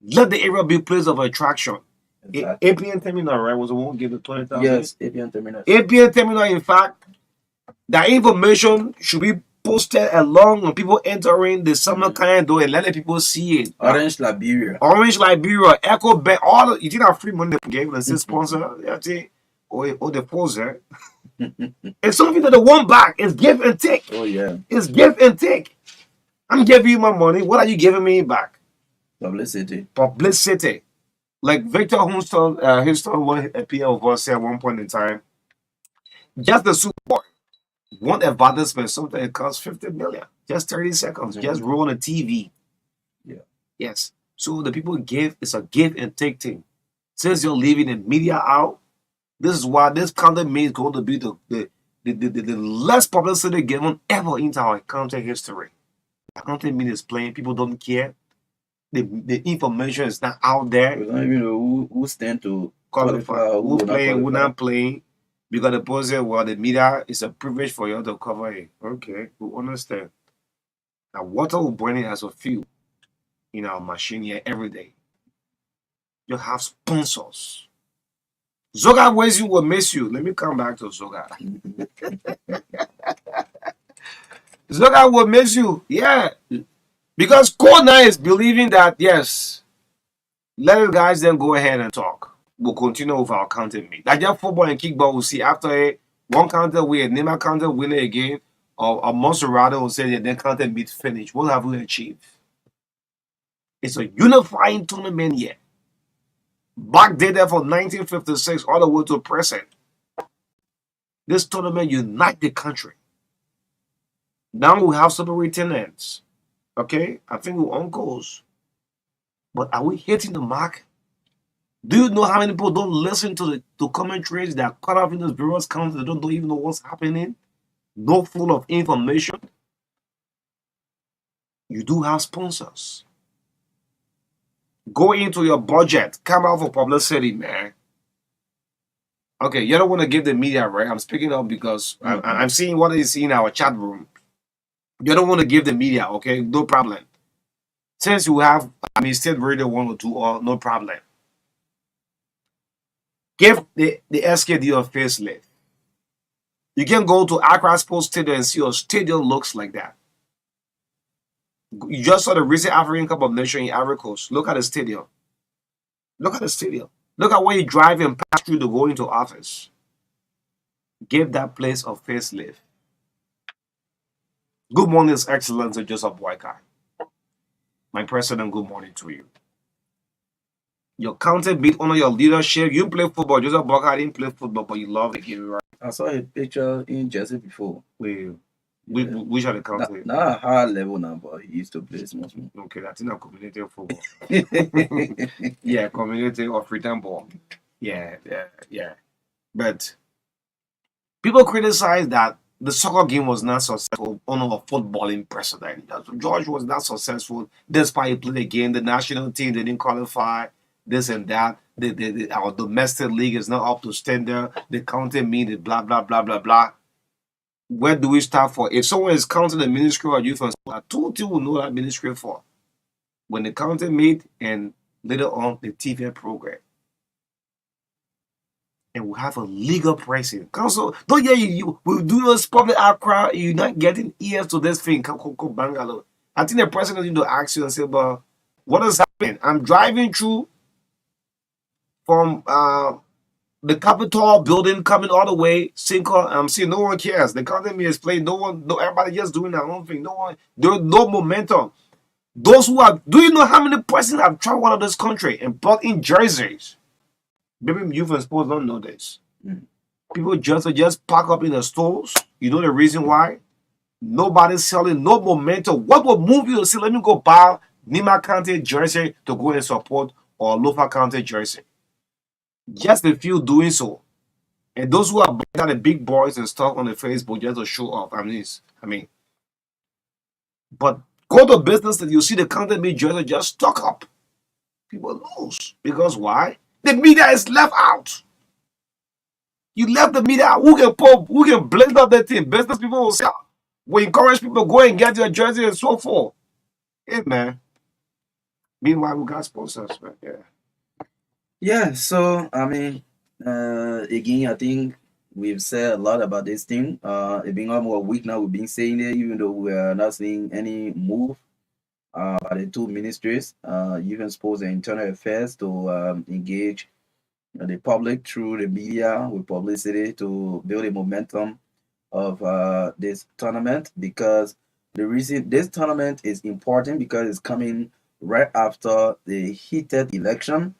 Let the area be a place of attraction. Exactly. APN Terminal, right, was the one who gave the 20,000? Yes, APN Terminal. APN Terminal, in fact, that information should be posted along when people entering the summer kind door and letting people see it. Orange Liberia. Orange Liberia, Echo Bank, all you think that free money they gave and say sponsor, yeah, or the sponsor. It's something that they want back. It's give and take. Oh yeah. It's give and take. I'm giving you my money. What are you giving me back? Publicity. Publicity. Like Victor Houston one appear of us at one point in time. Just the Super Bowl. One advertisement, something it costs 50 million. Just 30 seconds. Just roll on the TV. Yeah. Yes. So the people give, it's a give and take thing. Since you're leaving the media out, this is why this content may is going to be the less publicity given ever into our content history. The content media is playing, people don't care. The information is not out there. We don't even know who stand to Qualify, who playing, who qualify. not playing. Because the person, well, the media is a privilege for you to cover it. Okay, we understand. Now, water will burn it as a fuel in our machine here every day. You have sponsors. Zoga ways you will miss you. Let me come back to Zoga. Zoga will miss you. Yeah. Because Code 9 is believing that, yes, let the guys then go ahead and talk. We'll continue with our content meet. Like that football and kickball, we'll see after one counter win, Neymar counter winner again, or Monserrato will say that their content meet finished. What have we achieved? It's a unifying tournament here. Backdated from 1956 all the way to present. This tournament unite the country. Now we have superintendents. Okay, I think we're uncles. But are we hitting the mark? Do you know how many people don't listen to the commentaries that are cut off in those various countries? They don't even know what's happening. No full of information. You do have sponsors. Go into your budget. Come out for publicity, man. Okay, you don't want to give the media, right? I'm speaking up because I'm seeing what is in our chat room. You don't want to give the media, okay? No problem. Since you have, State Radio 1 or 2, or no problem. Give the SKD a facelift. You can go to Accra Sports Stadium and see your stadium looks like that. You just saw the recent African Cup of Nations in Ivory Coast. Look at the stadium. Look at the stadium. Look at where you drive and pass through to go into office. Give that place a facelift. Good morning, His Excellency Joseph Boyka. My president, good morning to you. Your content beat under your leadership. You play football. Joseph Boyka didn't play football, but you love the game, right? I saw a picture in Jersey before. Which are the country? Not a high level now, but he used to play small. Okay, that's in a community football. Yeah, community or freedom ball. Yeah. But people criticize that the soccer game was not successful under a footballing precedent. George was not successful despite he played the game. The national team they didn't qualify. This and that. Our domestic league is not up to standard. The county mean blah blah blah blah blah. Where do we start for? If someone is counting the ministry or youth and sport, I told you will know that ministry for. When the county meet and later on the TV program. And we have a legal pricing. Council, don't you will do this public outcry, you're not getting ears to this thing. Bangalore. I think the president need to ask you and say, but what is happening? I'm driving through from the Capitol building coming all the way, I'm seeing no one cares. The content is playing, everybody just doing their own thing. There's no momentum. Those who are, do you know how many persons have traveled out of this country and bought in jerseys? Maybe youth and sports don't know this. People just pack up in the stores. You know the reason why? Nobody's selling, no momentum. What will move you to say, let me go buy Nima County jersey to go and support or Lofa County jersey? Just a few doing so. And those who are buying the big boys and stuff on the Facebook just to show off. But go to business that you see the content media jersey just stock up. People lose. Because why? The media is left out. You left the media out. Who can blend up that thing? Business people will say, we encourage people go and get your jersey and so forth. Hey, man. Meanwhile, we got sponsors, man. Yeah. Yeah, so again, I think We've said a lot about this thing. It's been almost a week now. We've been saying it, even though we are not seeing any move by the two ministries. Even supposed the internal affairs to engage the public through the media with publicity to build a momentum of this tournament, because the reason this tournament is important because it's coming right after the heated election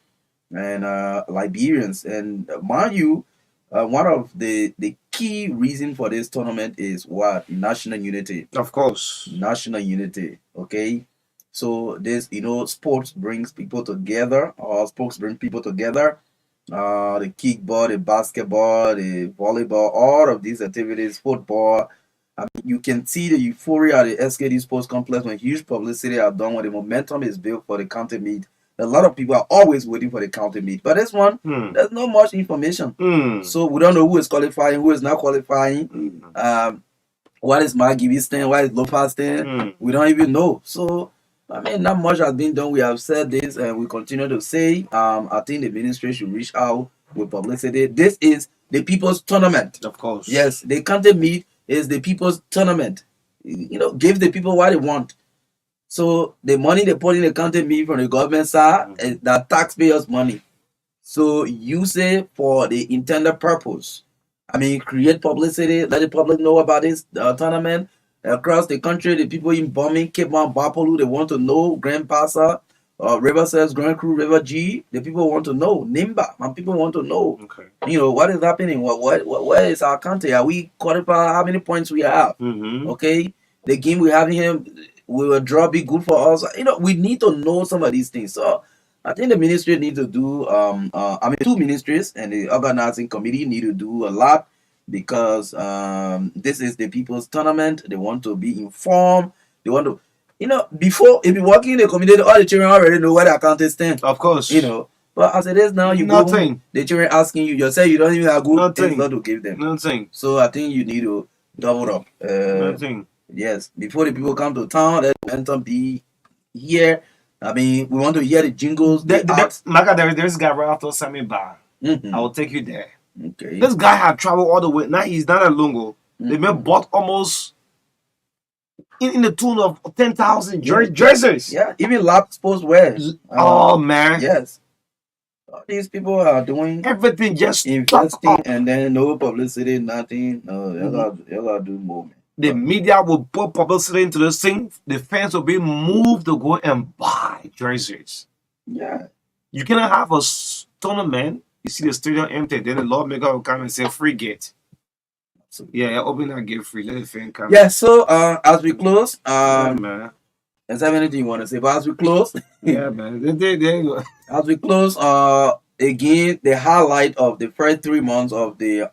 and Liberians. And mind you, one of the key reason for this tournament is what? National unity. Of course. National unity. Okay. So this, sports brings people together, or sports bring people together. The kickball, the basketball, the volleyball, all of these activities, football. I mean, you can see the euphoria at the SKD Sports Complex when huge publicity are done, when the momentum is built for the county meet. A lot of people are always waiting for the county meet. But this one, there's not much information. So we don't know who is qualifying, who is not qualifying. What is Mark Davis stand? What is Lofa stand? We don't even know. So I mean, not much has been done. We have said this, and we continue to say. I think the ministry should reach out with publicity. This is the people's tournament. Of course. Yes, the county meet is the people's tournament. Give the people what they want. So the money they put in the county meet from the government side is the taxpayers' money. So use it for the intended purpose. I mean, create publicity, let the public know about this tournament across the country. The people in Bombing, Cape Mount, Bapolu, they want to know. Grand Passa, River Says, Grand Cru, River G. The people want to know. Nimba, and people want to know. Okay. What is happening? Where is our country? Are we qualified? How many points we have? Okay, the game we have here, we will draw be good for us. We need to know some of these things. So I think the ministry need to do two ministries and the organizing committee need to do a lot, because this is the people's tournament. They want to be informed. They want to, before, if you working in the community, all the children already know where their account is stand. Of course. But as it is now, you Nothing. go, the children asking you, say you don't even have good Nothing. things not to give them. Nothing. So I think you need to double up. Nothing. Yes, before the people come to town, let momentum be here. I mean, we want to hear the jingles. Marka Davis, there's a guy right after Sammy Bar. I will take you there. Okay. This guy had traveled all the way. Now he's not at Lungo. They may bought almost in the tune of 10,000 jerseys. Yeah, even lap sports wear. Oh man. Yes. All these people are doing everything, just investing, and then no publicity, nothing. No, you gotta do more, man. The media will put publicity into this thing. The fans will be moved to go and buy jerseys. Yeah. You cannot have a tournament. You see the stadium empty. Then the lawmaker will come and say free gate. Yeah, open that gate free. Let the fan come. Yeah. So as we close, man. Is there anything you want to say? But as we close, yeah, man. There you go. As we close, again, the highlight of the first 3 months of the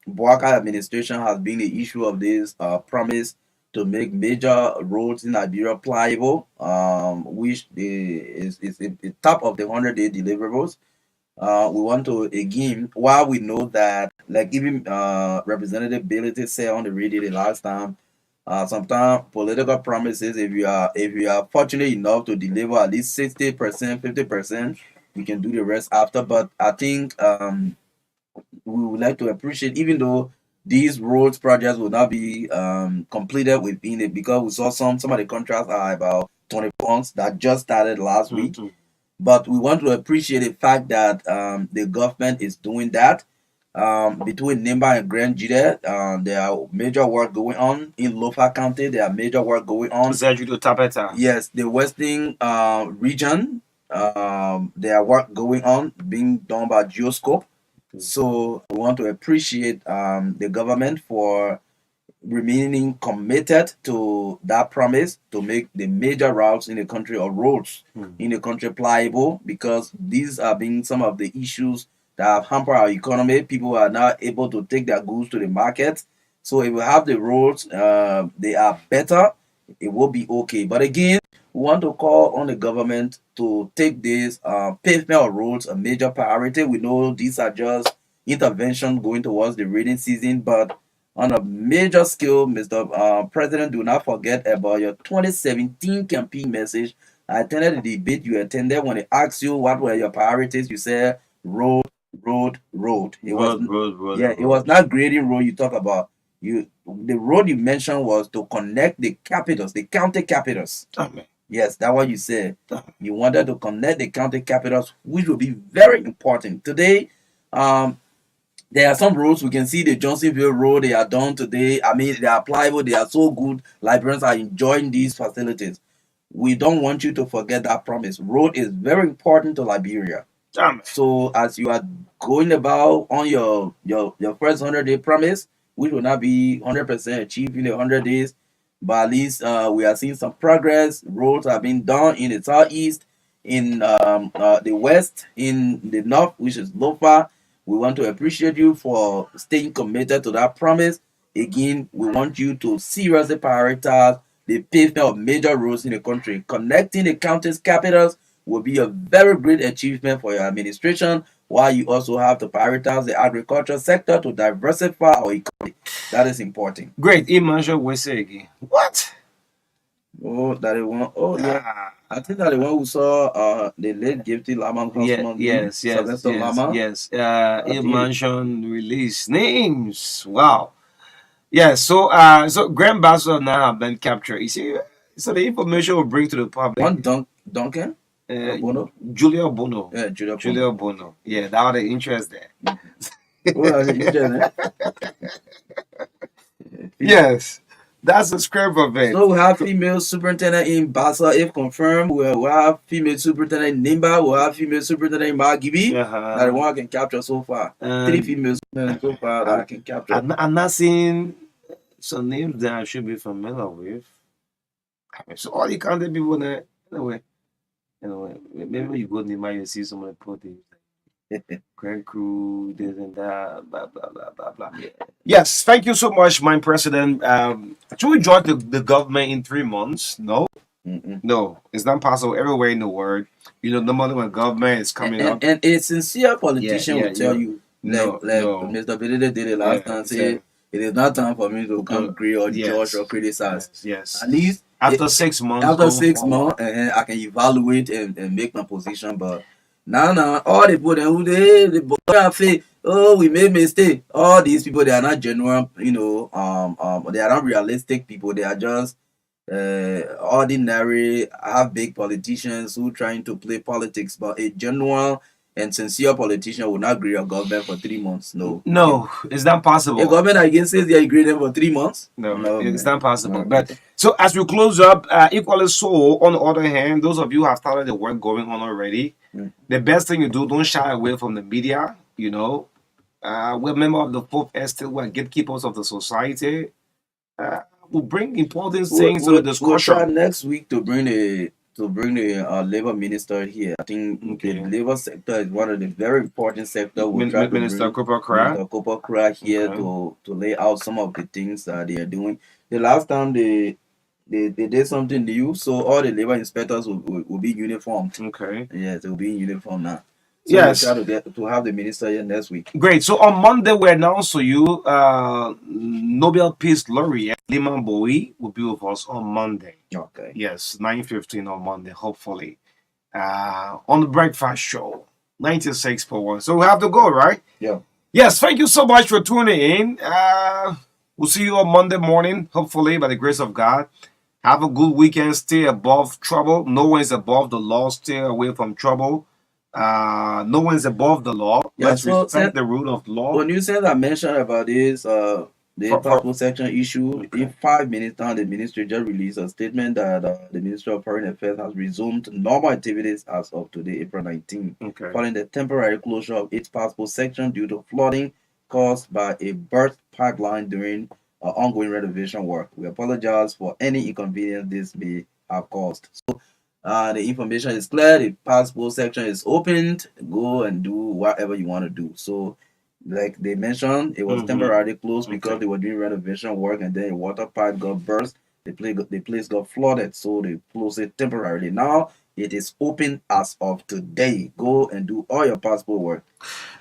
Boaka administration has been the issue of this promise to make major roads in Liberia pliable, which is the top of the 100-day deliverables. We want to, again, while we know that, like even Representative Bailey said on the radio the last time, sometimes political promises, if you are fortunate enough to deliver at least 60%, 50%, you can do the rest after. But I think we would like to appreciate, even though these roads projects will not be completed within it, because we saw some of the contracts are about 20 months that just started last week. But we want to appreciate the fact that the government is doing that. Between Nimba and Grand Jide, there are major work going on. In Lofa County, there are major work going on. Yes, the Western region, there are work going on being done by Geoscope. So we want to appreciate the government for remaining committed to that promise to make the major routes in the country, or roads in the country, pliable, because these are being some of the issues that have hampered our economy. People are not able to take their goods to the market. So if we have the roads, they are better, it will be okay. But again, we want to call on the government to take this pavement of roads a major priority. We know these are just intervention going towards the rainy season, but on a major scale, Mr. President, do not forget about your 2017 campaign message. I attended the debate you attended. When they asked you what were your priorities, you said road, road. It was Road. it was not grading road you talk about. The road you mentioned was to connect the capitals, the county capitals. Amen. Yes, that's what you said. You wanted to connect the county capitals, which will be very important. Today, there are some roads we can see the Johnsonville Road, they are done today. I mean, they are pliable, they are so good. Librarians are enjoying these facilities. We don't want you to forget that promise. Road is very important to Liberia. Amen. So as you are going about on your first 100-day promise, which will not be 100% achieved in the 100 days, but at least we are seeing some progress. Roads are being done in the southeast, in the west, in the north, which is Lofa. We want to appreciate you for staying committed to that promise. Again, we want you to seriously prioritize the pavement of major roads in the country. Connecting the county's capitals will be a very great achievement for your administration, while you also have to prioritize the agriculture sector to diversify our economy. That is important. Great. Imagine we say again. What? Oh, that the one. Oh, yeah. I think that the one who saw the late Gifty Lama husband, Sylvester Lama. Yes. I think Imagine release names. Wow. Yes. So so Grand Ambassador now have been captured. You see, so the information will bring to the public. one Duncan Bono. Julia Bono. Yeah, Julia Julia Bono. Yeah, that was the interest there. What are the interest, Yes. That's the script of it. So we have female superintendent in Basa, if confirmed. We'll have female superintendent in Nimba. We'll have female superintendent in Magibi. That the one I can capture so far. 3 female superintendents so far that I can capture. I'm not seeing some names that I should be familiar with. So all the county people there, anyway, maybe you go to Nimba, you see someone put it. Grand crew, this and that, blah blah blah blah blah. Yes, thank you so much, my president. Should we join the government in 3 months? No. No, it's not possible everywhere in the world. Normally when government is coming up. And a sincere politician will tell you, no. Mr. Benedict did it last time, say, it is not time for me to come agree or judge or criticize. Yes. At least after 6 months. After 6 months, and I can evaluate and make my position, but now, all the people who they boy say, oh, we made mistake. All these people, they are not genuine, they are not realistic people. They are just ordinary, half big politicians who trying to play politics. But a genuine and sincere politician will not agree a government for 3 months. No, it's not possible. A government again says they agree them for 3 months. No, it's not possible. But so as we close up, equally so. On the other hand, those of you who have started the work going on already. The best thing you do, don't shy away from the media. We're members of the fourth estate, we're gatekeepers of the society. We bring important things to the discussion. We'll try next week to bring the labor minister here. I think the labor sector is one of the very important sectors. We'll try Minister Cooper Crack here to lay out some of the things that they are doing. The last time they did something new, so all the labor inspectors will be uniformed. Okay. Yes, they will be in uniform now. So yes. We'll try to have the minister here next week. Great. So on Monday, we announced to you Nobel Peace Laureate Liman Bowie will be with us on Monday. Okay. Yes, 9:15 on Monday, hopefully. On the breakfast show, 96.1. So we have to go, right? Yeah. Yes, thank you so much for tuning in. We'll see you on Monday morning, hopefully, by the grace of God. Have a good weekend. Stay above trouble. No one is above the law. Stay away from trouble. No one is above the law. Yeah, let's respect the rule of law. When you said I mentioned about this, the passport section issue, in 5 minutes time, the ministry just released a statement that the Ministry of Foreign Affairs has resumed normal activities as of today, April 19, following the temporary closure of its passport section due to flooding caused by a burst pipeline during ongoing renovation work. We apologize for any inconvenience this may have caused. So the information is clear. The passport section is opened. Go and do whatever you want to do. So, like they mentioned, it was temporarily closed because they were doing renovation work, and then a water pipe got burst. The place got flooded, so they closed it temporarily. Now it is open as of today. Go and do all your passport work.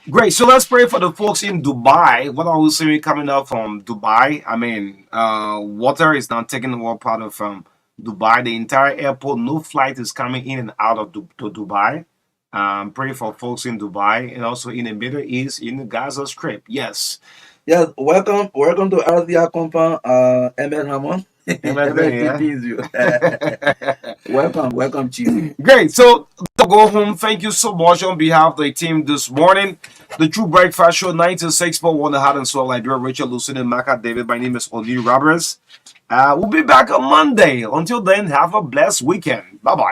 Great. So let's pray for the folks in Dubai. What are we seeing coming out from Dubai? I mean, water is not taking all part of Dubai. The entire airport, no flight is coming in and out of to Dubai. Pray for folks in Dubai and also in the Middle East, in the Gaza Strip. Yes. Yes, welcome to RDR Compound, Emel Hammond. Yeah. You. welcome, Chief. Great. So to go home, thank you so much on behalf of the team this morning. The True Breakfast Show 96.1 The Heart and Soul Idea, Rachel Lucin and Marka Davis. My name is O'Neill Roberts. We'll be back on Monday. Until then, have a blessed weekend. Bye-bye.